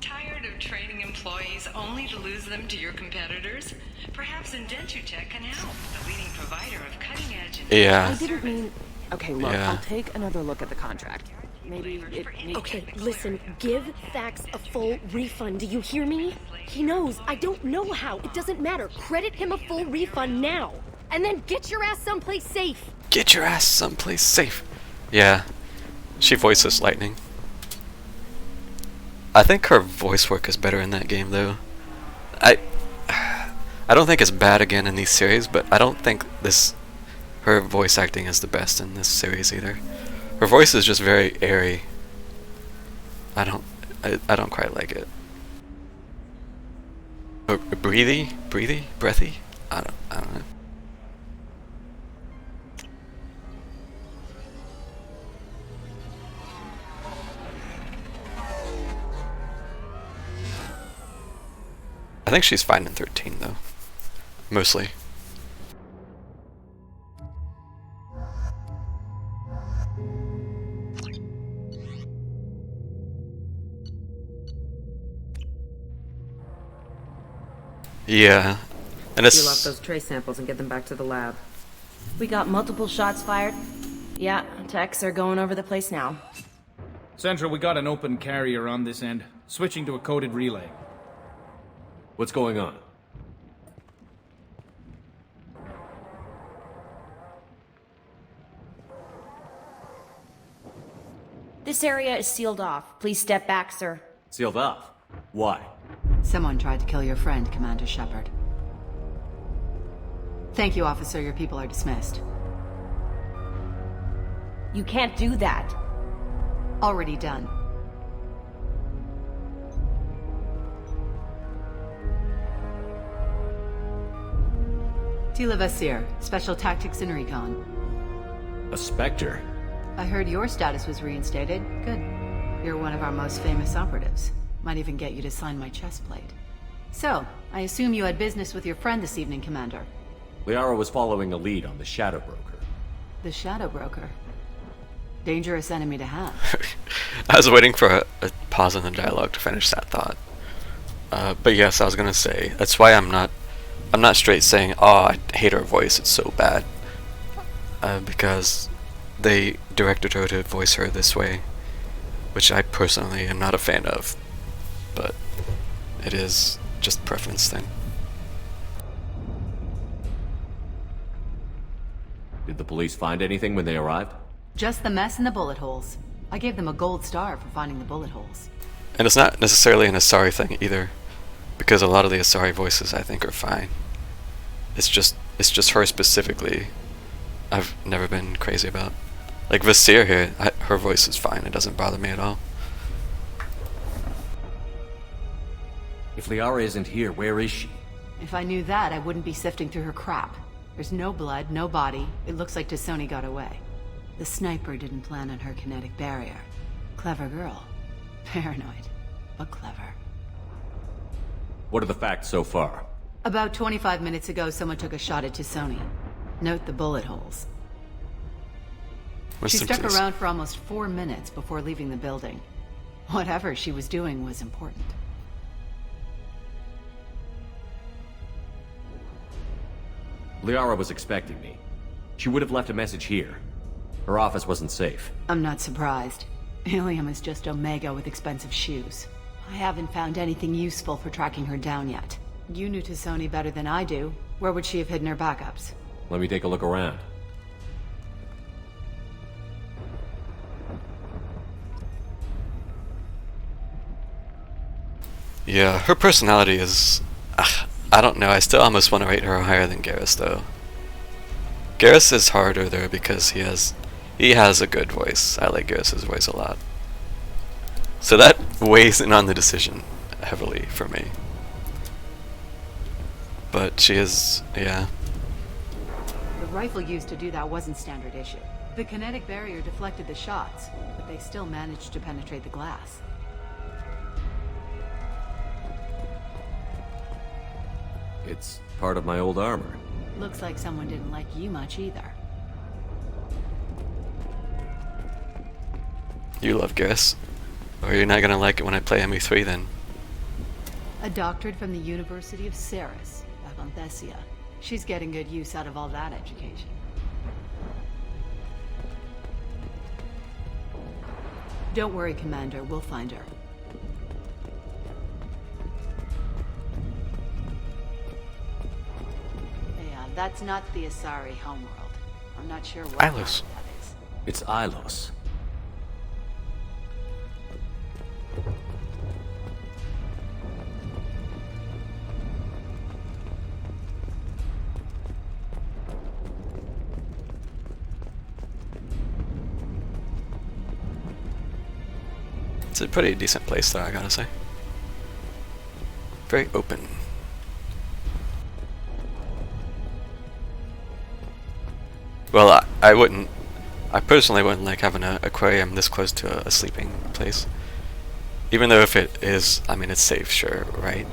Tired of training employees only to lose them to your competitors? Perhaps Indentutech can help, the leading provider of cutting-edge...
Yeah.
I didn't mean... Okay, look,
Yeah.
I'll take another look at the contract. Maybe it needs...
Okay, listen, give Fax a full refund, do you hear me? He knows, I don't know how, it doesn't matter. Credit him a full refund now. And then get your ass someplace safe.
Get your ass someplace safe. Yeah. She voices Lightning. I think her voice work is better in that game, though. I don't think it's bad again in these series, but I don't think her voice acting is the best in this series either. Her voice is just very airy. I don't quite like it. Breathy? Breathy? I don't know. I think she's fine in 13 though. Mostly. Yeah. And it's...
Seal off those trace samples and get them back to the lab.
We got multiple shots fired. Yeah, techs are going over the place now.
Central, we got an open carrier on this end. Switching to a coded relay.
What's going on?
This area is sealed off. Please step back, sir.
Sealed off? Why?
Someone tried to kill your friend, Commander Shepard. Thank you, officer. Your people are dismissed.
You can't do that.
Already done. Tila Vasir, Special Tactics and Recon.
A Spectre?
I heard your status was reinstated. Good. You're one of our most famous operatives. Might even get you to sign my chest plate. So, I assume you had business with your friend this evening, Commander.
Liara was following a lead on the Shadow Broker.
The Shadow Broker. Dangerous enemy to have.
I was waiting for a pause in the dialogue to finish that thought. But yes, I was gonna say, that's why I'm not straight saying, oh, I hate her voice, it's so bad. Because they directed her to voice her this way, which I personally am not a fan of. But it is just a preference thing.
Did the police find anything when they arrived?
Just the mess and the bullet holes. I gave them a gold star for finding the bullet holes.
And it's not necessarily an Asari thing either, because a lot of the Asari voices I think are fine. It's just her specifically I've never been crazy about. Like Vasir here, her voice is fine, it doesn't bother me at all.
If Liara isn't here, where is she?
If I knew that, I wouldn't be sifting through her crap. There's no blood, no body. It looks like T'Soni got away. The sniper didn't plan on her kinetic barrier. Clever girl. Paranoid, but clever.
What are the facts so far?
About 25 minutes ago, someone took a shot at T'Soni. Note the bullet holes. She stuck around for almost 4 minutes before leaving the building. Whatever she was doing was important.
Liara was expecting me. She would have left a message here. Her office wasn't safe.
I'm not surprised. Ilium is just Omega with expensive shoes. I haven't found anything useful for tracking her down yet. You knew T'Soni better than I do. Where would she have hidden her backups?
Let me take a look around.
Yeah, her personality is... I don't know, I still almost want to rate her higher than Garrus though. Garrus is harder though because he has a good voice. I like Garrus's voice a lot. So that weighs in on the decision heavily for me. But she is, yeah.
The rifle used to do that wasn't standard issue. The kinetic barrier deflected the shots, but they still managed to penetrate the glass.
It's part of my old armor.
Looks like someone didn't like you much either.
You love Garrus. Or you're not gonna like it when I play ME3 then.
A doctorate from the University of Ceres, Avanthesia. She's getting good use out of all that education. Don't worry, Commander. We'll find her. Yeah, that's not the Asari homeworld. I'm not sure what
Ilos.
that is.
It's Ilos.
It's a pretty decent place though, I gotta say. Very open. Well, I personally wouldn't like having an aquarium this close to a sleeping place. Even though if it is, I mean it's safe, sure, right?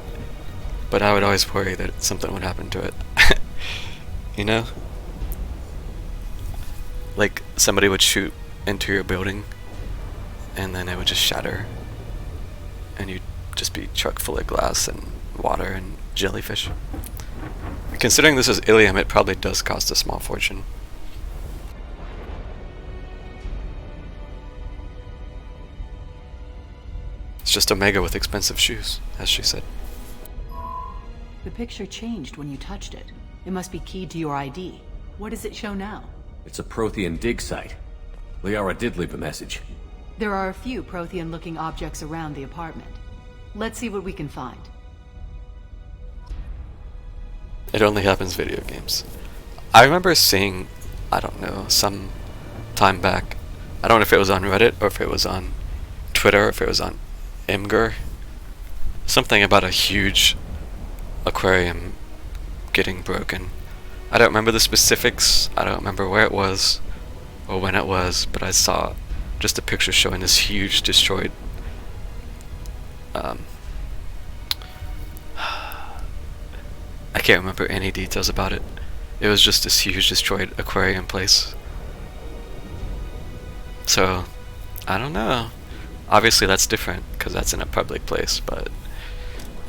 But I would always worry that something would happen to it. You know? Like somebody would shoot into your building and then it would just shatter and you'd just be chock full of glass and water and jellyfish. Considering this is Ilium, it probably does cost a small fortune. It's just Omega with expensive shoes, as she said.
The picture changed when you touched it. It must be keyed to your ID. What does it show now?
It's a Prothean dig site. Liara did leave a message.
There are a few Prothean-looking objects around the apartment. Let's see what we can find.
It only happens video games. I remember seeing, I don't know, some time back, I don't know if it was on Reddit or if it was on Twitter or if it was on Imgur, something about a huge aquarium getting broken. I don't remember the specifics, I don't remember where it was or when it was, but I saw just a picture showing this huge destroyed I can't remember any details about it. It was just this huge destroyed aquarium place. So, I don't know. Obviously that's different because that's in a public place, but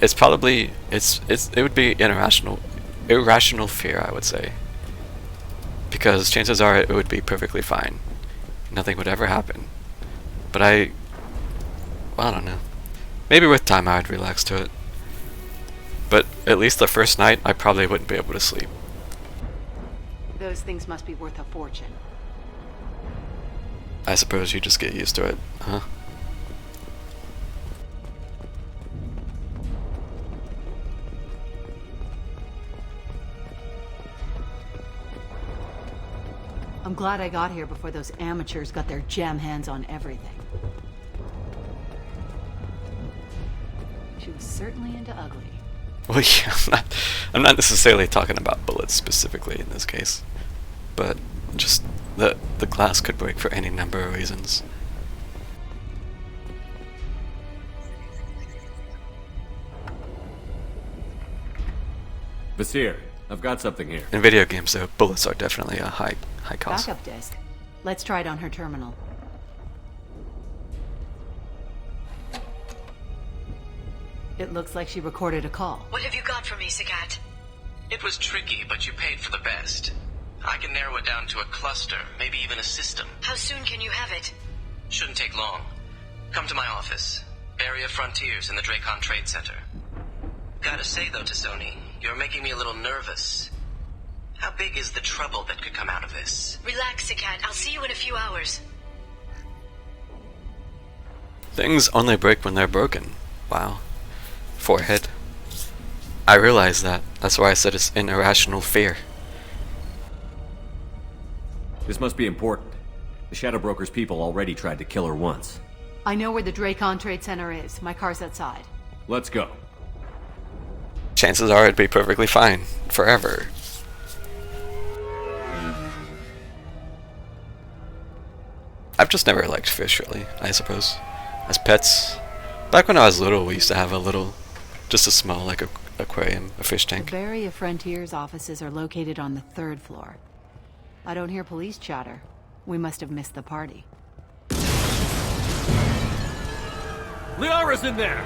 it's probably it would be irrational fear, I would say. Because chances are it would be perfectly fine. Nothing would ever happen. But I don't know. Maybe with time I'd relax to it. But at least the first night I probably wouldn't be able to sleep.
Those things must be worth a fortune.
I suppose you just get used to it, huh?
I'm glad I got here before those amateurs got their jam hands on everything. She was certainly into ugly.
Well, yeah, I'm not necessarily talking about bullets specifically in this case, but just the glass could break for any number of reasons.
Vasir, I've got something here.
In video games, though, bullets are definitely a high cost.
Backup disk. Let's try it on her terminal. It looks like she recorded a call.
What have you got for me, Sagat?
It was tricky, but you paid for the best. I can narrow it down to a cluster, maybe even a system.
How soon can you have it?
Shouldn't take long. Come to my office. Area Frontiers in the Dracon Trade Center. Gotta say though, Tassoni, you're making me a little nervous. How big is the trouble that could come out of this?
Relax, Sagat. I'll see you in a few hours.
Things only break when they're broken. Wow. Forehead. I realize that. That's why I said it's an irrational fear.
This must be important. The Shadow Broker's people already tried to kill her once.
I know where the Dracon Trade Center is. My car's outside.
Let's go.
Chances are it'd be perfectly fine. Forever. I've just never liked fish, really, I suppose. As pets. Back when I was little, we used to have a little, just a small, like aquarium, a fish
The
tank.
Barrier Frontiers offices are located on the 3rd floor. I don't hear police chatter. We must have missed the party.
Liara's in there!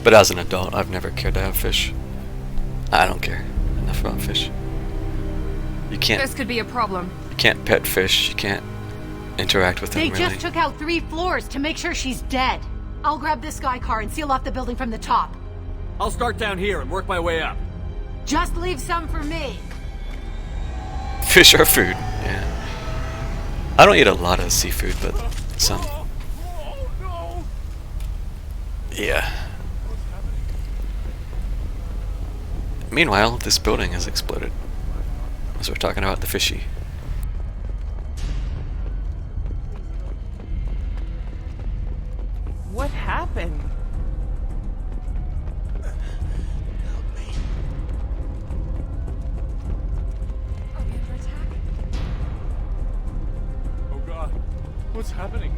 But as an adult, I've never cared to have fish. I don't care enough about fish. You can't.
This could be a problem.
You can't pet fish. You can't interact with them.
They
really.
just took out 3 floors to make sure she's dead. I'll grab this Sky car and seal off the building from the top.
I'll start down here and work my way up.
Just leave some for me.
Fish are food. Yeah. I don't eat a lot of seafood, but some. Yeah. Meanwhile, this building has exploded. As we're talking about the fishy.
What happened?
Oh God, what's happening?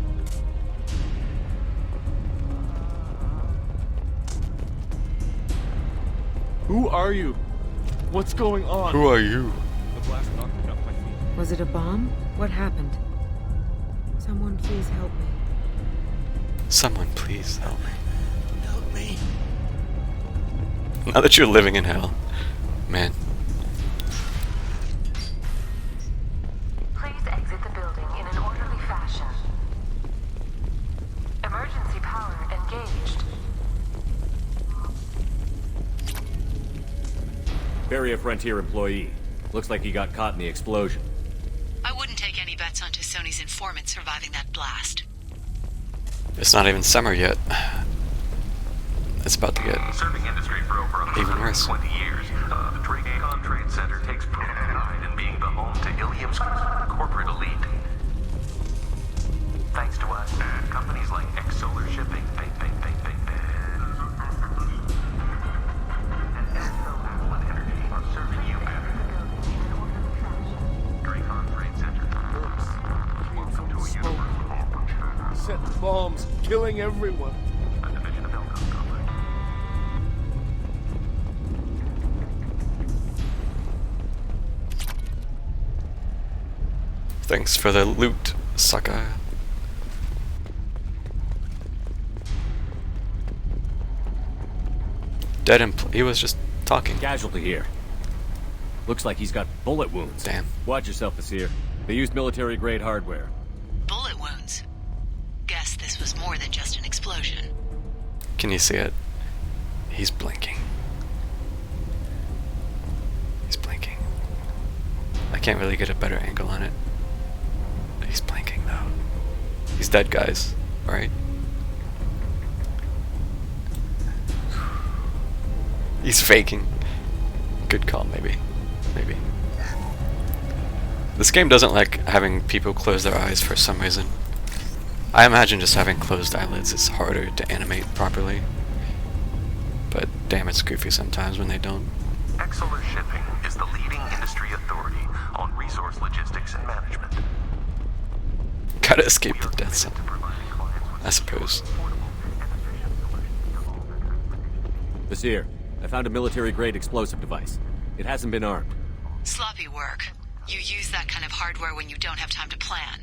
Who are you? What's going on?
Who are you?
The blast knocked me off my feet.
Was it a bomb? What happened? Someone please help me.
Someone please help me.
Help me.
Now that you're living in hell, man.
Please exit the building in an orderly fashion. Emergency power engaged.
Barrier Frontier employee. Looks like he got caught in the explosion.
I wouldn't take any bets on Sony's informant surviving that blast.
It's not even summer yet. It's about to get
Serving industry for over
even worse.
20 years, the Drake-Con Trade Center takes pride in being the home to Ilium's corporate elite. Thanks to us, companies like X-Solar Shipping, are serving you better. Drake-Con Trade Center. Welcome to a universe of opportunity.
Set bombs, killing everyone.
A division of Elcom Company.
Thanks for the loot, sucker. Dead he was just talking.
Casualty here. Looks like he's got bullet wounds.
Damn.
Watch yourself, Nasir. They used military-grade hardware.
Bullet wounds. Guess this was more than just an explosion.
Can you see it? He's blinking. He's blinking. I can't really get a better angle on it. He's blinking though. He's dead, guys. Alright? He's faking. Good call, maybe. Maybe. This game doesn't like having people close their eyes for some reason. I imagine just having closed eyelids is harder to animate properly. But damn, it's goofy sometimes when they don't.
X-Solar Shipping is the leading industry authority on resource logistics and management.
Gotta escape the death zone, I suppose.
Nasir, I found a military-grade explosive device. It hasn't been armed.
Sloppy work. You use that kind of hardware when you don't have time to plan.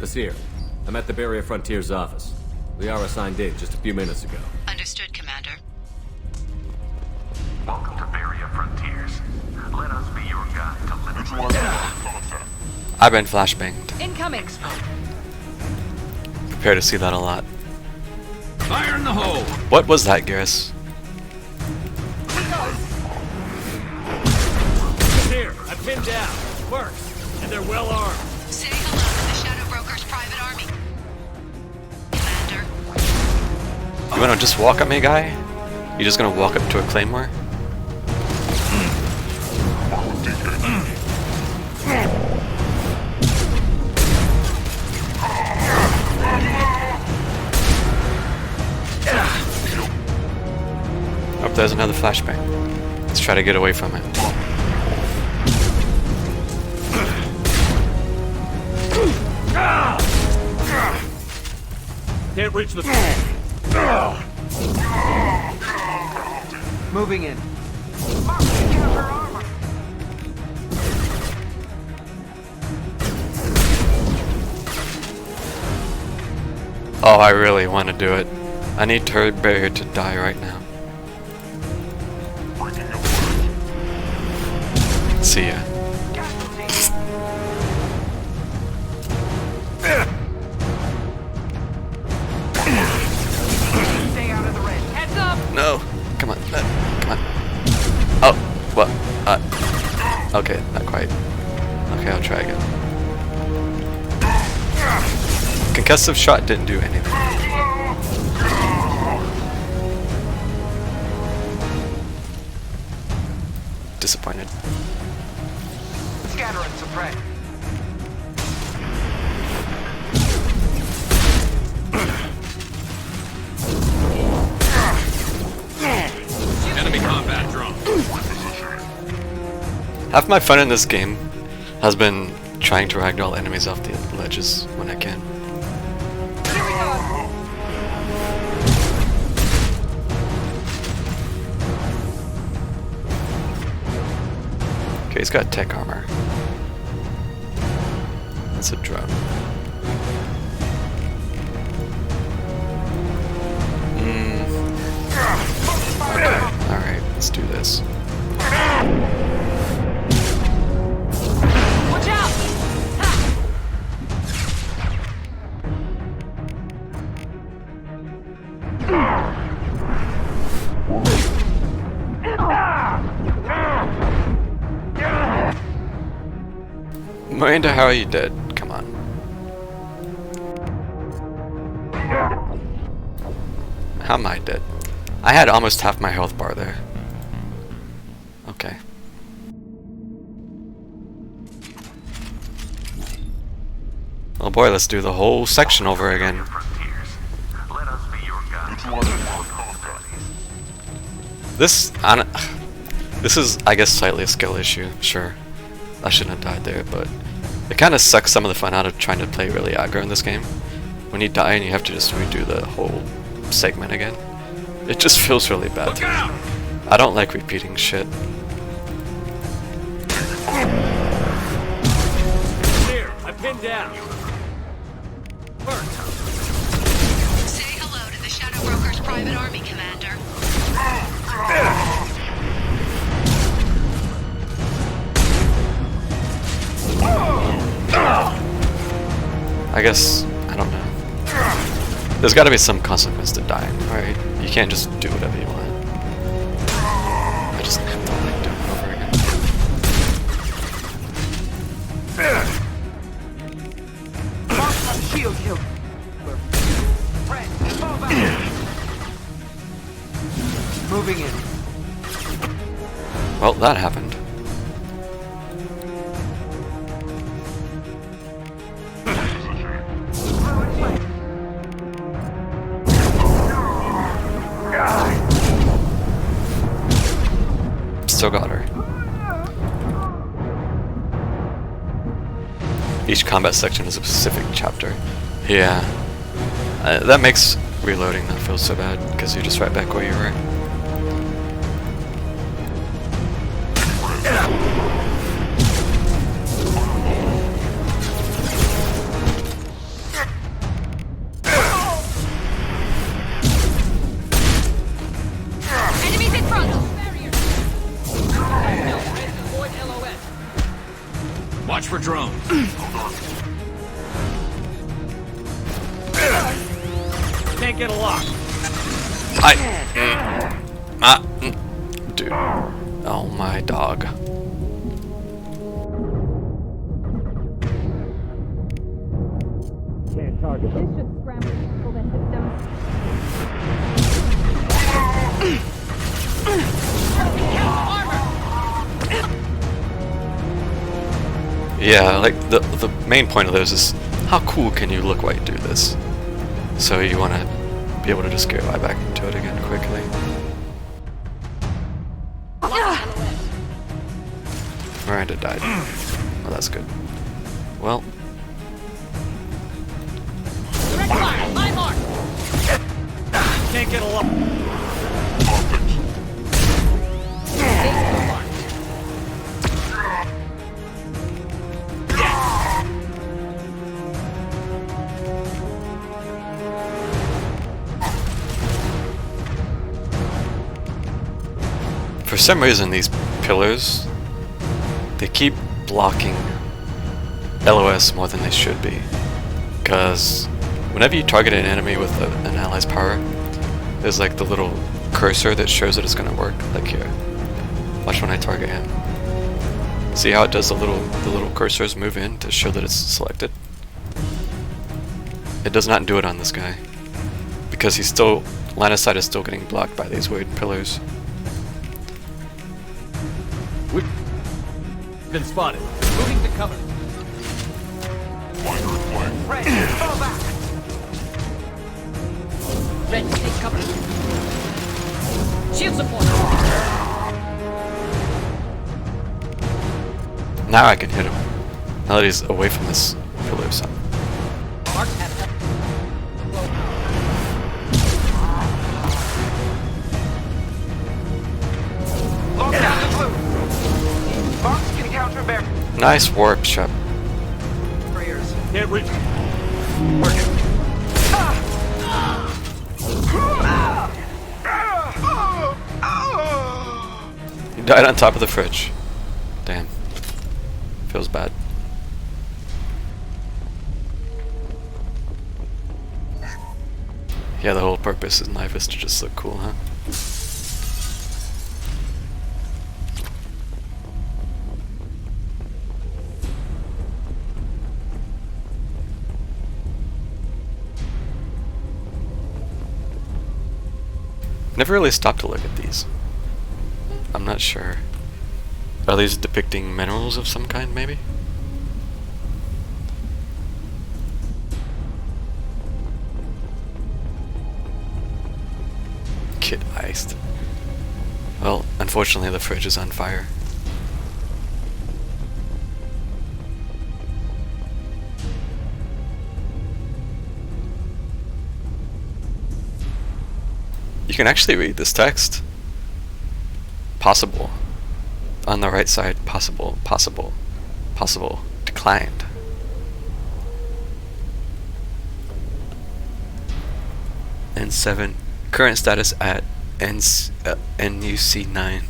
Nasir, I'm at the Barrier Frontier's office. Liara signed in just a few minutes ago.
Understood, Commander.
Welcome to Barrier Frontiers. Let us be your guide to liberty.
I've been flashbanged.
Incoming.
Prepare to see that a lot.
Fire in the hole!
What was that, Garrus?
Here, I pinned down. It works. And they're well armed.
Say hello to the Shadow Broker's private army. Commander.
You wanna just walk at me, guy? You just gonna walk up to a claymore? Oh, there's another flashbang. Let's try to get away from it.
Can't reach the...
Moving in.
Oh, I really want to do it. I need turret barrier to die right now. See ya. No! Come on, come on. Oh, what? Okay, not quite. Okay, I'll try again. Concussive shot didn't do anything. Disappointed.
Scatter and suppress.
Enemy combat drone.
Half my fun in this game has been trying to ragdoll enemies off the ledges when I can. Okay, he's got tech armor. That's a drone. Okay, alright, let's do this.
Watch out!
Miranda, how are you dead? Come on. How am I dead? I had almost half my health bar there. Okay. Oh boy, let's do the whole section over again. This is, I guess, slightly a skill issue. Sure, I shouldn't have died there, but it kind of sucks some of the fun out of trying to play really aggro in this game. When you die and you have to just redo the whole segment again, it just feels really bad to me. I don't like repeating shit.
Here, I pinned down.
Say hello to the Shadow Broker's private army, Commander.
I guess, I don't know. There's gotta be some consequence to dying, right? You can't just do whatever you want. I just don't like doing it over again.
Shield kill. Moving in.
Well, that happened. Still got her. Each combat section is a specific chapter. Yeah. That makes reloading not feel so bad, because you're just right back where you were.
Enemies in front!
Watch for drones.
Can't get a lock.
Dude. Oh my dog.
Can't target them.
This should scramble people that
Yeah, like the main point of those is how cool can you look while you do this? So you want to be able to just go right back into it again quickly. Miranda died. Oh, that's good. Well.
Direct fire! My mark! Can't get a lot.
For some reason, these pillars, they keep blocking LOS more than they should be. Because whenever you target an enemy with an ally's power, there's like the little cursor that shows that it's going to work. Like here. Watch when I target him. See how it does the little cursors move in to show that it's selected? It does not do it on this guy. Because he's still, line of sight is still getting blocked by these weird pillars.
We've been spotted.
Moving to cover. Red, fall back. Red, take cover. Shield support.
Now I can hit him. Now that he's away from this pillar or something.
Mark has it. Lock down the blue. Marks can counter bear.
Nice warp shot.
Prayers.
Can't reach.
Working.
He died on top of the fridge. Damn. Feels bad. Yeah, the whole purpose in life is to just look cool, huh? Never really stopped to look at these. I'm not sure. Are these depicting minerals of some kind, maybe? Kid iced. Well, unfortunately the fridge is on fire. You can actually read this text. Possible. On the right side, possible, possible, possible, declined. N7, current status at NUC 9.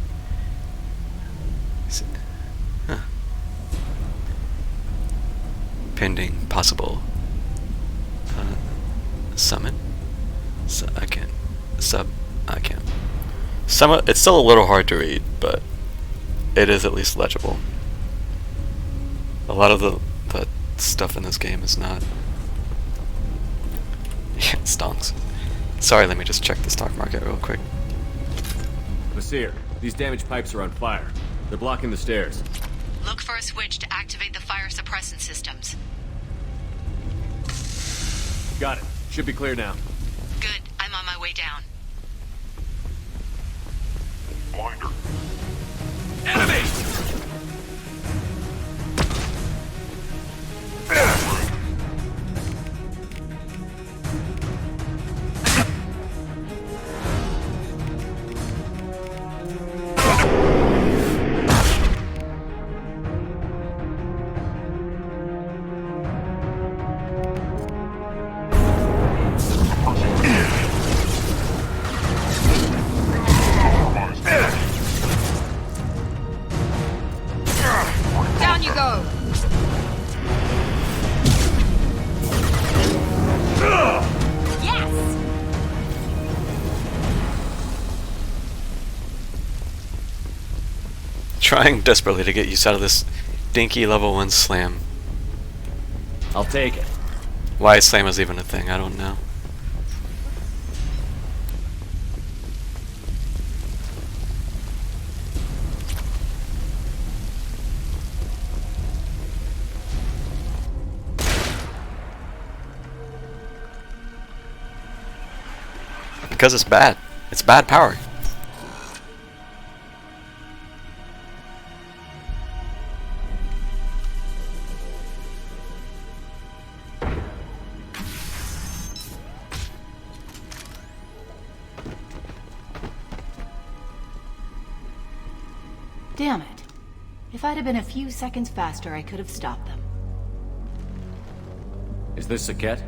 Huh. Pending, possible. Summon? I can't. I can't. It's still a little hard to read, but it is at least legible. A lot of the stuff in this game is not. Yeah, it stonks. Sorry, let me just check the stock market real quick.
Nasir, these damaged pipes are on fire. They're blocking the stairs.
Look for a switch to activate the fire suppressant systems.
Got it. Should be clear now.
Good. I'm on my way down.
Blinder.
Enemy!
Down you go! Yes!
Trying desperately to get use out of this dinky level 1 slam.
I'll take it.
Why slam is even a thing, I don't know. Because it's bad. It's bad power.
Damn it. If I'd have been a few seconds faster, I could have stopped them.
Is this Saket?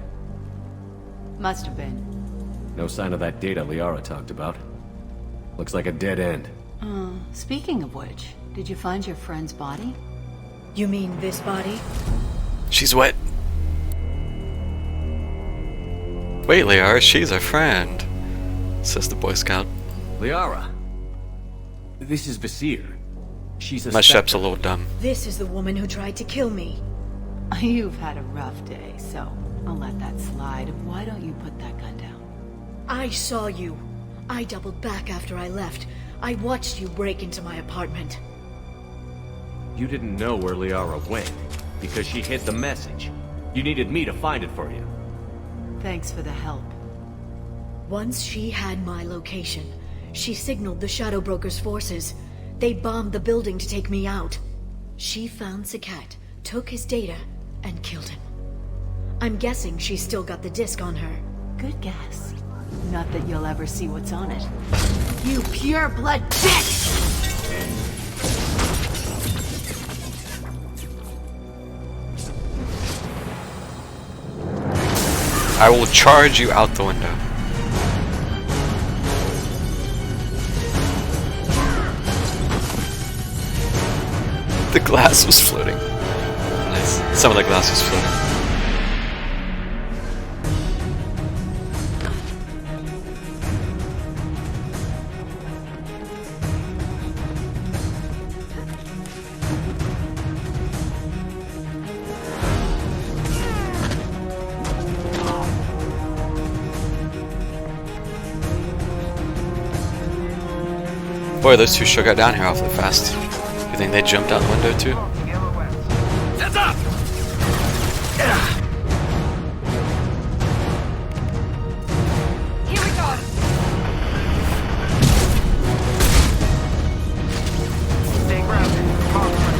Must have been.
No sign of that data Liara talked about. Looks like a dead end.
Speaking of which, did you find your friend's body?
You mean this body?
She's wet. Wait, Liara, she's our friend, says the Boy Scout.
Liara? This is Visir. She's a
My shep's a
Spectre.
little dumb.
This is the woman who tried to kill me.
You've had a rough day, so I'll let that slide. Why don't you put that gun down?
I saw you. I doubled back after I left. I watched you break into my apartment.
You didn't know where Liara went, because she hid the message. You needed me to find it for you.
Thanks for the help.
Once she had my location, she signaled the Shadow Broker's forces. They bombed the building to take me out. She found Saket, took his data, and killed him. I'm guessing she's still got the disc on her.
Good guess. Not that you'll ever see what's on it. You pure blood bitch!
I will charge you out the window. The glass was floating. Nice. Some of the glass was floating. Boy, those two sure got down here awfully fast. You think they jumped out the window too?
Heads up!
Here we go.
Stay grounded. Mark for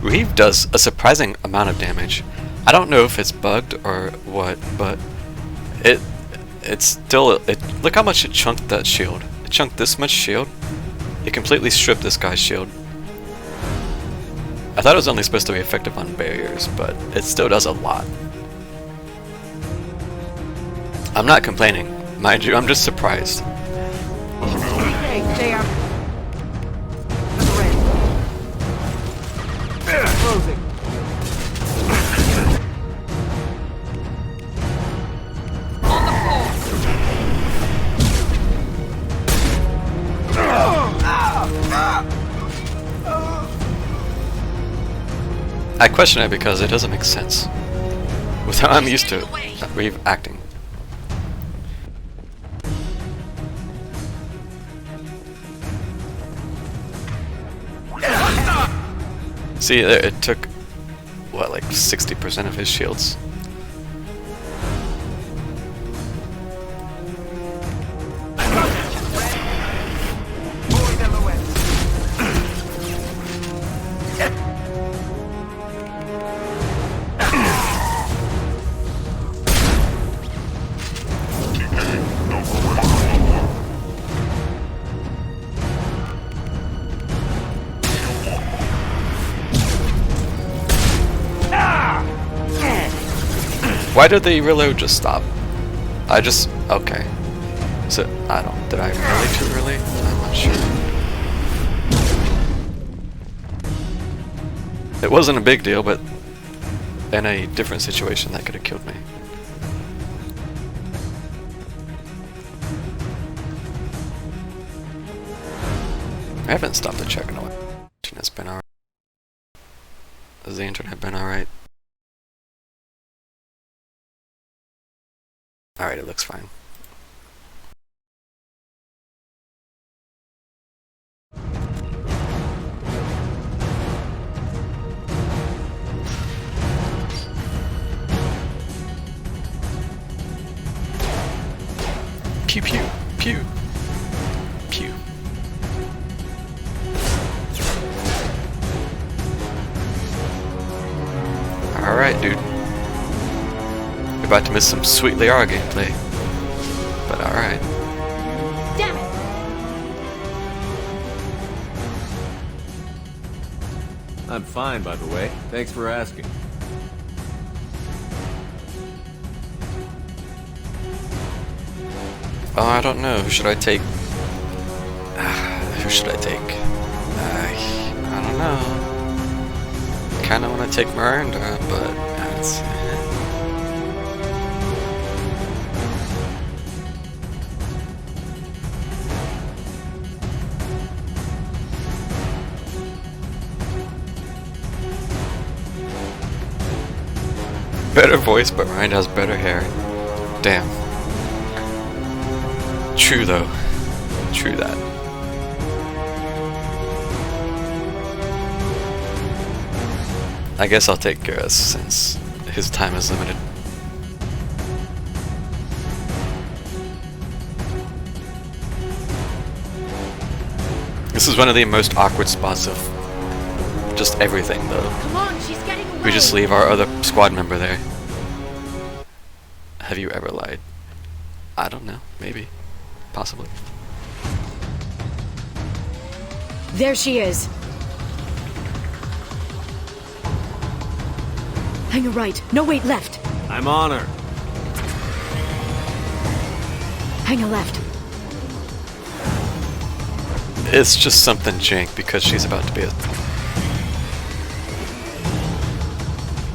Reeve does a surprising amount of damage. I don't know if it's bugged or what, but it's still look how much it chunked that shield. It chunked this much shield. It completely stripped this guy's shield. I thought it was only supposed to be effective on barriers, but it still does a lot. I'm not complaining, mind you, I'm just surprised.
Okay, stay out. Closing.
On the floor.
I question it because it doesn't make sense with how I'm used to Reeve acting. See, it took, what, like 60% of his shields? Why did the reload just stop? Okay. So, did I really too early? I'm not sure. It wasn't a big deal, but in a different situation that could have killed me. I haven't stopped to check in a while. It's been alright. Has the internet been alright? Alright, it looks fine. Pew pew pew pew. Alright, dude. about to miss some sweet Liara gameplay. But alright.
Damn it!
I'm fine, by the way. Thanks for asking.
Oh, I don't know. Who should I take? Who should I take? I don't know. Kinda wanna take Miranda, but it's... Better voice, but Miranda has better hair. Damn. True though. True that. I guess I'll take Garrus since his time is limited. This is one of the most awkward spots of just everything though.
Come on, she's getting away.
We just leave our other squad member there. Have you ever lied? I don't know. Maybe. Possibly.
There she is. Hang a right. No, wait, left.
I'm on her.
Hang a left.
It's just something jank because she's about to be a...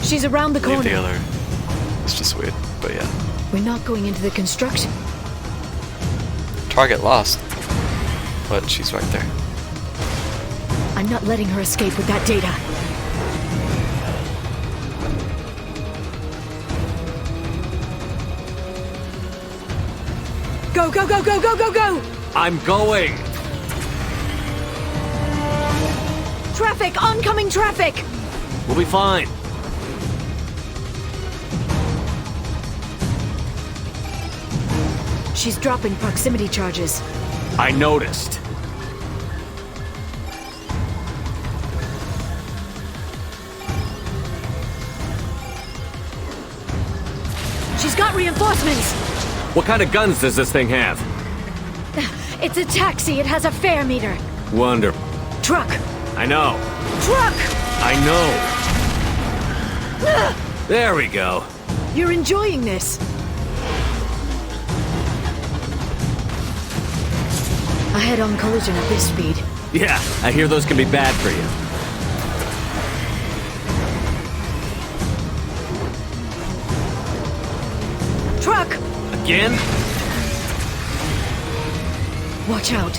She's around the corner.
Leave the other. It's just weird, but yeah.
We're not going into the construction.
Target lost, but she's right there.
I'm not letting her escape with that data. Go, go, go, go, go, go, go!
I'm going!
Traffic! Oncoming traffic!
We'll be fine.
She's dropping proximity charges.
I noticed.
She's got reinforcements!
What kind of guns does this thing have?
It's a taxi. It has a fare meter.
Wonderful.
Truck!
I know.
Truck!
I know. There we go.
You're enjoying this. A head-on collision at this speed.
Yeah, I hear those can be bad for you.
Truck!
Again?
Watch out.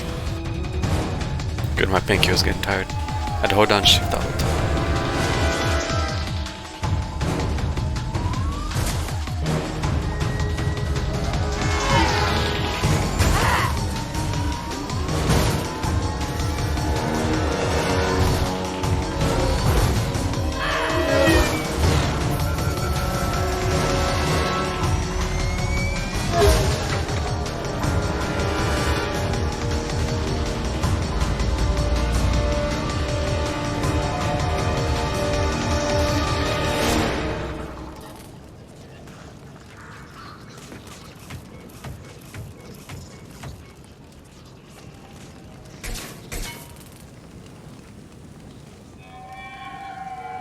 Good, my pinky was getting tired. I had to hold down shift the whole time.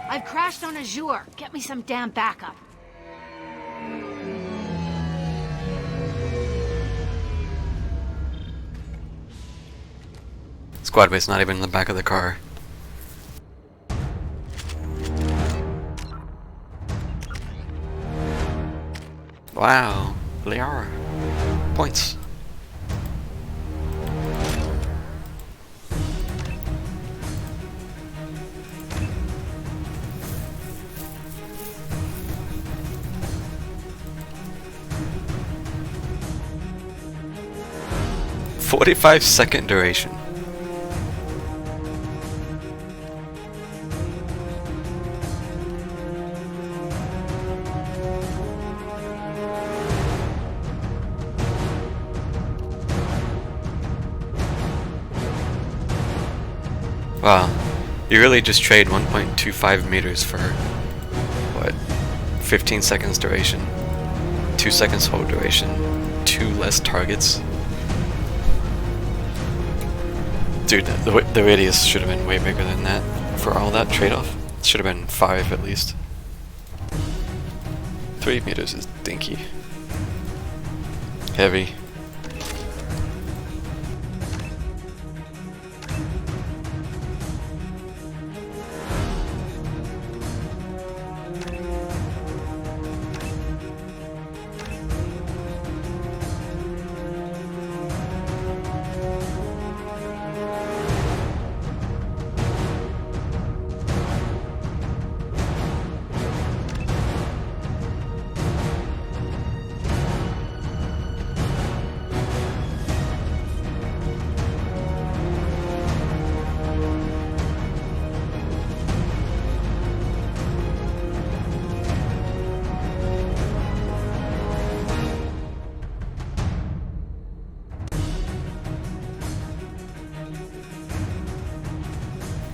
I've crashed on Azure. Get me some damn backup.
Squad mate's not even in the back of the car. Wow, Liara. Points. "45-second duration." Wow, you really just trade 1.25 meters for, what, 15 seconds duration? 2 seconds hold duration, 2 less targets. Dude, the radius should have been way bigger than that for all that trade-off. It should have been 5 at least. 3 meters is dinky. Heavy.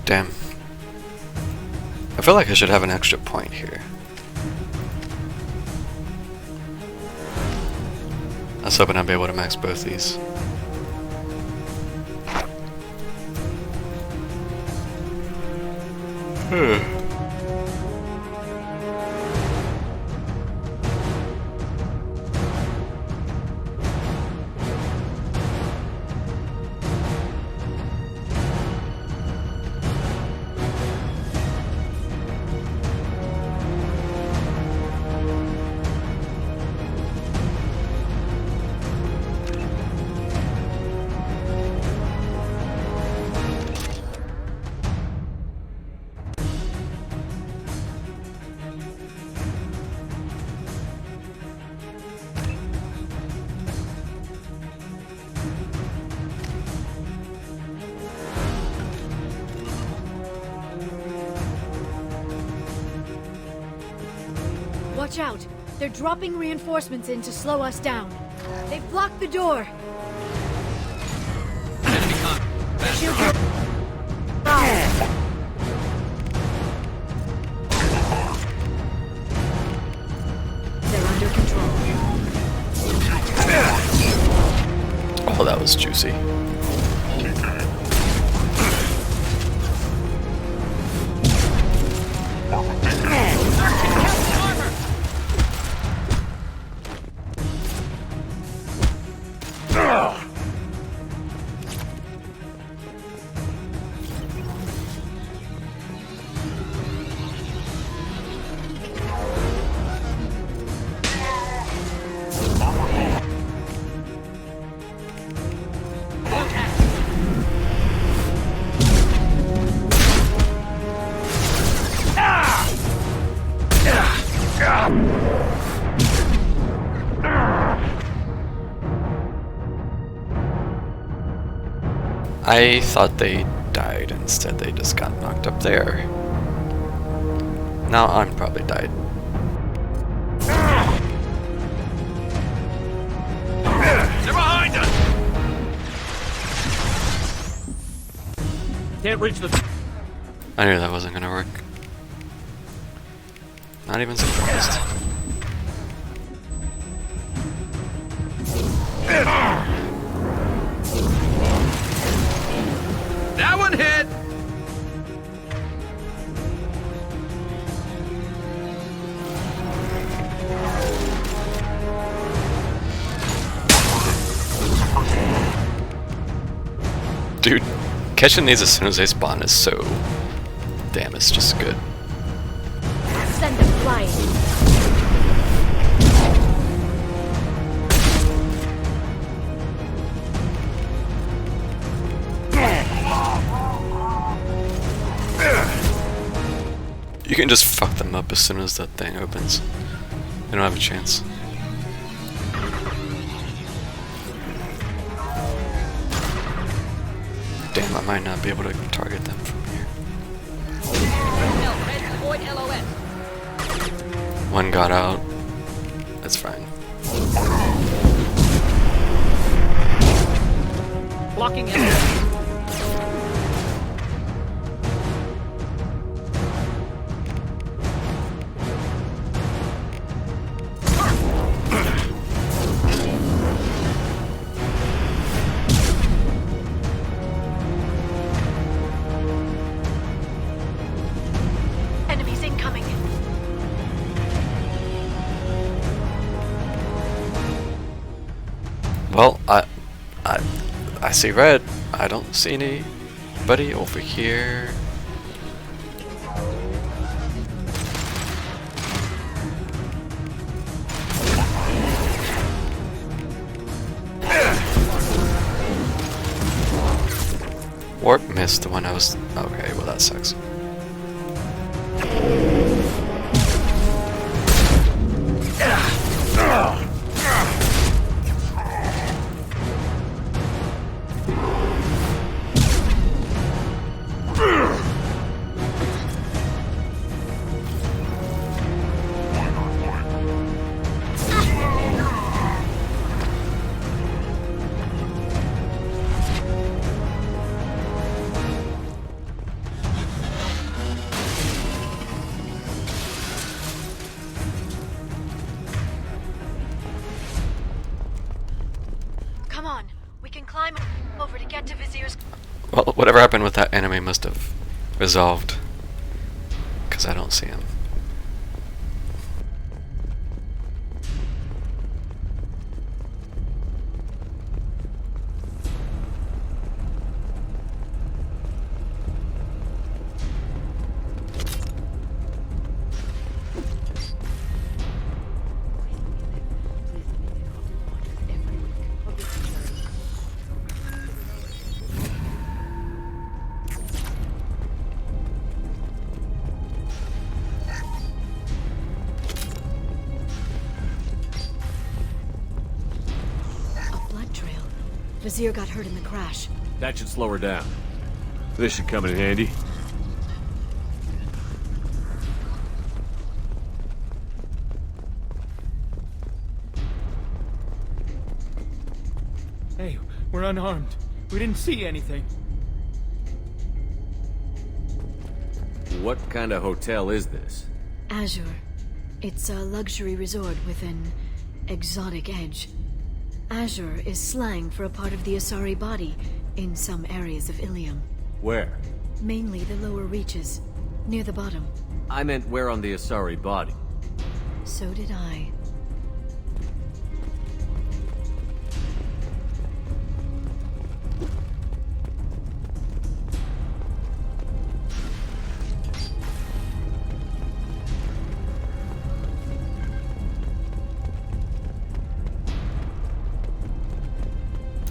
Damn. I feel like I should have an extra point here. I was hoping I'd be able to max both these.
Watch out! They're dropping reinforcements in to slow us down. They've blocked the door. Shield your... They're under control.
Oh, that was juicy. I thought they died, instead they just got knocked up there. Now I'm probably died.
They're behind us! Can't reach the...
I knew that wasn't gonna work. Not even surprised.
That one hit!
Dude, catching these as soon as they spawn is so... Damn, it's just good.
Send them flying.
You can just fuck them up as soon as that thing opens. They don't have a chance. Damn, I might not be able to target them from here. One got out. That's fine.
Blocking enemy.
Well, I see red. I don't see anybody over here. Warp missed the one I was... Okay, well that sucks.
Come on, we can climb over to get to Vizier's...
Well, whatever happened with that enemy must have resolved. Because I don't see him.
Vizier got hurt in the crash.
That should slow her down. This should come in handy.
Hey, we're unarmed. We didn't see anything.
What kind of hotel is this?
Azure. It's a luxury resort with an exotic edge. Azure is slang for a part of the Asari body in some areas of Ilium.
Where?
Mainly the lower reaches, near the bottom.
I meant where on the Asari body.
So did I.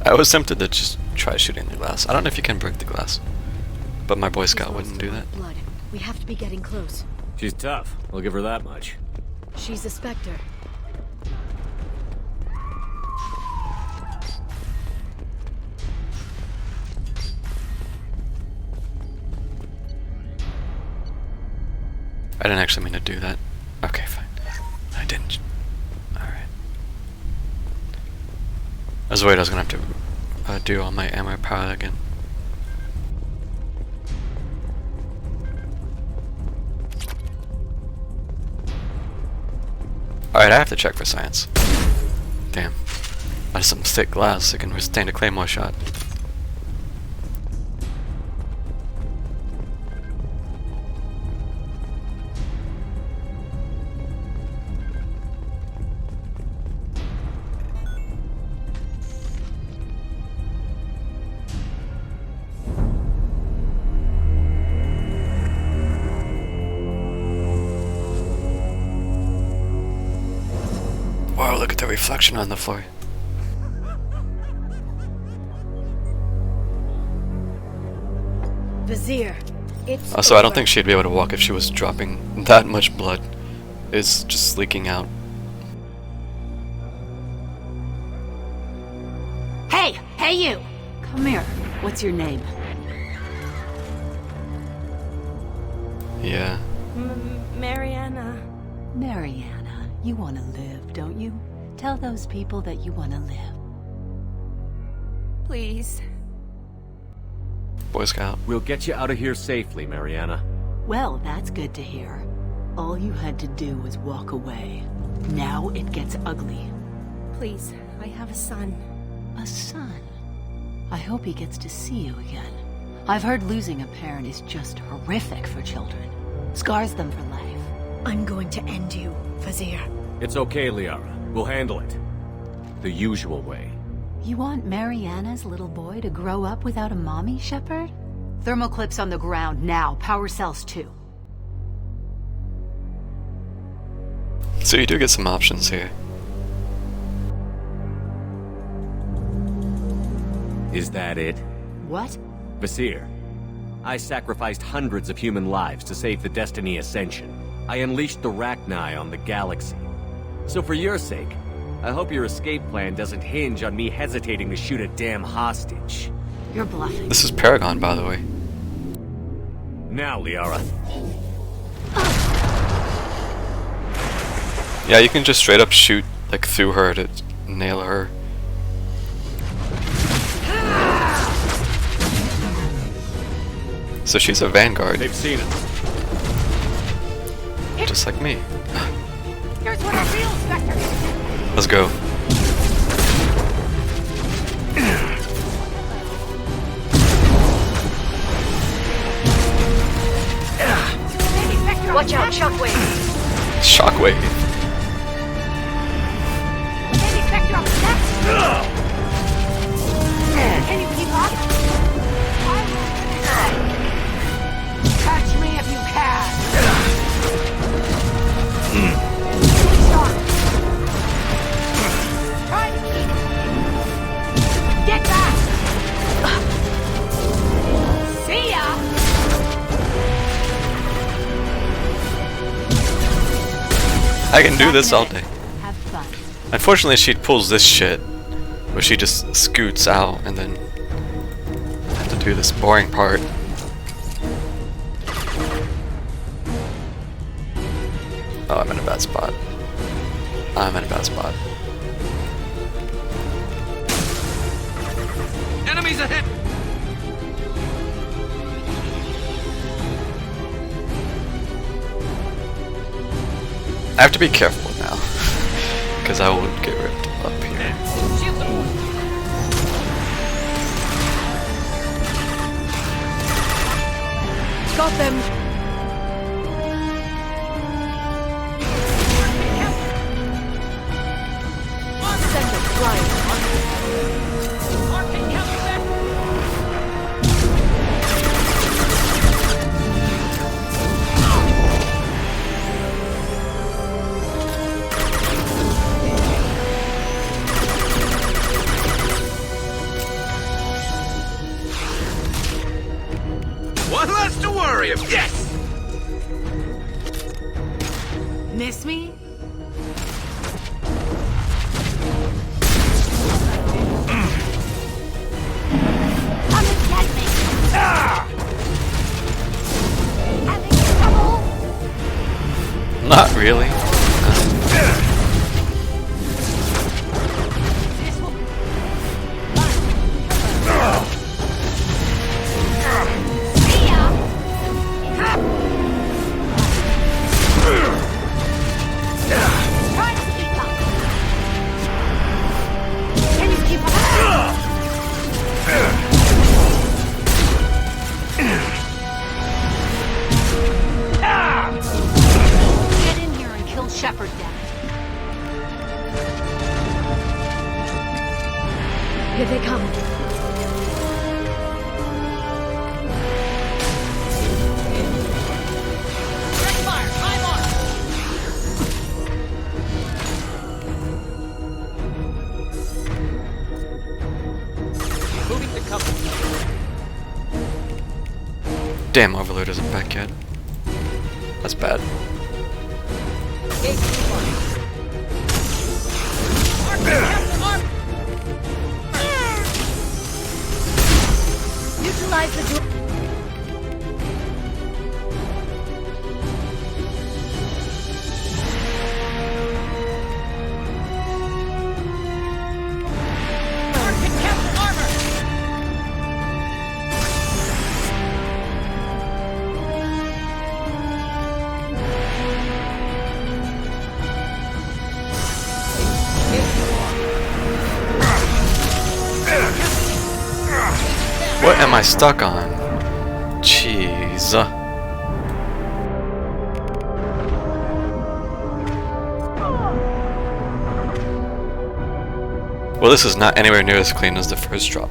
I was tempted to just try shooting the glass. I don't know if you can break the glass, but my Boy Scout wouldn't do that.
Blood. We have to be getting close.
She's tough. I'll give her that much.
She's a Spectre.
I didn't actually mean to do that. Okay, fine. I didn't. Alright. I was worried I was gonna have to do all my ammo power again. Alright, I have to check for science. Damn. That is some thick glass that can withstand a claymore shot. Wow, look at the reflection on the floor.
Vizier, it's
Also, I don't think she'd be able to walk if she was dropping that much blood. It's just leaking out.
Hey you! Come here. What's your name?
Yeah.
Mariana.
Mariana, you want to live, don't you? Tell those people that you want to live.
Please.
Boy Scout.
We'll get you out of here safely, Mariana.
Well, that's good to hear. All you had to do was walk away. Now it gets ugly.
Please, I have a son.
A son? I hope he gets to see you again. I've heard losing a parent is just horrific for children. Scars them for life.
I'm going to end you, Vizier.
It's okay, Liara. We'll handle it. The usual way.
You want Mariana's little boy to grow up without a mommy, Shepard? Thermoclips on the ground now. Power cells too.
So you do get some options here.
Is that it?
What?
Vasir, I sacrificed hundreds of human lives to save the Destiny Ascension. I unleashed the Rachni on the galaxy. So for your sake, I hope your escape plan doesn't hinge on me hesitating to shoot a damn hostage.
You're bluffing.
This is Paragon, by the way.
Now, Liara.
Yeah, you can just straight up shoot like through her to nail her. So she's a Vanguard.
They've seen us.
Just like me.
Here's what a real Spectre is.
Let's go.
Watch out, Shockwave.
Shockwave.
Baby Spectre up next. Can you keep up? Catch me if you can. Start. Try to keep. Get back. See ya.
I can do this all day.
Have fun.
Unfortunately, she pulls this shit, where she just scoots out and then have to do this boring part. Oh, I'm in a bad spot. I'm in a bad spot.
Enemies ahead!
I have to be careful now, because I will get ripped up here.
Got them. Send them flying.
One less to worry of. Yes!
Miss me?
Come and get me. Having trouble?
Not really.
See ya. Try to keep up. Can you keep up? Get in here and kill Shepard then.
Here they come.
Fire! I'm on! Moving to cover.
Damn, Overlord isn't back yet. That's bad.
Neutralize the door.
What am I stuck on? Jeez. Well, this is not anywhere near as clean as the first drop.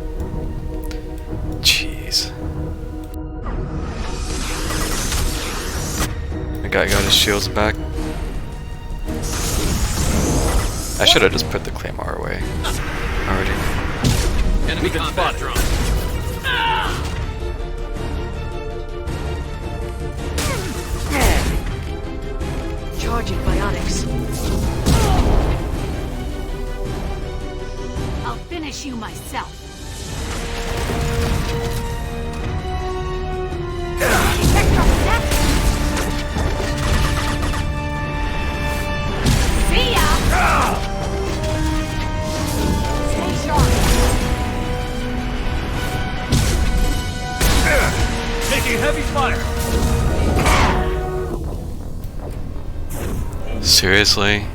Jeez. The guy got his shields back. I should have just put the claymore away already.
Enemy combat drone.
Charging biotics.
I'll finish you myself. See ya! Stay sharp.
Taking heavy fire.
Seriously?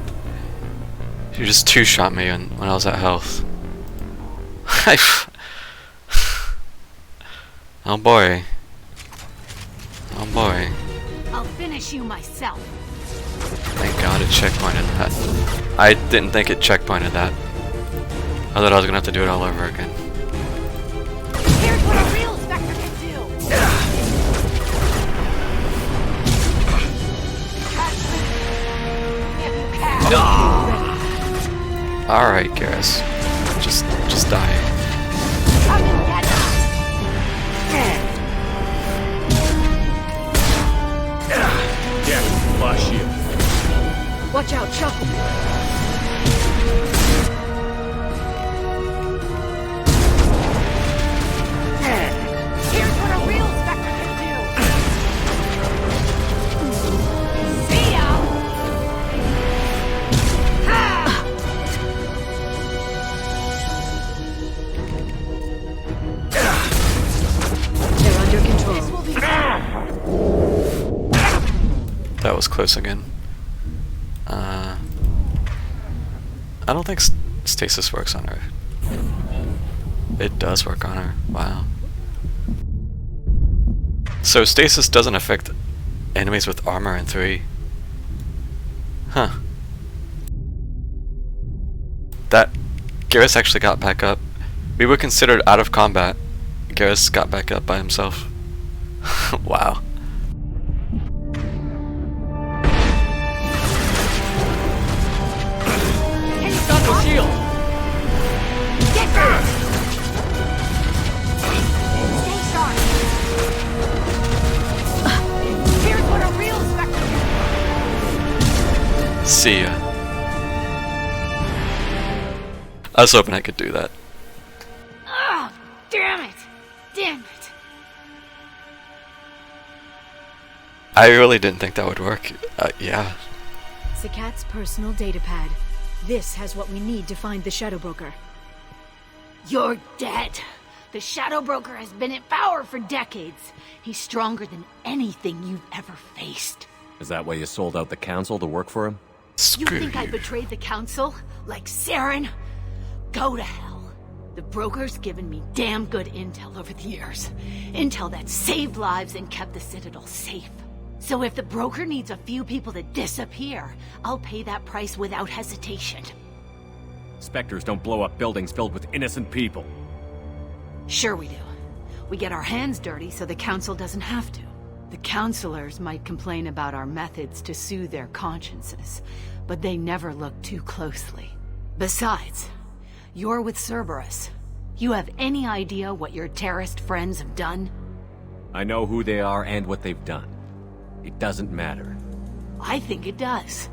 You just two-shot me when I was at health. Oh boy. Oh boy.
I'll finish you myself.
Thank God it checkpointed that. I didn't think it checkpointed that. I thought I was gonna have to do it all over again.
Here's what a real Spectre can do.
Alright, Garrus. Just die.
Yeah, flash you.
Watch out, Chuck.
Here's what a real Spectre can do. See ya!
They're under control.
That was close again. I don't think stasis works on her. It does work on her. Wow. So stasis doesn't affect enemies with armor in 3. Huh. That Garrus actually got back up. We were considered out of combat. Garrus got back up by himself. Wow.
Got no shield.
Get back! Stay sharp. Here's what a real Spectre can do.
See ya. I was hoping I could do that.
Oh, damn it! Damn it!
I really didn't think that would work. Yeah.
Sakat's personal datapad. This has what we need to find the Shadow Broker.
You're dead. The Shadow Broker has been in power for decades. He's stronger than anything you've ever faced.
Is that why you sold out the council to work for him?
You think I betrayed the council? Like Saren? Go to hell. The broker's given me damn good intel over the years. Intel that saved lives and kept the Citadel safe. So if the broker needs a few people to disappear, I'll pay that price without hesitation.
Spectres don't blow up buildings filled with innocent people.
Sure we do. We get our hands dirty so the council doesn't have to. The counselors might complain about our methods to soothe their consciences, but they never look too closely. Besides, you're with Cerberus. You have any idea what your terrorist friends have done?
I know who they are and what they've done. It doesn't matter.
I think it does.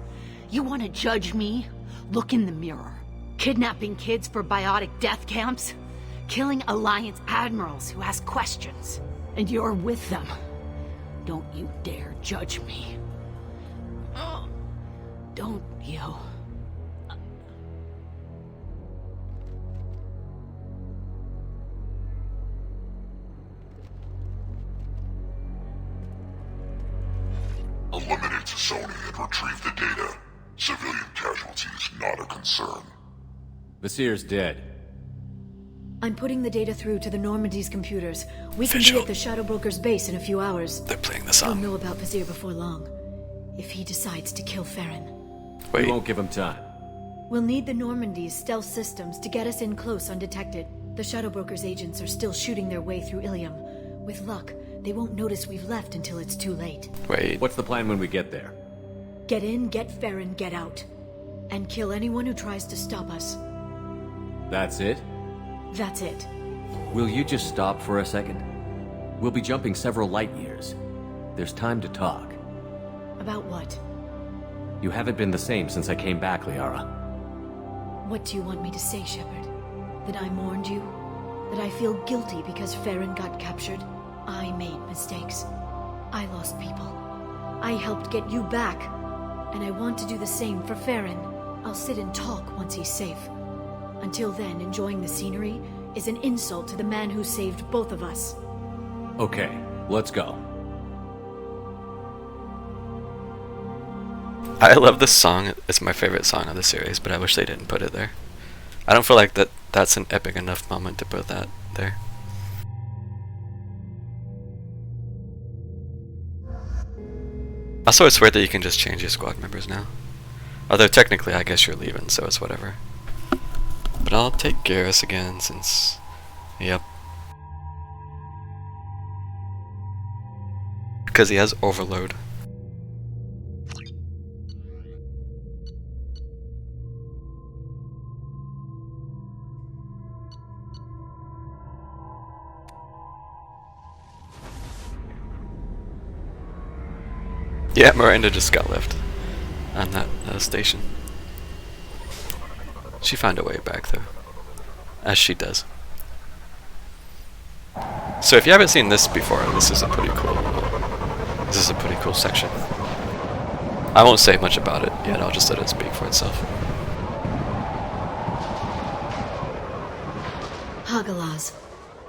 You want to judge me? Look in the mirror. Kidnapping kids for biotic death camps? Killing Alliance admirals who ask questions. And you're with them. Don't you dare judge me. Don't you?
Eliminate Sony and retrieve the data. Civilian casualties not a concern.
Vasir's dead.
I'm putting the data through to the Normandy's computers. We can be at the Shadow Broker's base in a few hours.
They're playing this on.
We'll know about Vasir before long. If he decides to kill Farron.
We won't give him time.
We'll need the Normandy's stealth systems to get us in close undetected. The Shadow Broker's agents are still shooting their way through Ilium. With luck, they won't notice we've left until it's too late.
Wait.
What's the plan when we get there?
Get in, get Farron, get out. And kill anyone who tries to stop us.
That's it?
That's it.
Will you just stop for a second? We'll be jumping several light years. There's time to talk.
About what?
You haven't been the same since I came back, Liara.
What do you want me to say, Shepard? That I mourned you? That I feel guilty because Farron got captured? I made mistakes. I lost people. I helped get you back. And I want to do the same for Farron. I'll sit and talk once he's safe. Until then, enjoying the scenery is an insult to the man who saved both of us.
Okay, let's go.
I love this song. It's my favorite song of the series, but I wish they didn't put it there. I don't feel like that's an epic enough moment to put that there. Also, it's weird that you can just change your squad members now. Although technically, I guess you're leaving, so it's whatever. But I'll take Garrus again since... Yep. Because he has overload. Yeah, Miranda just got left on that station. She found a way back though, as she does. So if you haven't seen this before, this is a pretty cool section. I won't say much about it yet. I'll just let it speak for itself.
Hagalaz.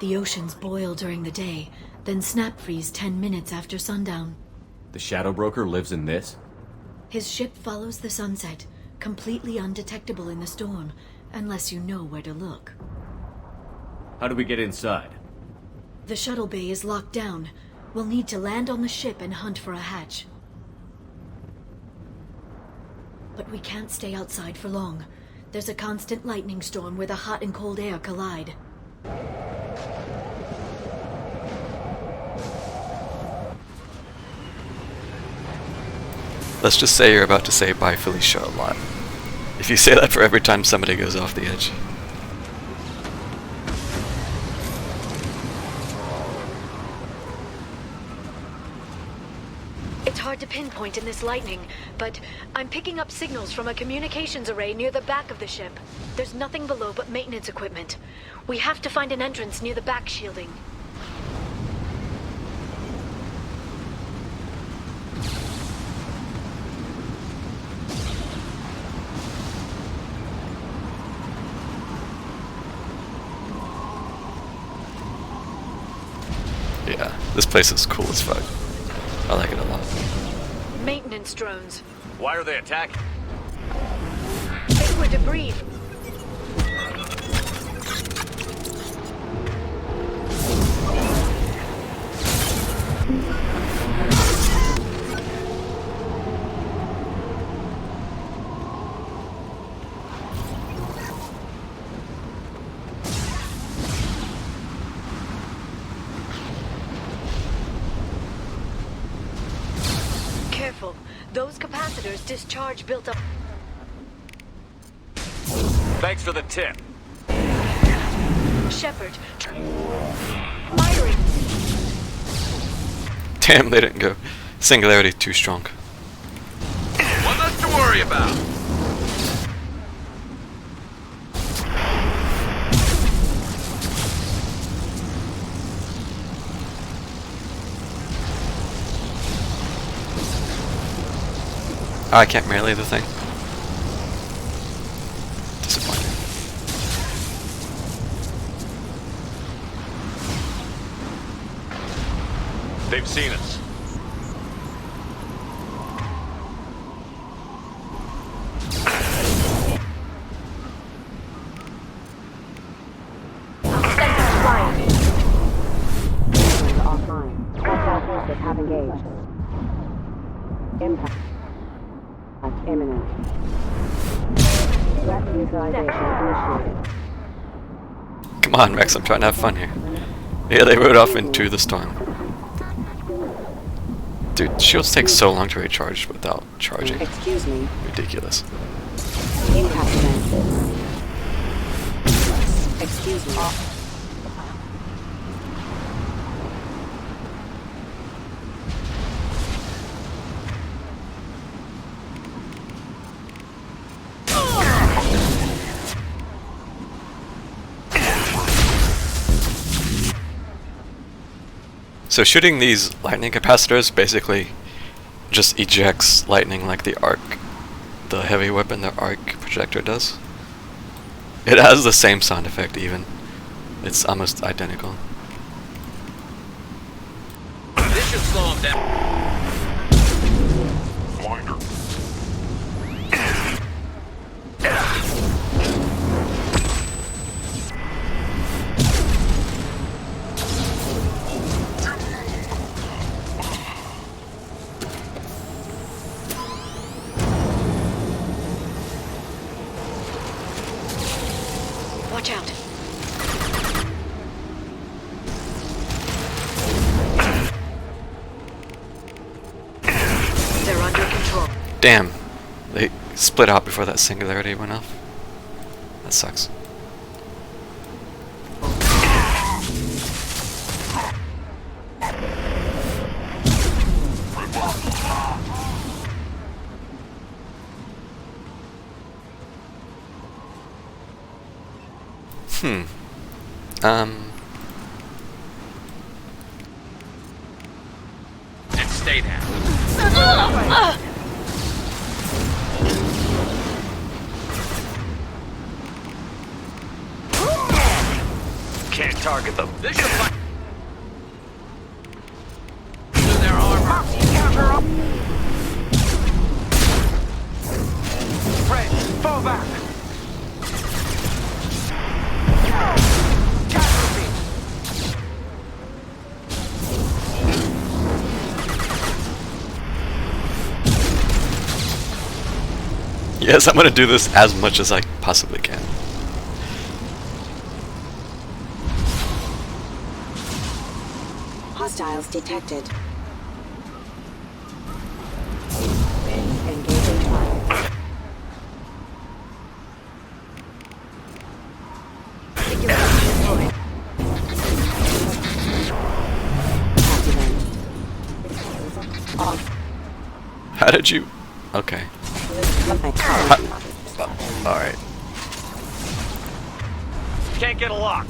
The oceans boil during the day, then snap freeze 10 minutes after sundown.
The Shadow Broker lives in this?
His ship follows the sunset, completely undetectable in the storm, unless you know where to look.
How do we get inside?
The shuttle bay is locked down. We'll need to land on the ship and hunt for a hatch. But we can't stay outside for long. There's a constant lightning storm where the hot and cold air collide.
Let's just say you're about to say bye Felicia a lot. If you say that for every time somebody goes off the edge.
It's hard to pinpoint in this lightning, but I'm picking up signals from a communications array near the back of the ship. There's nothing below but maintenance equipment. We have to find an entrance near the back shielding.
Yeah, this place is cool as fuck. I like it a lot.
Maintenance drones.
Why are they attacking?
They were debris. Careful. Those capacitors discharge built up.
Thanks for the tip.
Shepard. Firing.
Damn, they didn't go. Singularity too strong.
One less to worry about.
Oh, I can't melee the thing. Disappointing.
They've seen us.
Offline. Hostile forces have engaged. Impact. Imminent.
Come on, Rex, I'm trying to have fun here. Yeah, they rode off into the storm. Dude, shields take so long to recharge without charging.
Excuse me.
Ridiculous.
You have to answer. Excuse me.
So shooting these lightning capacitors basically just ejects lightning like the arc, the heavy weapon, the arc projector does. It has the same sound effect even. It's almost identical.
This should slow him down.
Watch out. They're under control.
Damn, they split out before that singularity went off. That sucks.
And stay down.
Can't target them.
This should fight. Their armor.
Fred, fall back.
Yes, I'm gonna do this as much as I possibly can.
Hostiles detected. Engaging target.
How did you? Okay. Alright.
Can't get a lock.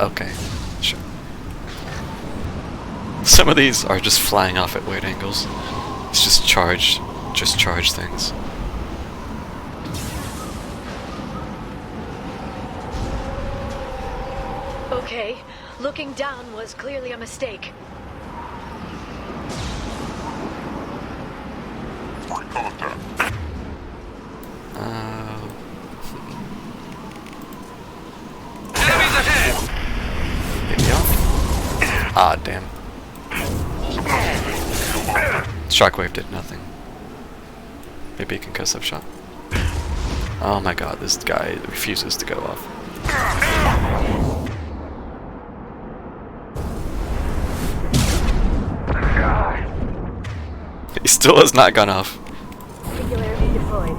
Okay, sure. Some of these are just flying off at weird angles. It's just charge things.
Okay, looking down was clearly a mistake.
Enemies ahead.
Maybe off. Ah, damn. Shockwave did nothing. Maybe a concussive shot. Oh my god, this guy refuses to go off. He still has not gone off.
Singularity deployed.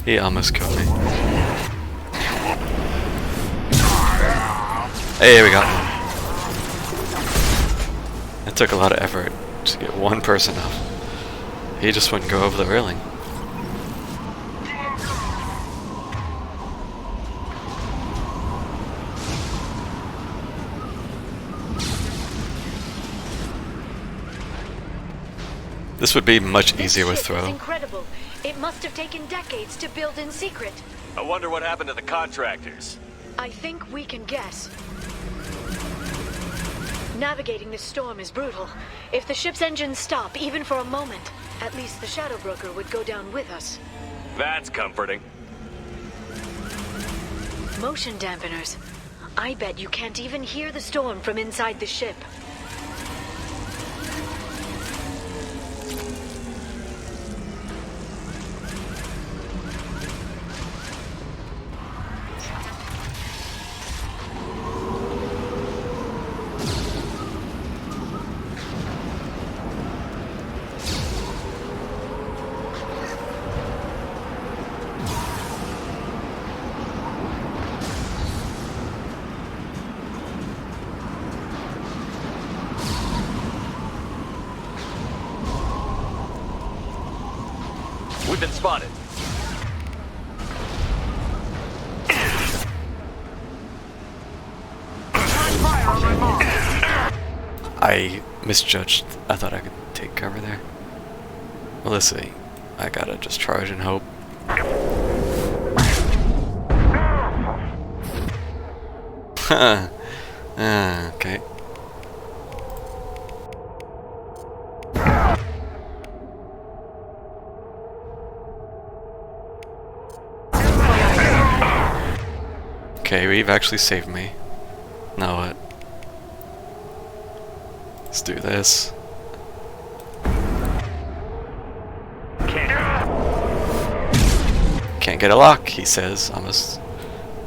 He almost killed me. Hey, we got one. It took a lot of effort to get one person off. He just wouldn't go over the railing. This would be much easier with throw.
Incredible. It must have taken decades to build in secret.
I wonder what happened to the contractors.
I think we can guess. Navigating this storm is brutal. If the ship's engines stop, even for a moment, at least the Shadow Broker would go down with us.
That's comforting.
Motion dampeners. I bet you can't even hear the storm from inside the ship.
We've been spotted.
I misjudged. I thought I could take cover there. Well, let's see. I gotta just charge and hope. Okay. Okay, Reeve actually saved me. Now what? Let's do this. Can't get a lock, he says, almost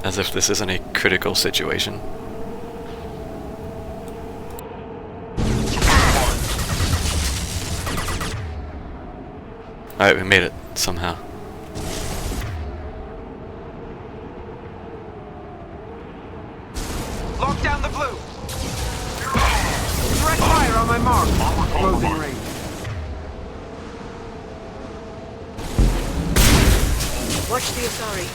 as if this isn't a critical situation. Alright, we made it, somehow.
Lock down the blue! Direct fire on my mark! Closing range.
Watch the Asari.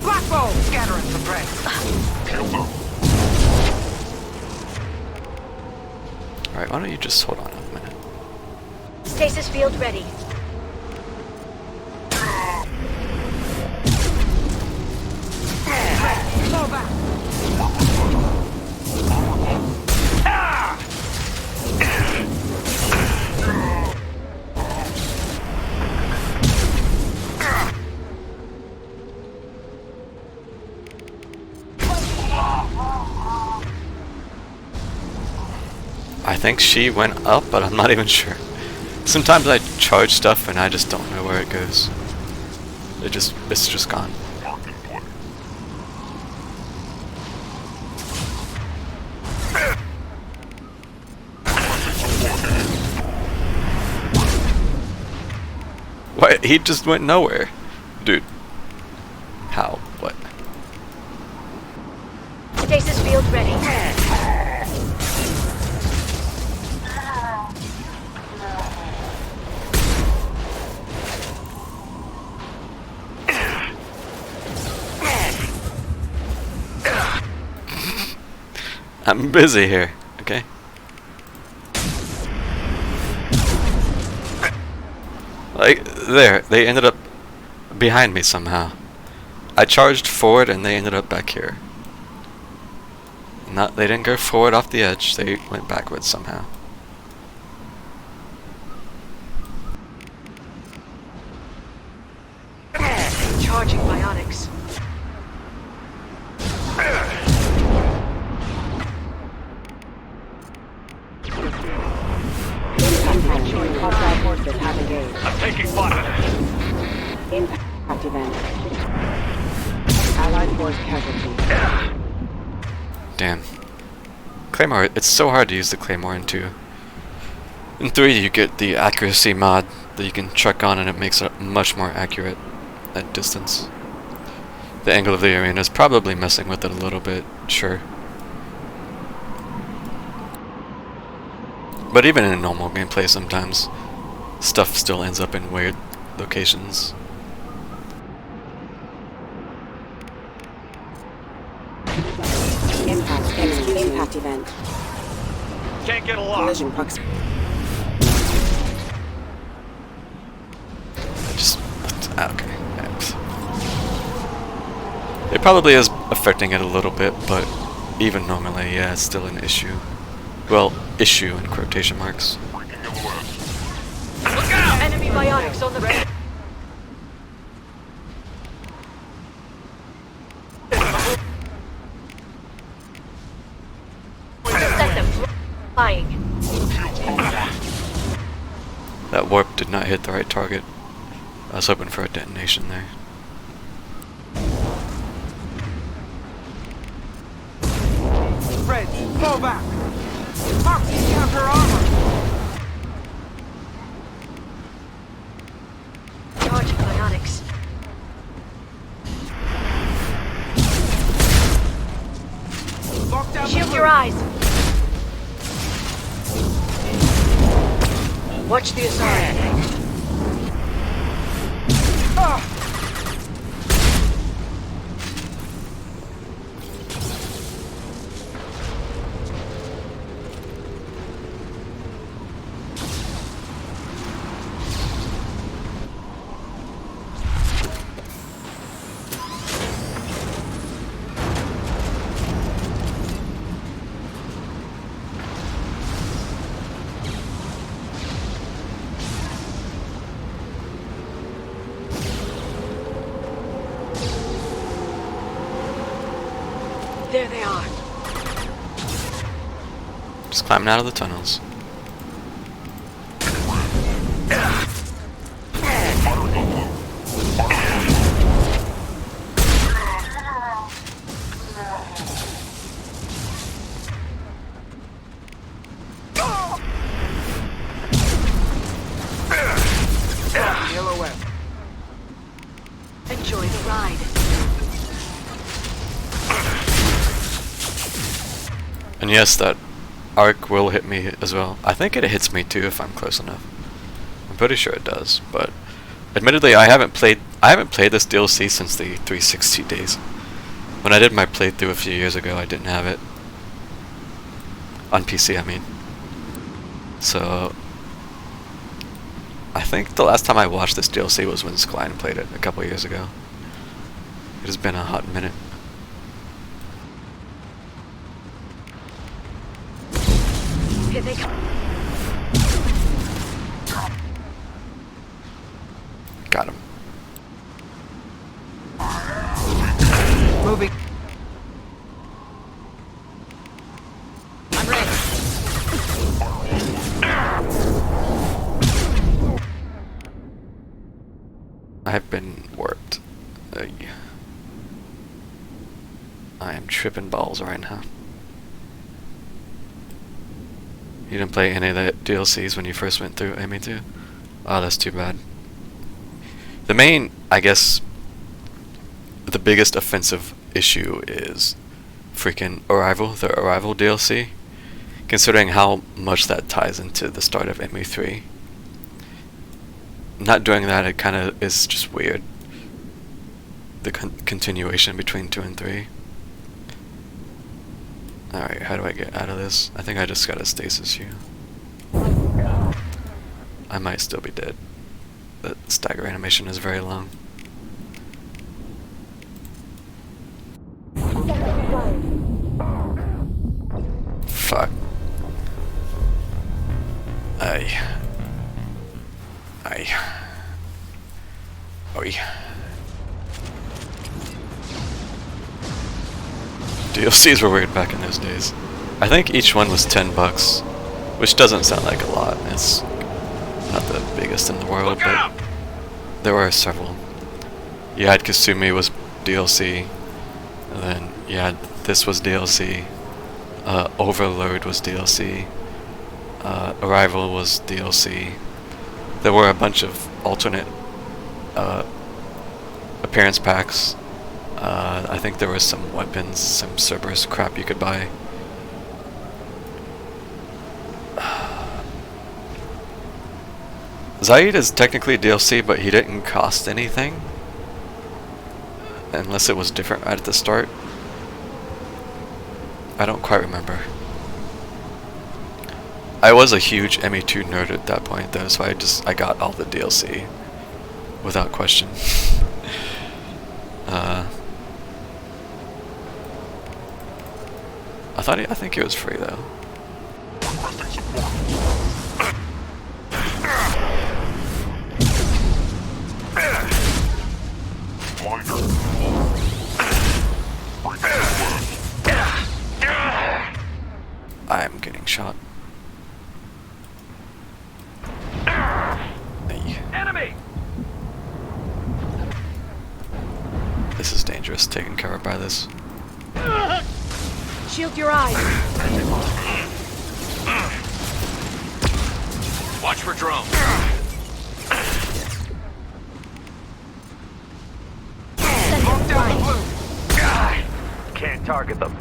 Black bow! Scatter and suppress.
Alright, why don't you just hold on a minute?
Stasis field ready.
Fall back!
I think she went up, but I'm not even sure. Sometimes I charge stuff and I just don't know where it goes. It's just gone. What? He just went nowhere. Dude. How? What?
Stasis field ready.
I'm busy here, okay? Like, there, they ended up behind me somehow. I charged forward and they ended up back here. Not, they didn't go forward off the edge, they went backwards somehow.
Charging bionics.
I'm taking fire.
Impact event. Allied force casualty.
Damn. Claymore, it's so hard to use the Claymore in 2. In 3 you get the accuracy mod that you can chuck on and it makes it much more accurate at distance. The angle of the arena is probably messing with it a little bit, sure. But even in normal gameplay sometimes, stuff still ends up in weird locations.
Impact event.
Can't get a lock.
Collision proximity.
Just okay. It probably is affecting it a little bit, but even normally, yeah, it's still an issue. Well, issue in quotation marks.
Look out! Enemy biotics on the red.
Set them flying.
That warp did not hit the right target. I was hoping for a detonation there.
Fred, fall back! Mark, counter armor!
Charging biotics.
Lock down
Shield your eyes. Watch the aside. There they are.
Just climbing out of the tunnels.
Enjoy the ride.
And yes, that arc will hit me as well. I think it hits me too if I'm close enough. I'm pretty sure it does, but admittedly I haven't played this DLC since the 360 days. When I did my playthrough a few years ago, I didn't have it. On PC, I mean. So I think the last time I watched this DLC was when Skline played it a couple years ago. It has been a hot minute.
Here they come.
Got him.
Moving. I'm ready.
I've been warped. I am tripping balls right now. You didn't play any of the DLCs when you first went through ME2? Oh, that's too bad. The main, I guess, the biggest offensive issue is freaking the Arrival DLC, considering how much that ties into the start of ME3. Not doing that, it kind of is just weird. The continuation between 2 and 3. Alright, how do I get out of this? I think I just got a stasis here. I might still be dead. The stagger animation is very long. Fuck. Oi. DLCs were weird back in those days. I think each one was $10, which doesn't sound like a lot. It's not the biggest in the world, but there were several. You had Kasumi was DLC, and then you had this was DLC, Overload was DLC, Arrival was DLC. There were a bunch of alternate appearance packs. I think there was some weapons, some Cerberus crap you could buy. Zaid is technically DLC, but he didn't cost anything. Unless it was different right at the start. I don't quite remember. I was a huge ME2 nerd at that point though, so I got all the DLC without question. I think it was free though. I'm getting shot. Hey.
Enemy!
This is dangerous, taken care of by this.
Shield your eyes.
Watch for drone.
Send them flying.
Can't target them.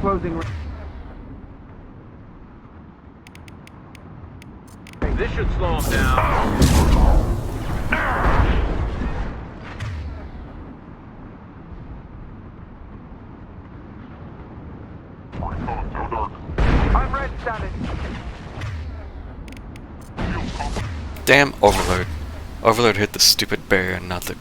Closing.
This should slow him down.
I'm red status.
Damn Overload. Overload hit the stupid barrier and not the...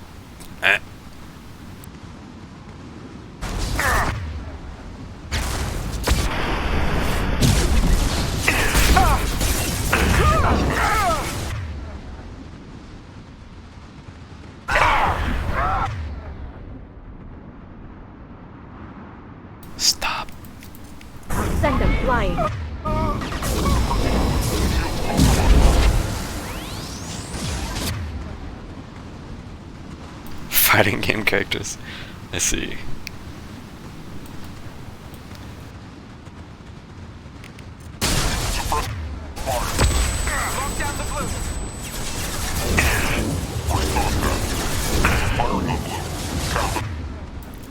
Stop.
Send them flying.
Fighting game characters. I see.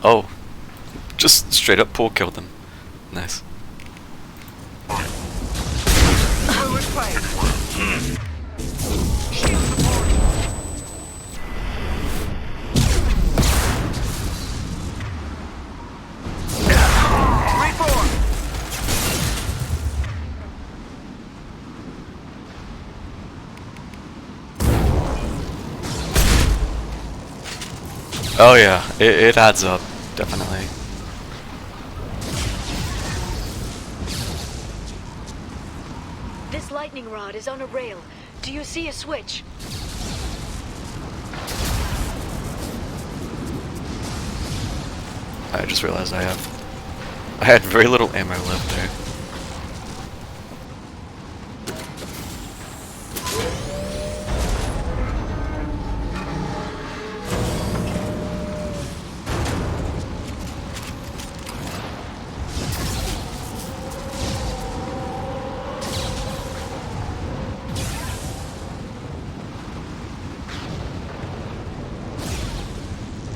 Oh. Just straight up pool killed them. Nice. Oh yeah, it adds up, definitely.
This lightning rod is on a rail. Do you see a switch?
I just realized I had very little ammo left there.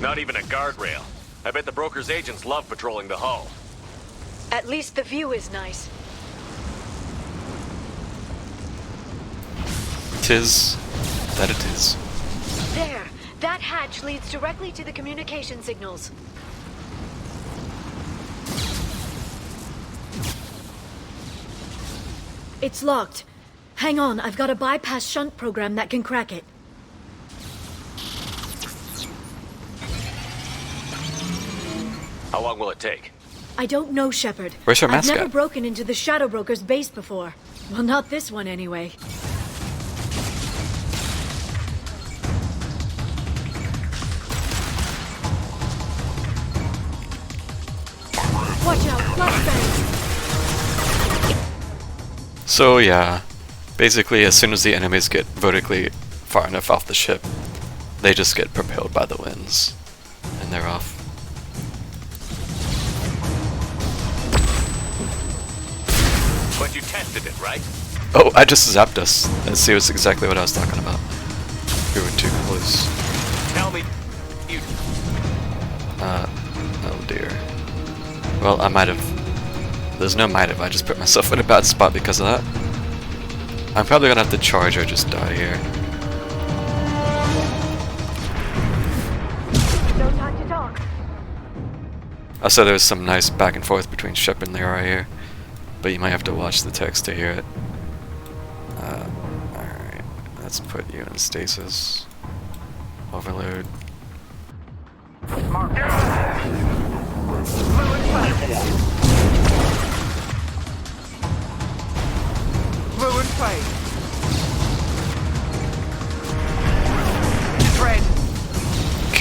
Not even a guardrail. I bet the broker's agents love patrolling the hull.
At least the view is nice.
Tis that it is.
There! That hatch leads directly to the communication signals. It's locked. Hang on, I've got a bypass shunt program that can crack it.
How long will it take?
I don't know, Shepard.
Where's your
I've
mascot?
never broken into the Shadow Broker's base before. Well, not this one anyway. Watch out, flashbangs!
So yeah, basically as soon as the enemies get vertically far enough off the ship, they just get propelled by the winds, and they're off.
But you tested it, right?
Oh, I just zapped us. Let's see, what's exactly what I was talking about. We were too close.
Tell me you...
Oh dear. Well, I might have... There's no might have, I just put myself in a bad spot because of that. I'm probably gonna have to charge or just die here.
No time to talk.
I said there was some nice back and forth between Shepard and Leroy here, but you might have to watch the text to hear it. Alright, let's put you in stasis. Overload.
Blue and play.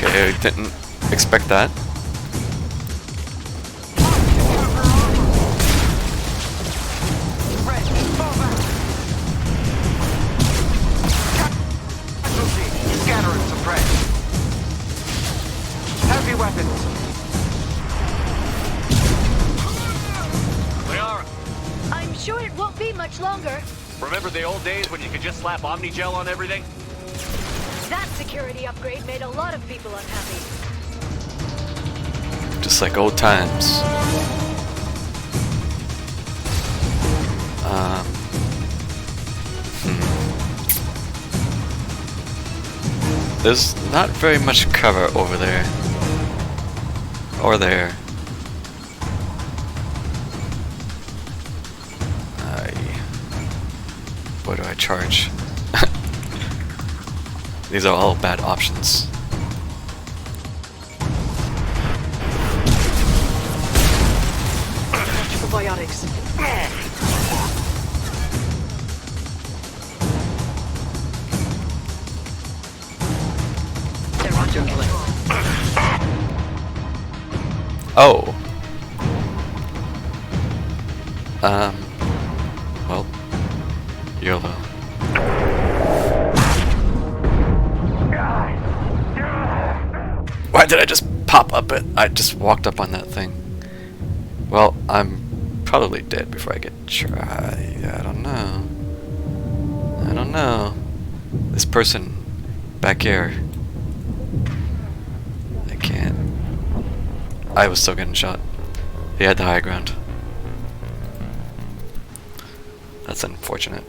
Okay, didn't expect that.
Scatter and suppress. Heavy weapons.
Liara,
I'm sure it won't be much longer.
remember the old days when you could just slap Omnigel on everything?
That security upgrade made a lot of people unhappy.
Just like old times. There's not very much cover over there. Or there. What do I charge? These are all bad options.
Antibiotics. They're on your way.
Oh. Well, YOLO. Why did I just pop up it? I just walked up on that thing. Well, I'm probably dead before I get tried. I don't know. I don't know. This person back here. I can't. I was still getting shot. He had the high ground. That's unfortunate.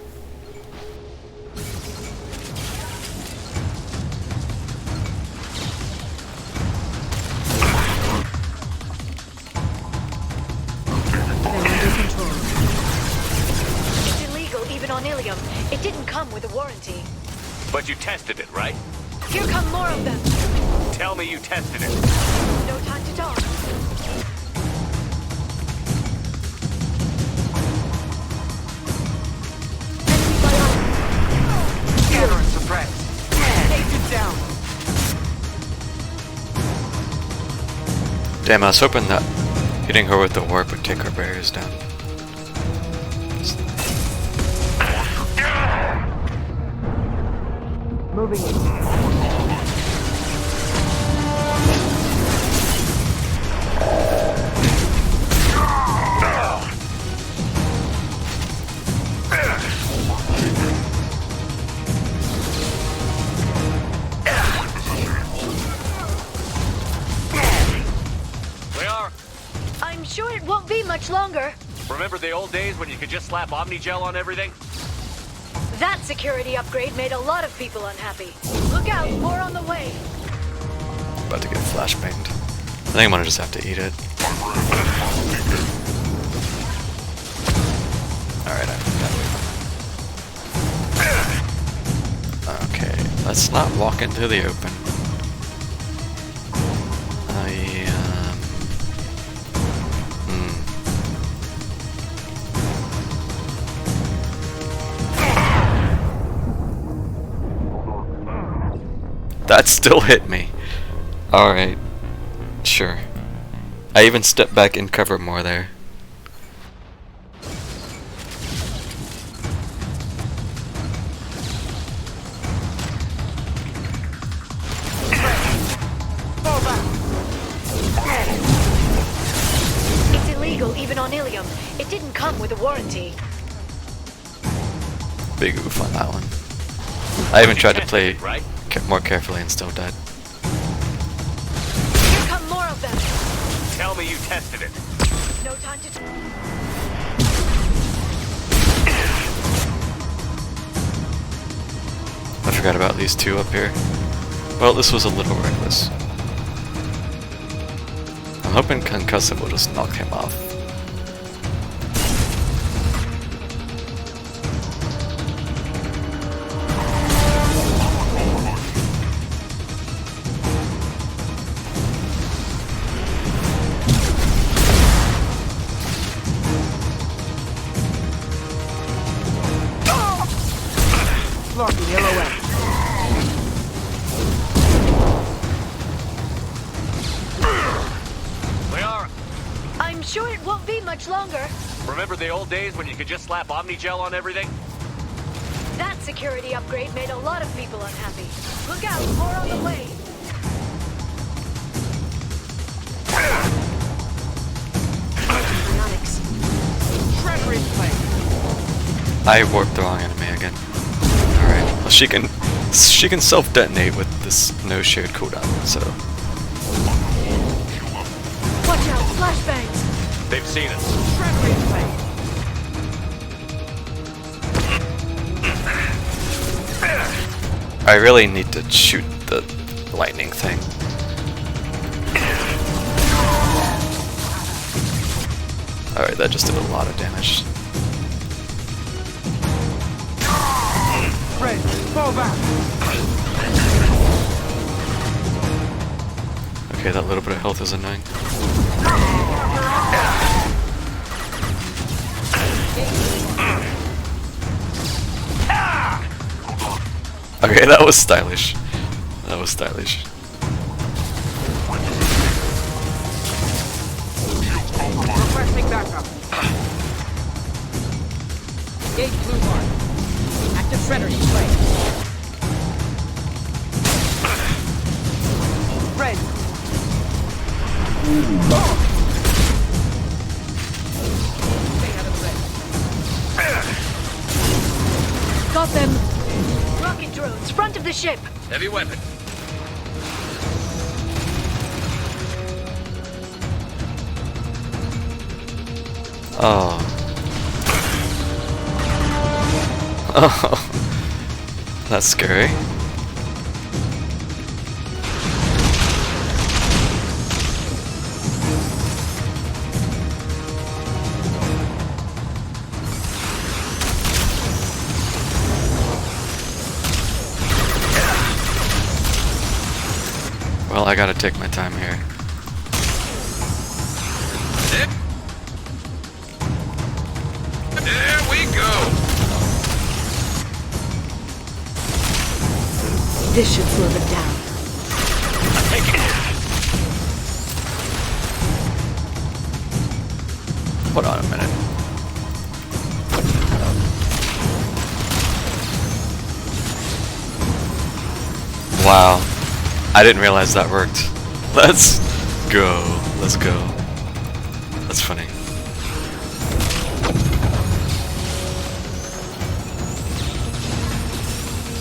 It's illegal even on Ilium. It didn't come with a warranty.
But you tested it, right?
Here come more of them.
Tell me you tested it.
No time to talk.
Scatter and suppress. Take it down.
Damn, I was hoping that hitting her with the warp would take her barriers down.
Moving in.
I'm sure it won't be much longer.
Remember the old days when you could just slap Omnigel on everything?
That security upgrade made a lot of people unhappy. Look out, more on the way.
About to get flashbanged. I think I'm gonna just have to eat it. Alright, okay, let's not walk into the open. That still hit me. Alright. Sure. I even stepped back in cover more there.
It's illegal even on Ilium. It didn't come with a warranty.
Big oof on that one. I even tried to play more carefully and still died.
Here come more of them.
Tell me you tested it.
No time to...
I forgot about these two up here. Well, this was a little reckless. I'm hoping Concussive will just knock him off.
sure it won't be much longer.
Remember the old days when you could just slap Omnigel on everything?
That security upgrade made a lot of people unhappy. Look out, more on the way.
I warped the wrong enemy again. Alright. Well, she can self-detonate with this no shared cooldown, so.
Watch out, flashbangs.
They've seen us.
I really need to shoot the lightning thing. Alright, that just did a lot of damage.
Red, fall back.
Okay, that little bit of health is annoying. Okay, that was stylish. That was stylish.
Requesting backup. Gate blue mark. Active shredder display. Red. Stay out of red.
Got them. Rocket drones, front of the ship.
Heavy weapon.
Oh. Oh. That's scary. Well, I gotta take my time here.
There we go.
This should slow them down.
Take it.
Hold on a minute. Wow. I didn't realize that worked. Let's go. Let's go. That's funny.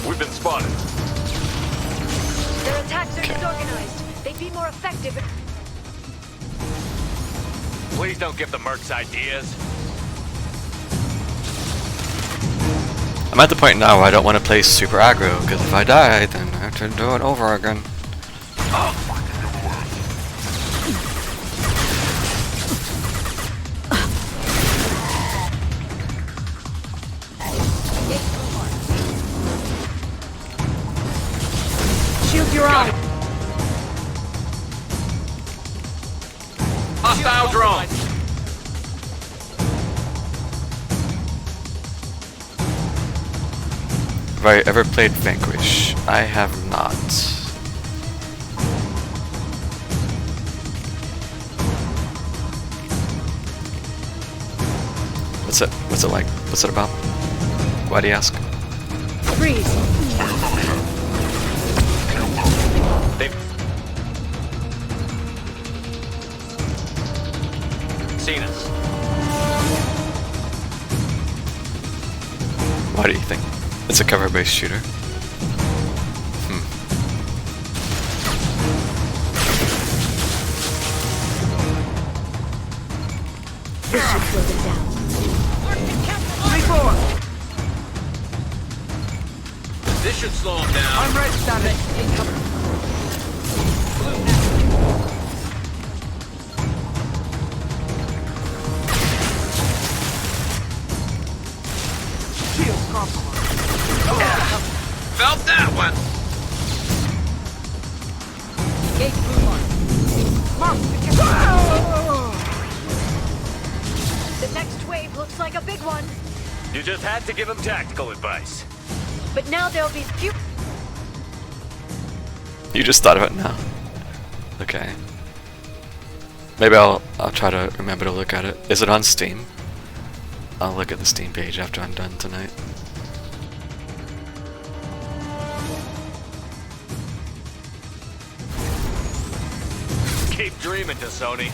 We've been spotted.
Their attacks are disorganized. They'd be more effective if...
Please don't give the mercs ideas.
I'm at the point now where I don't want to play super aggro, because if I die, then I have to do it over again.
Shield your eye.
Hostile drone.
Have I ever played Vanquish? I have not. What's it? What's it like? What's it about? Why do you ask?
Freeze.
They've seen us.
Why do you think? It's a cover-based shooter.
This should slow them down.
3-4.
This should slow them down.
I'm red status. Shield compromised.
Felt that one.
Gate blue mark. Mark
The next wave looks like a big one.
You just had to give him tactical advice.
But now there'll be few...
You just thought of it now. Okay. Maybe I'll try to remember to look at it. Is it on Steam? I'll look at the Steam page after I'm done tonight.
Keep dreaming, Sony.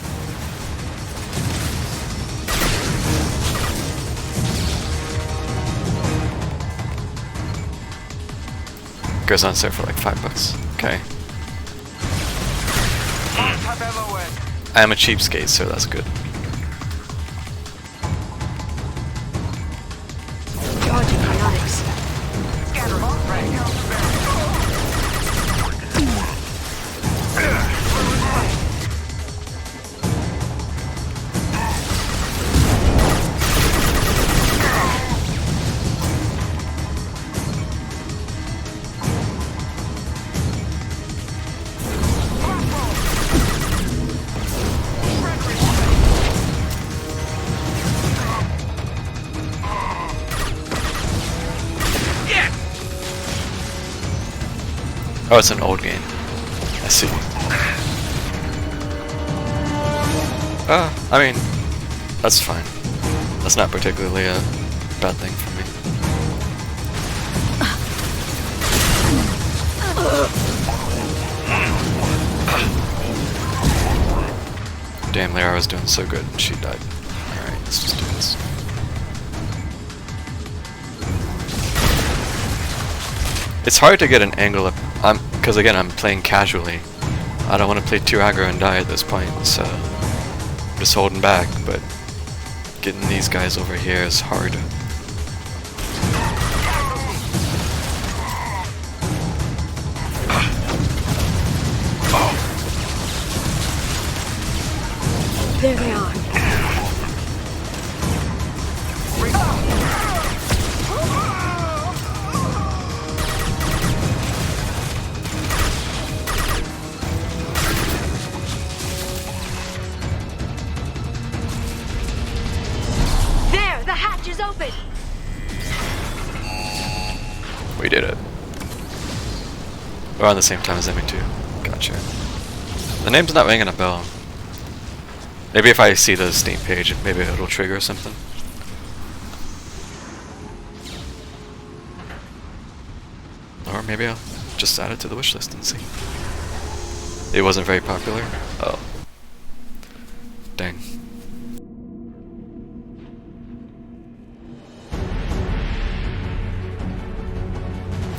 Goes on sale for like $5. Okay. I am a cheapskate, so that's good.
Charging biotics.
Oh, it's an old game. I see. I mean, that's fine. That's not particularly a bad thing for me. Damn, Lara was doing so good and she died. Alright, let's just do this. It's hard to get an angle up, because again I'm playing casually. I don't want to play too aggro and die at this point, so I'm just holding back, but getting these guys over here is hard.
There they are.
There, the hatch is open.
We did it. We're on the same time as ME2. Gotcha. The name's not ringing a bell. Maybe if I see the Steam page, maybe it'll trigger something. Or maybe I'll just add it to the wishlist and see. It wasn't very popular? Oh. Dang.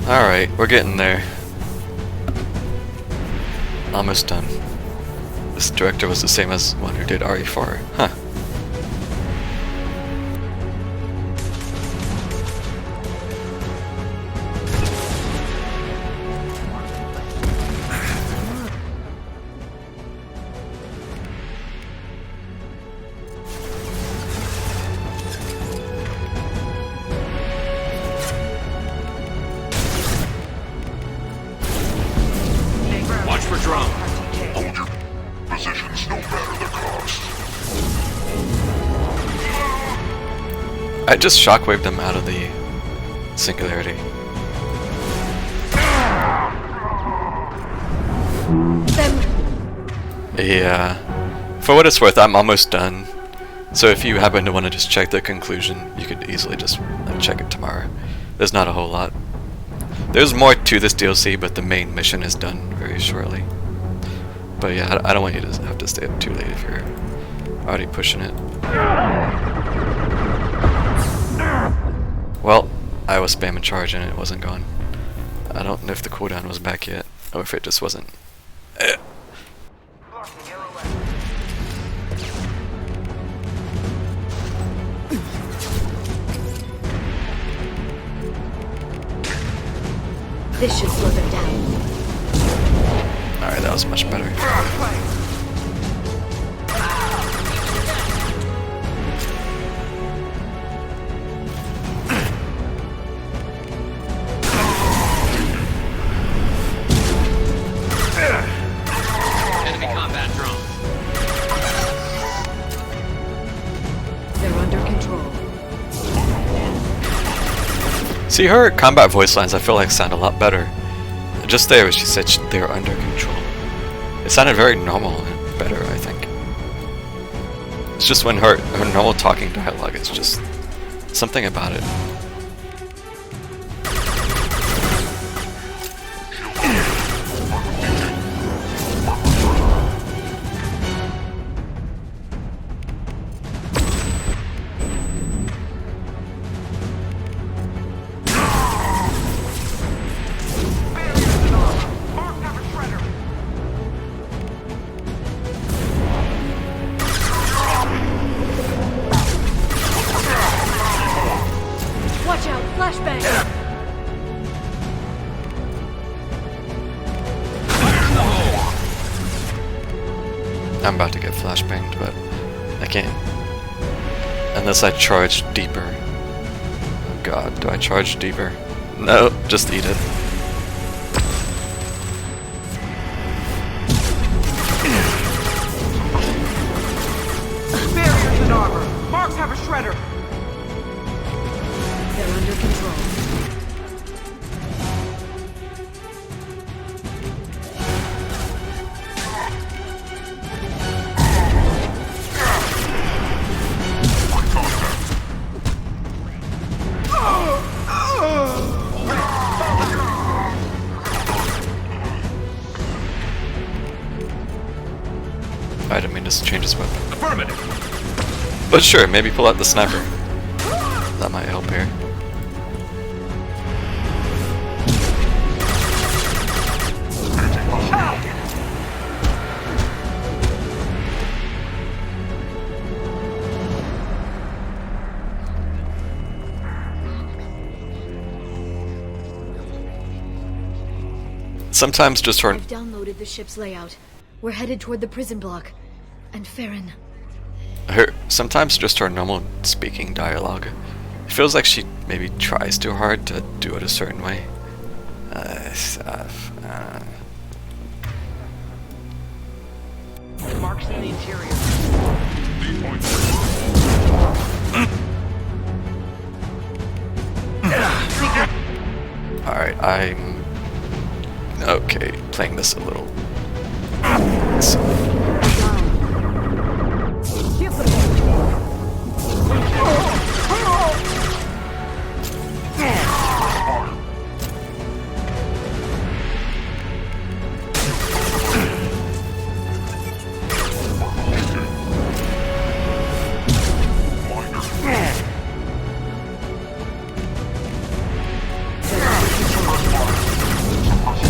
Alright, we're getting there. Almost done. This director was the same as one who did RE4. Huh.
Watch for drone.
Hold your positions no matter the cost.
I just shockwaved them out of the singularity. Yeah. For what it's worth, I'm almost done. So if you happen to want to just check the conclusion, you could easily just check it tomorrow. There's not a whole lot. There's more to this DLC, but the main mission is done very shortly. But yeah, I don't want you to have to stay up too late if you're already pushing it. Well, I was spamming charge and it wasn't gone. I don't know if the cooldown was back yet, or if it just wasn't.
This should slow them down.
Alright, that was much better.
Enemy combat drone.
They're under control.
See, her combat voice lines I feel like sound a lot better. Just there, she said they're under control. It sounded very normal and better, I think. It's just when her normal talking dialogue, it's just something about it.
Watch out, flashbang!
I'm about to get flashbanged, but I can't. Unless I charge deeper. Oh god, do I charge deeper? No, just eat it.
Barriers and armor. Marks have a shredder.
They're under control.
I didn't mean to change his weapon.
Affirmative.
But sure, maybe pull out the sniper. That might help here. Sometimes just her.
I've downloaded the ship's layout. We're headed toward the prison block. And Farron.
Sometimes just her normal speaking dialogue. It feels like she maybe tries too hard to do it a certain way.
Marks in the interior.
Alright, I'm okay, playing this a little silly.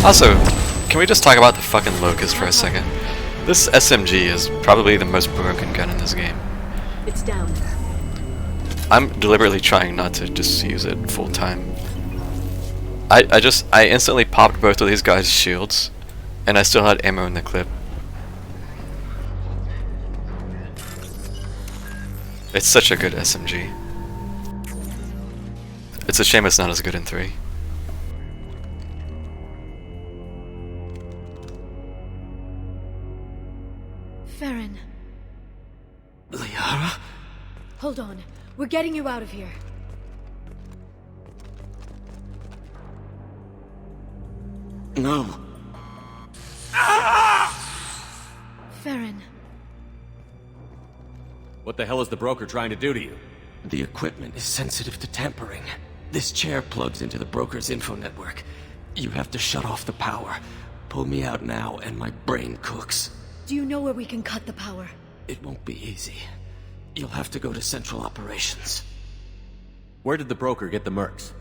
Also, can we just talk about the fucking Locust for a second? This SMG is probably the most broken gun in this game.
It's down.
I'm deliberately trying not to just use it full time. I instantly popped both of these guys' shields, and I still had ammo in the clip. It's such a good SMG. It's a shame it's not as good in 3.
Farron.
Liara?
Hold on. We're getting you out of here.
No.
Farron.
What the hell is the broker trying to do to you?
The equipment is sensitive to tampering. This chair plugs into the broker's info network. You have to shut off the power. Pull me out now and my brain cooks.
Do you know where we can cut the power?
It won't be easy. You'll have to go to Central Operations.
Where did the broker get the mercs?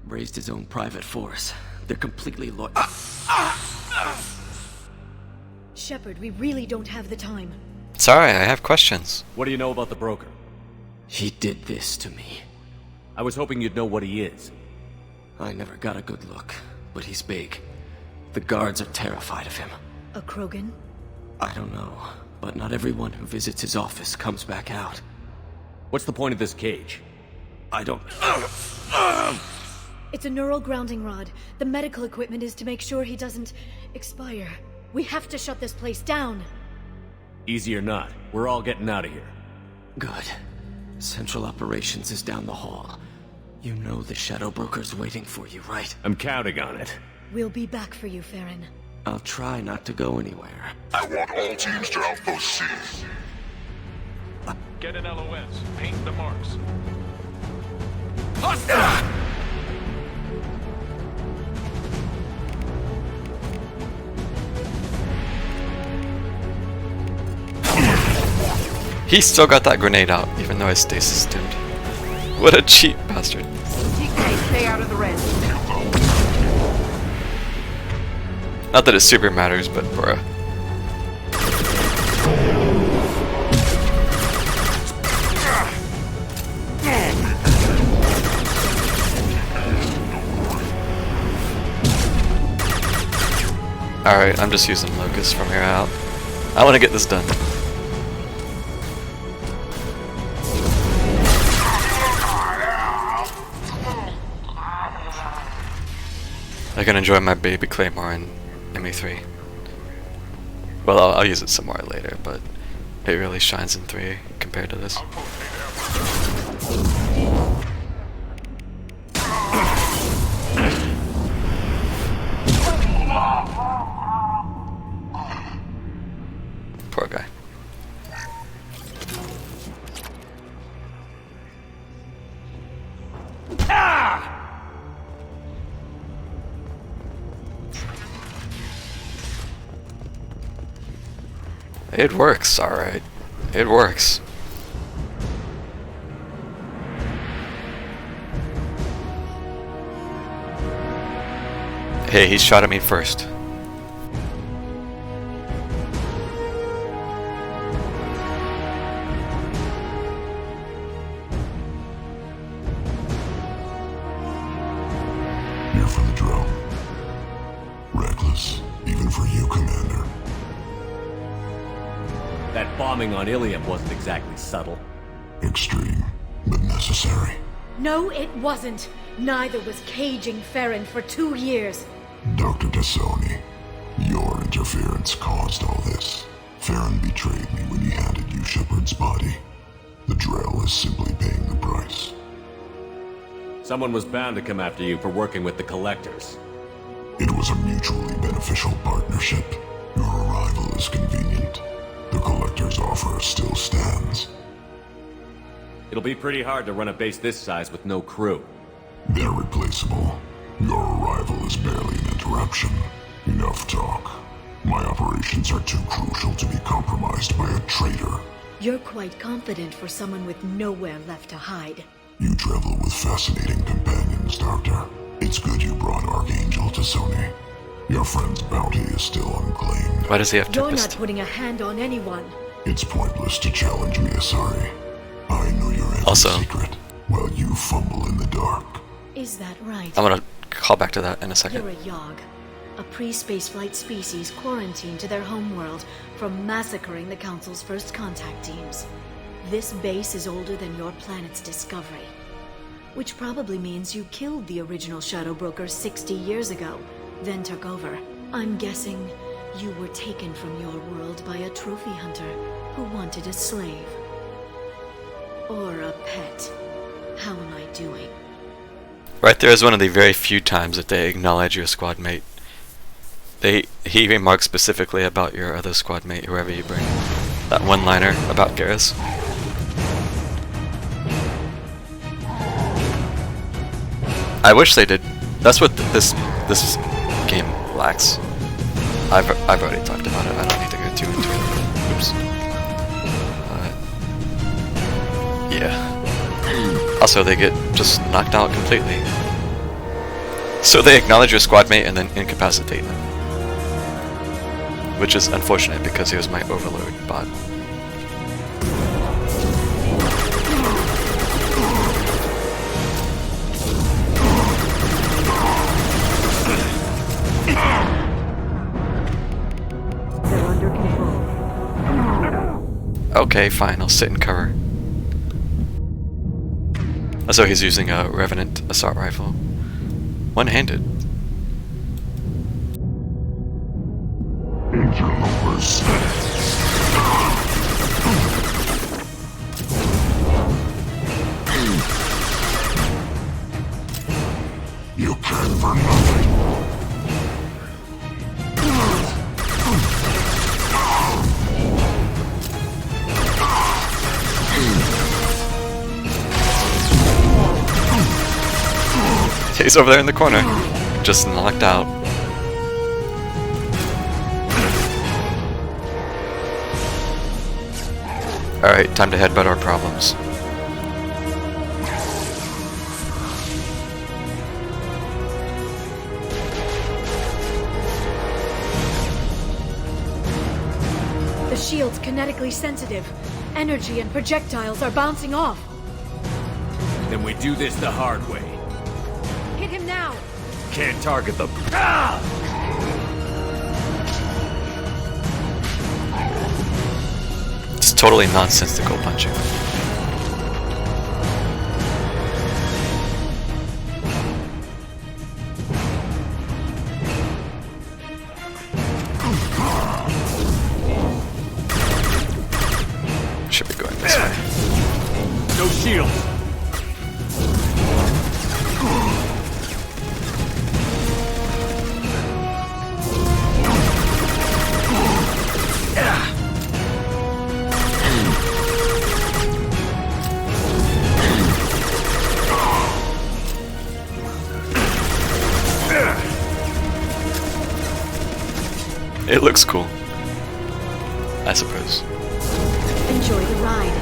Raised his own private force. They're completely loyal.
Shepard, we really don't have the time.
Sorry, I have questions.
What do you know about the broker?
He did this to me.
I was hoping you'd know what he is.
I never got a good look, but he's big. The guards are terrified of him.
A Krogan?
I don't know, but not everyone who visits his office comes back out.
What's the point of this cage?
I don't...
It's a neural grounding rod. The medical equipment is to make sure he doesn't expire. We have to shut this place down.
Easy or not, we're all getting out of here.
Good. Central Operations is down the hall. You know the Shadow Broker's waiting for you, right?
I'm counting on it.
We'll be back for you, Farron.
I'll try not to go anywhere.
I want all teams to Outpost C.
Get an LOS. Paint the marks.
He still got that grenade out, even though his stasis dimmed. What a cheap bastard.
TK, stay out of the red.
Not that it super matters, but bruh. Alright, I'm just using Locust from here out. I want to get this done. I can enjoy my baby Claymore in ME3. Well, I'll use it some more later, but it really shines in 3 compared to this. Poor guy. It works, alright. It works. Hey, he shot at me first.
Here for the drill. Reckless, even for you, Commander.
That bombing on Ilium wasn't exactly subtle.
Extreme, but necessary.
No, it wasn't. Neither was caging Farron for 2 years.
Dr. Tassoni, your interference caused all this. Farron betrayed me when he handed you Shepard's body. The Drell is simply paying the price.
Someone was bound to come after you for working with the Collectors.
It was a mutually beneficial partnership. Your arrival is convenient. The Collector's offer still stands.
It'll be pretty hard to run a base this size with no crew.
They're replaceable. Your arrival is barely an interruption. Enough talk. My operations are too crucial to be compromised by a traitor.
You're quite confident for someone with nowhere left to hide.
You travel with fascinating companions, Doctor. It's good you brought Archangel to Sony. Your friend's bounty is still unclaimed.
Why does he have
You're
Tempest?
not putting a hand on anyone.
It's pointless to challenge me, Asari. I know your every
Also,
secret, while you fumble in the dark.
Is that right?
I'm gonna call back to that in a second.
You're a Yogg, a pre-spaceflight species quarantined to their homeworld from massacring the Council's first contact teams. This base is older than your planet's discovery. Which probably means you killed the original Shadow Broker 60 years ago, then took over. I'm guessing you were taken from your world by a trophy hunter who wanted a slave. Or a pet. How am I doing?
Right there is one of the very few times that they acknowledge your squad mate. He remarks specifically about your other squad mate, whoever you bring. That one-liner about Garrus. I wish they did. That's what this game lacks. I've already talked about it. I don't need to go too into it. Oops. Yeah. Also, they get just knocked out completely. So they acknowledge your squad mate and then incapacitate them. Which is unfortunate because he was my overlord bot.
They're under control.
Okay, fine, I'll sit and cover. So he's using a Revenant assault rifle. One-handed.
Interlopers. You can for nothing.
He's over there in the corner, just knocked out. Alright, time to headbutt our problems.
The shield's kinetically sensitive. Energy and projectiles are bouncing off.
Then we do this the hard way.
Hit him now!
Can't target them.
It's totally nonsensical punching. Should be going this way.
No shield.
It looks cool, I suppose.
Enjoy the ride.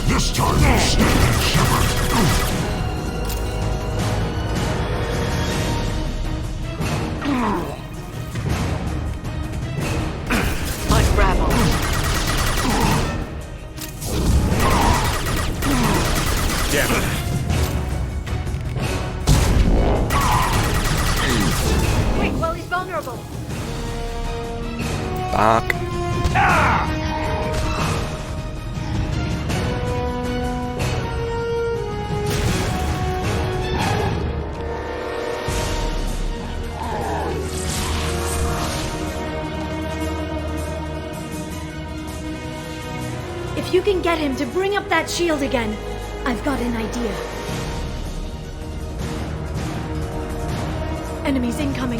This time you stand, Shepard.
Unravel.
Damn it.
Wait, well, he's vulnerable.
Back.
If you can get him to bring up that shield again, I've got an idea. Enemies incoming.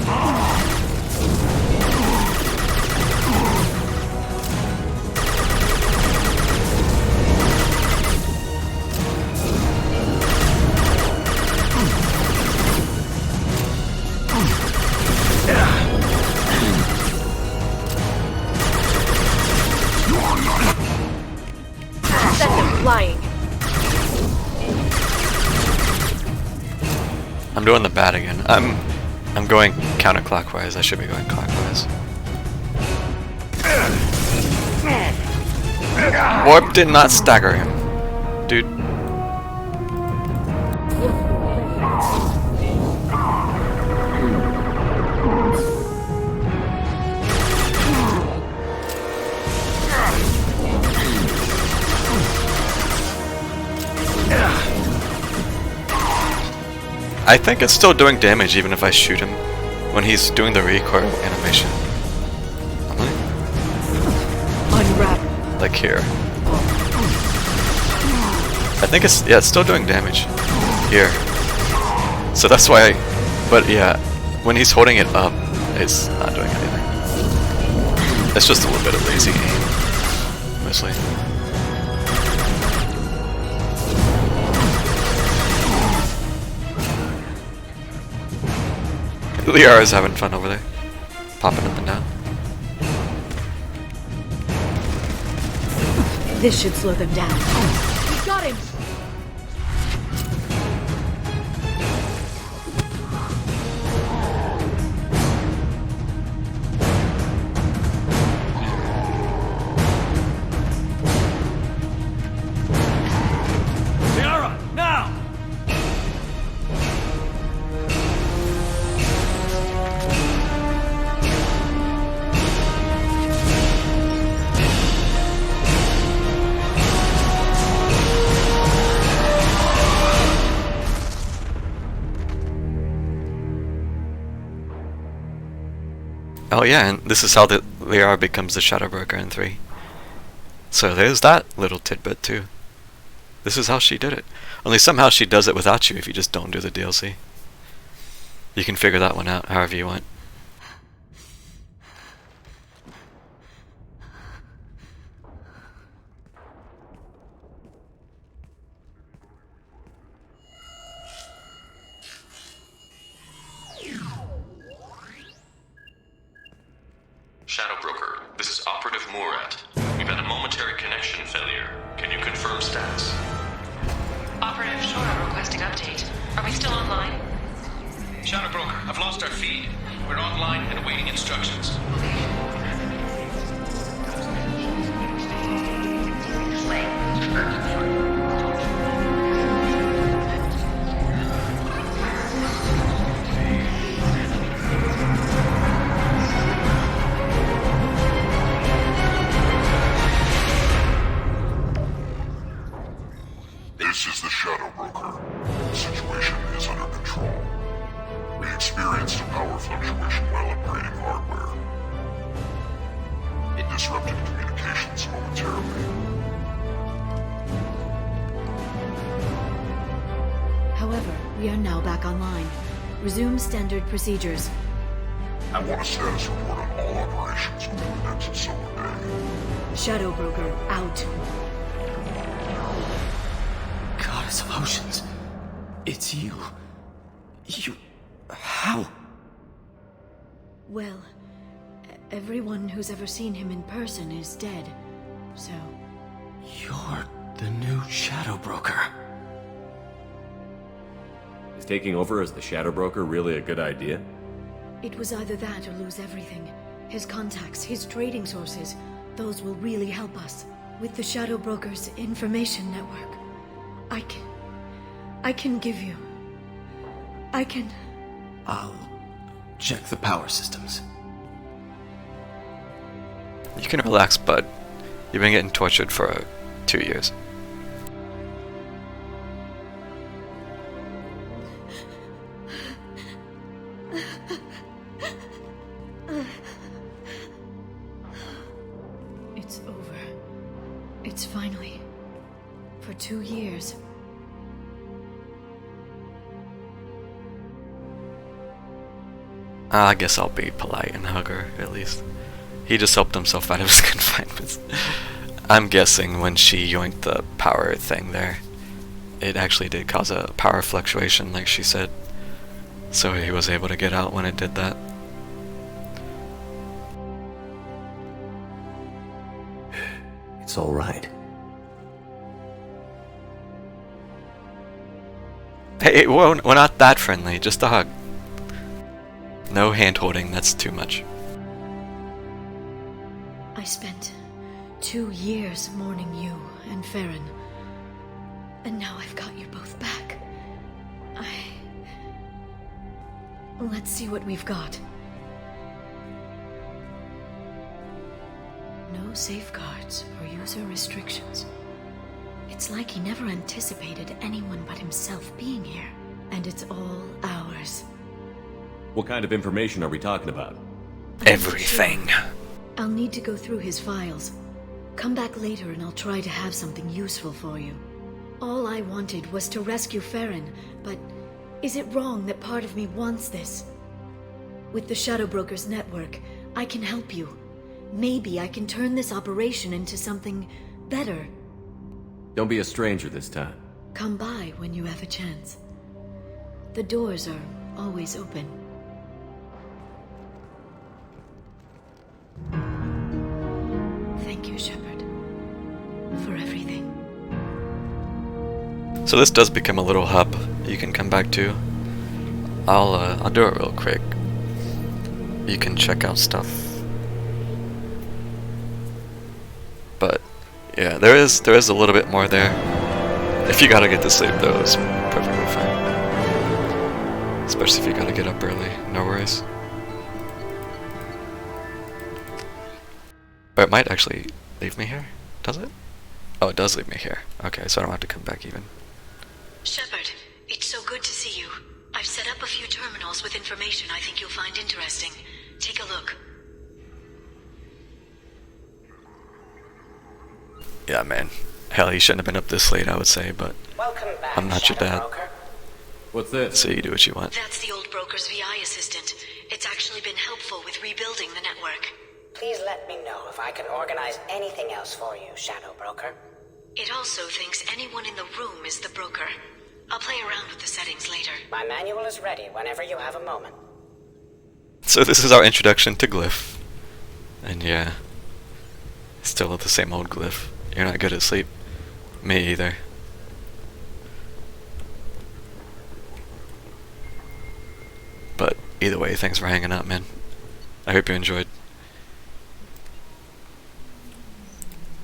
Set them flying.
I'm doing the bat again. I'm going counterclockwise. I should be going clockwise. Warp did not stagger him, dude. I think it's still doing damage even if I shoot him when he's doing the recoil animation. I'm
Unravel.
like here. I think it's, yeah, it's still doing damage here. So that's why but yeah, when he's holding it up, it's not doing anything. It's just a little bit of lazy aim, mostly. Liara's having fun over there, popping up and down.
This should slow them down. We've got him!
Liara, now!
Oh yeah, and this is how the Liara becomes the Shadow Broker in 3. So there's that little tidbit too. This is how she did it. Only somehow she does it without you if you just don't do the DLC. You can figure that one out however you want.
Shadow Broker, this is Operative Murat. We've had a momentary connection failure. Can you confirm status?
Operative Shora requesting update. Are we still online?
Shadow Broker, I've lost our feed. We're online and awaiting instructions.
This is the Shadow Broker. The situation is under control. We experienced a power fluctuation while upgrading hardware. It disrupted communications momentarily.
However, we are now back online. Resume standard procedures.
I want a status report on all operations within the next solar day.
Shadow Broker out.
Goddess of Oceans. It's you. You... How?
Well, everyone who's ever seen him in person is dead, so...
You're the new Shadow Broker.
Is taking over as the Shadow Broker really a good idea?
It was either that or lose everything. His contacts, his trading sources, those will really help us. With the Shadow Broker's information network, I can give you...
I'll check the power systems.
You can relax, bud. You've been getting tortured for 2 years.
It's over. It's finally... For 2 years.
I guess I'll be polite and hug her, at least. He just helped himself out of his confinement. I'm guessing when she yoinked the power thing there, it actually did cause a power fluctuation, like she said. So he was able to get out when it did that.
It's all right.
Hey, whoa, we're not that friendly, just a hug. No hand-holding, that's too much.
I spent 2 years mourning you and Farron. And now I've got you both back. Let's see what we've got. No safeguards or user restrictions. It's like he never anticipated anyone but himself being here. And it's all ours.
What kind of information are we talking about?
Everything.
I'll need to go through his files. Come back later and I'll try to have something useful for you. All I wanted was to rescue Farron, but is it wrong that part of me wants this? With the Shadow Broker's network, I can help you. Maybe I can turn this operation into something better.
Don't be a stranger this time.
Come by when you have a chance. The doors are always open. Thank you, Shepard, for everything.
So this does become a little hub you can come back to. I'll do it real quick. You can check out stuff. But yeah, there is a little bit more there. If you gotta get to sleep though, it's perfectly fine. Especially if you gotta get up early, no worries. But it might actually leave me here, does it? Oh, it does leave me here. Okay, so I don't have to come back even.
Shepard, it's so good to see you. I've set up a few terminals with information I think you'll find interesting. Take a look.
Yeah, man. Hell, you shouldn't have been up this late, I would say, but I'm not your dad.
What's this?
So you do what you want.
That's the old broker's VI assistant. It's actually been helpful with rebuilding the network.
Please let me know if I can organize anything else for you, Shadow Broker.
It also thinks anyone in the room is the broker. I'll play around with the settings later.
My manual is ready whenever you have a moment.
So this is our introduction to Glyph. And yeah, still the same old Glyph. You're not good at sleep. Me either. But either way, thanks for hanging out, man. I hope you enjoyed.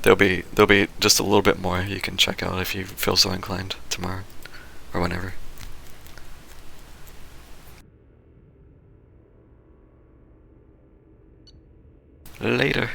There'll be just a little bit more you can check out if you feel so inclined tomorrow or whenever. Later.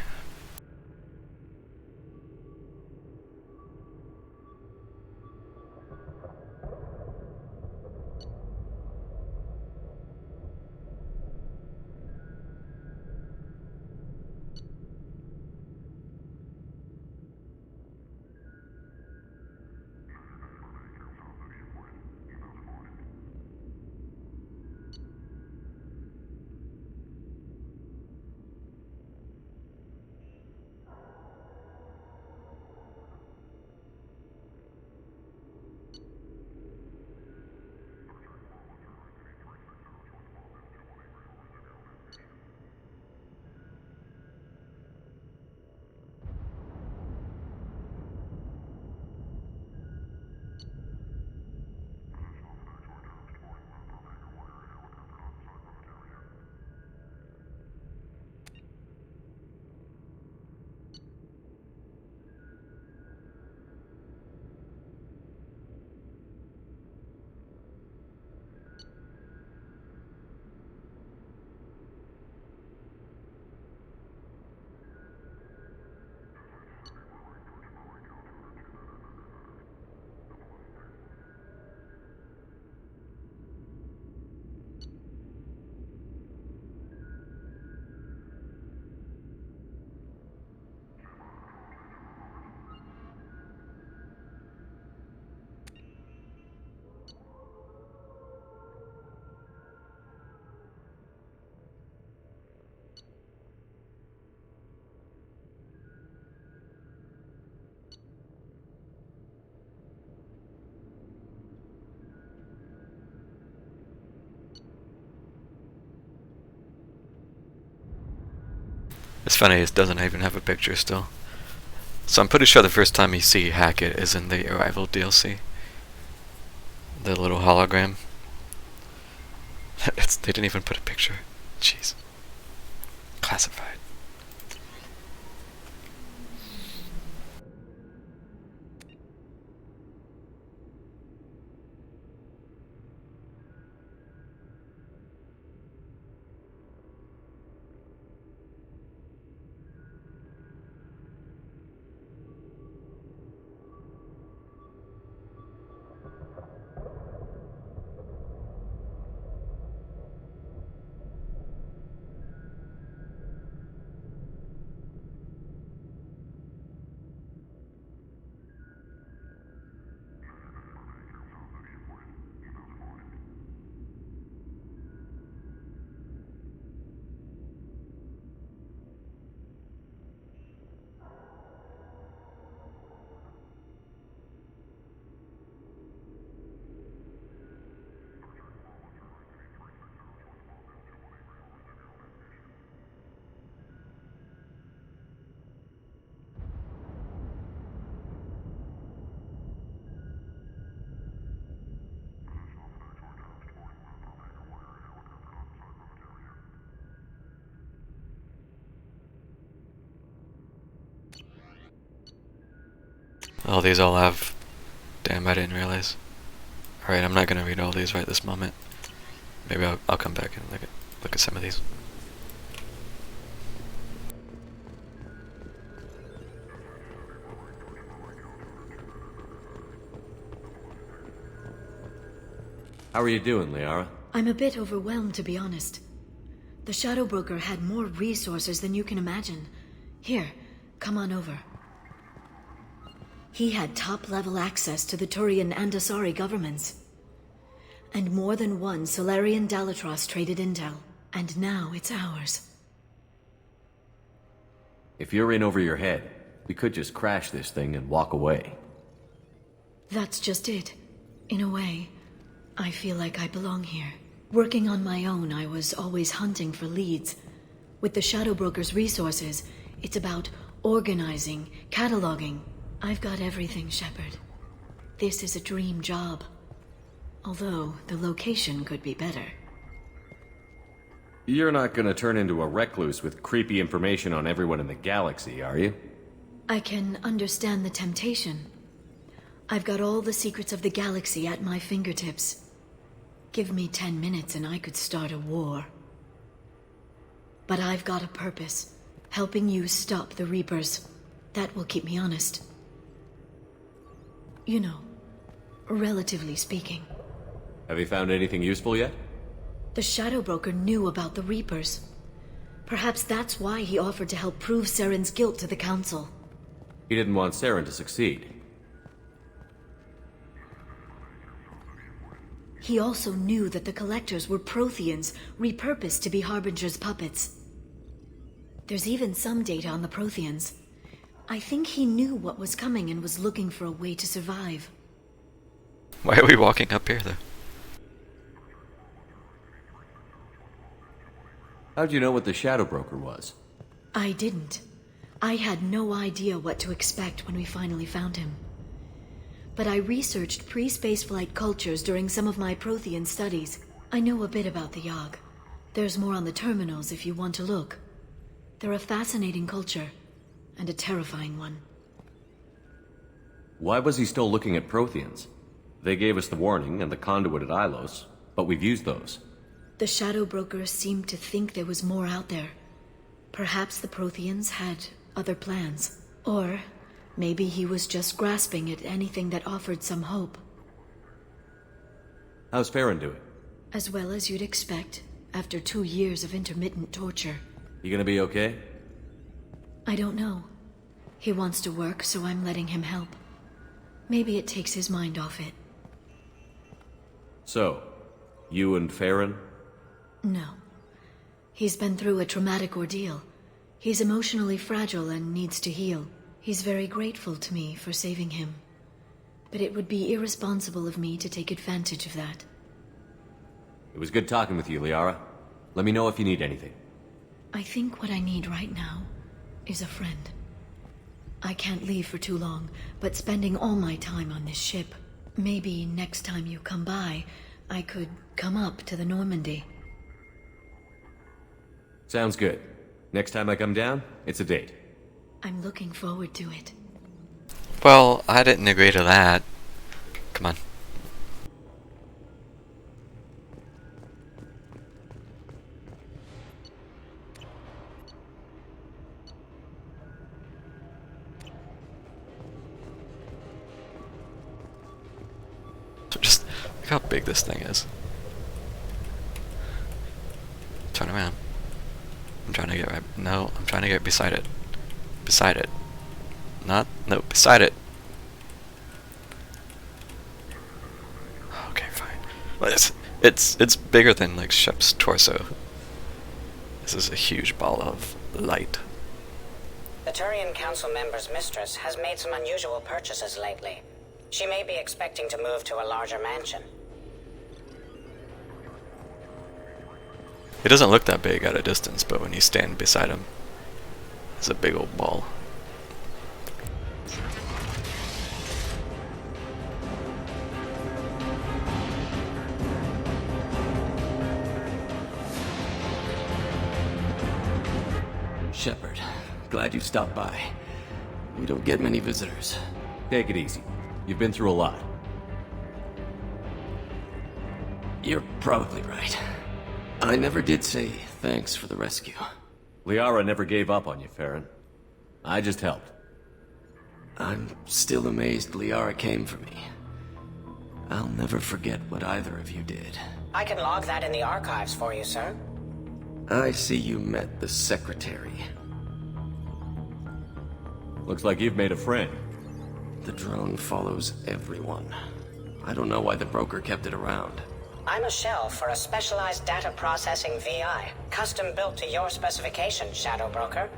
It's funny, it doesn't even have a picture still. So I'm pretty sure the first time you see Hackett is in the Arrival DLC. The little hologram. They didn't even put a picture. Jeez. Classified. Oh, these all have... Damn, I didn't realize. Alright, I'm not gonna read all these right this moment. Maybe I'll come back and look at some of these.
How are you doing, Liara?
I'm a bit overwhelmed, to be honest. The Shadow Broker had more resources than you can imagine. Here, come on over. He had top-level access to the Turian and Asari governments. And more than one Solarian Dalatros traded intel. And now it's ours.
If you're in over your head, we could just crash this thing and walk away.
That's just it. In a way, I feel like I belong here. Working on my own, I was always hunting for leads. With the Shadow Broker's resources, it's about organizing, cataloging. I've got everything, Shepard. This is a dream job. Although, the location could be better.
You're not gonna turn into a recluse with creepy information on everyone in the galaxy, are you?
I can understand the temptation. I've got all the secrets of the galaxy at my fingertips. Give me 10 minutes and I could start a war. But I've got a purpose. Helping you stop the Reapers. That will keep me honest. You know, relatively speaking.
Have you found anything useful yet?
The Shadow Broker knew about the Reapers. Perhaps that's why he offered to help prove Saren's guilt to the Council.
He didn't want Saren to succeed.
He also knew that the Collectors were Protheans, repurposed to be Harbinger's puppets. There's even some data on the Protheans. I think he knew what was coming and was looking for a way to survive.
Why are we walking up here, though?
How'd you know what the Shadow Broker was?
I didn't. I had no idea what to expect when we finally found him. But I researched pre-spaceflight cultures during some of my Prothean studies. I know a bit about the Yogg. There's more on the terminals if you want to look. They're a fascinating culture, and a terrifying one.
Why was he still looking at Protheans? They gave us the warning and the conduit at Ilos, but we've used those.
The Shadow Broker seemed to think there was more out there. Perhaps the Protheans had other plans. Or maybe he was just grasping at anything that offered some hope.
How's Farron doing?
As well as you'd expect, after 2 years of intermittent torture.
You gonna be okay?
I don't know. He wants to work, so I'm letting him help. Maybe it takes his mind off it.
So, you and Farron?
No. He's been through a traumatic ordeal. He's emotionally fragile and needs to heal. He's very grateful to me for saving him. But it would be irresponsible of me to take advantage of that.
It was good talking with you, Liara. Let me know if you need anything.
I think what I need right now is a friend. I can't leave for too long, but spending all my time on this ship. Maybe next time you come by, I could come up to the Normandy.
Sounds good. Next time I come down, it's a date.
I'm looking forward to it.
Well, I didn't agree to that. Come on. So just look how big this thing is. Turn around. I'm trying to get right. No, I'm trying to get beside it. Beside it. Not. No, beside it. Okay, fine. Well, it's bigger than like Shep's torso. This is a huge ball of light.
The Turian Council member's mistress has made some unusual purchases lately. She may be expecting to move to a larger mansion.
It doesn't look that big at a distance, but when you stand beside him, it's a big old ball.
Shepard, glad you stopped by. We don't get many visitors.
Take it easy. You've been through a lot.
You're probably right. I never did say thanks for the rescue.
Liara never gave up on you, Farron. I just helped.
I'm still amazed Liara came for me. I'll never forget what either of you did.
I can log that in the archives for you, sir.
I see you met the Secretary.
Looks like you've made a friend.
The drone follows everyone. I don't know why the broker kept it around.
I'm a shell for a specialized data processing VI, custom built to your specifications, Shadow Broker.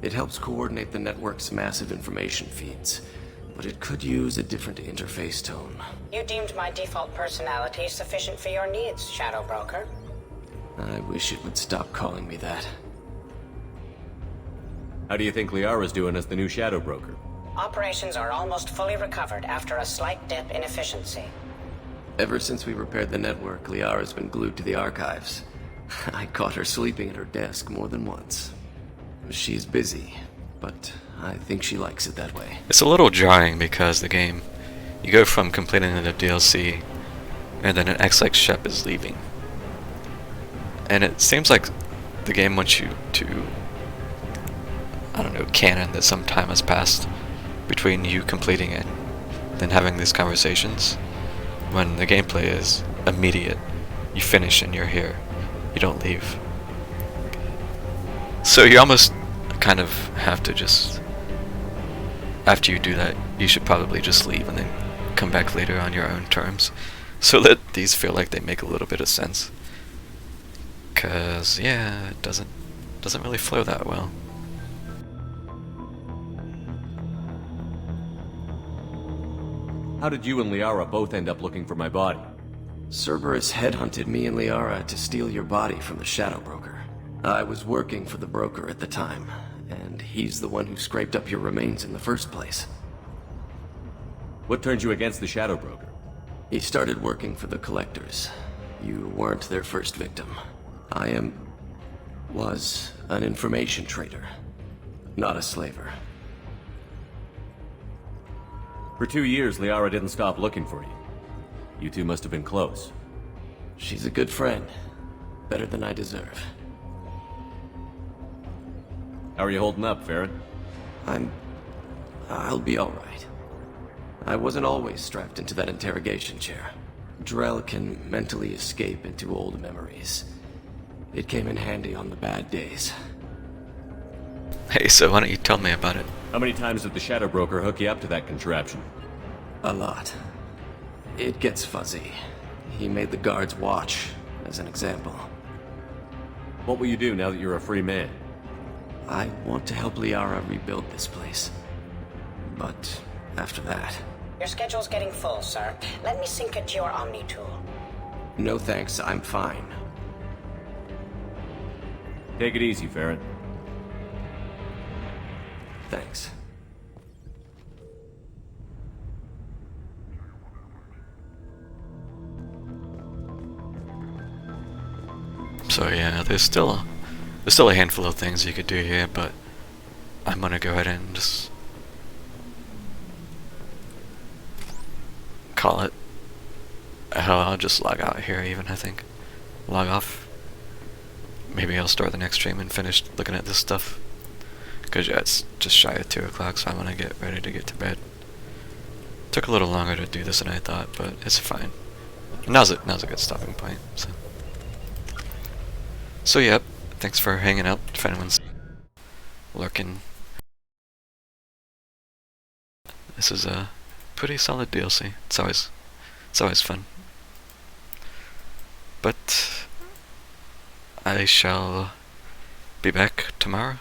It helps coordinate the network's massive information feeds, but it could use a different interface tone.
You deemed my default personality sufficient for your needs, Shadow Broker.
I wish it would stop calling me that.
How do you think Liara's doing as the new Shadow Broker?
Operations are almost fully recovered after a slight dip in efficiency.
Ever since we repaired the network, Liara's been glued to the archives. I caught her sleeping at her desk more than once. She's busy, but I think she likes it that way.
It's a little jarring because the game, you go from completing the DLC, and then it acts like Shep is leaving. And it seems like the game wants you to, I don't know, canon that some time has passed between you completing it, then having these conversations, when the gameplay is immediate. You finish and you're here. You don't leave. So you almost kind of have to just, after you do that, you should probably just leave and then come back later on your own terms, so that these feel like they make a little bit of sense. Cause yeah, it doesn't really flow that well.
How did you and Liara both end up looking for my body?
Cerberus headhunted me and Liara to steal your body from the Shadow Broker. I was working for the broker at the time, and he's the one who scraped up your remains in the first place.
What turned you against the Shadow Broker?
He started working for the Collectors. You weren't their first victim. I was an information trader, not a slaver.
For 2 years, Liara didn't stop looking for you. You two must have been close.
She's a good friend. Better than I deserve.
How are you holding up, Farron?
I'll be alright. I wasn't always strapped into that interrogation chair. Drell can mentally escape into old memories. It came in handy on the bad days.
Hey, so why don't you tell me about it?
How many times did the Shadow Broker hook you up to that contraption?
A lot. It gets fuzzy. He made the guards watch, as an example.
What will you do now that you're a free man?
I want to help Liara rebuild this place. But after that...
Your schedule's getting full, sir. Let me sync it to your Omni tool.
No thanks, I'm fine.
Take it easy, Farron.
Thanks.
So yeah, there's still a handful of things you could do here, but I'm gonna go ahead and just call it. Hell, I'll just log out here even, I think. Log off. Maybe I'll start the next stream and finish looking at this stuff. Cause yeah, it's just shy of 2 o'clock, so I wanna get ready to get to bed. Took a little longer to do this than I thought, but it's fine. Now's a good stopping point, so. So yep, thanks for hanging out, if anyone's lurking. This is a pretty solid DLC. It's always fun. But I shall be back tomorrow.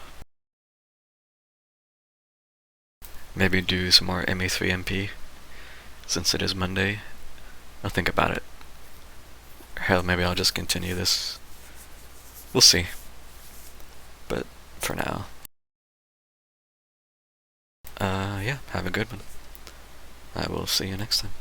Maybe do some more ME3 MP, since it is Monday. I'll think about it. Hell, maybe I'll just continue this. We'll see. But for now, yeah, have a good one. I will see you next time.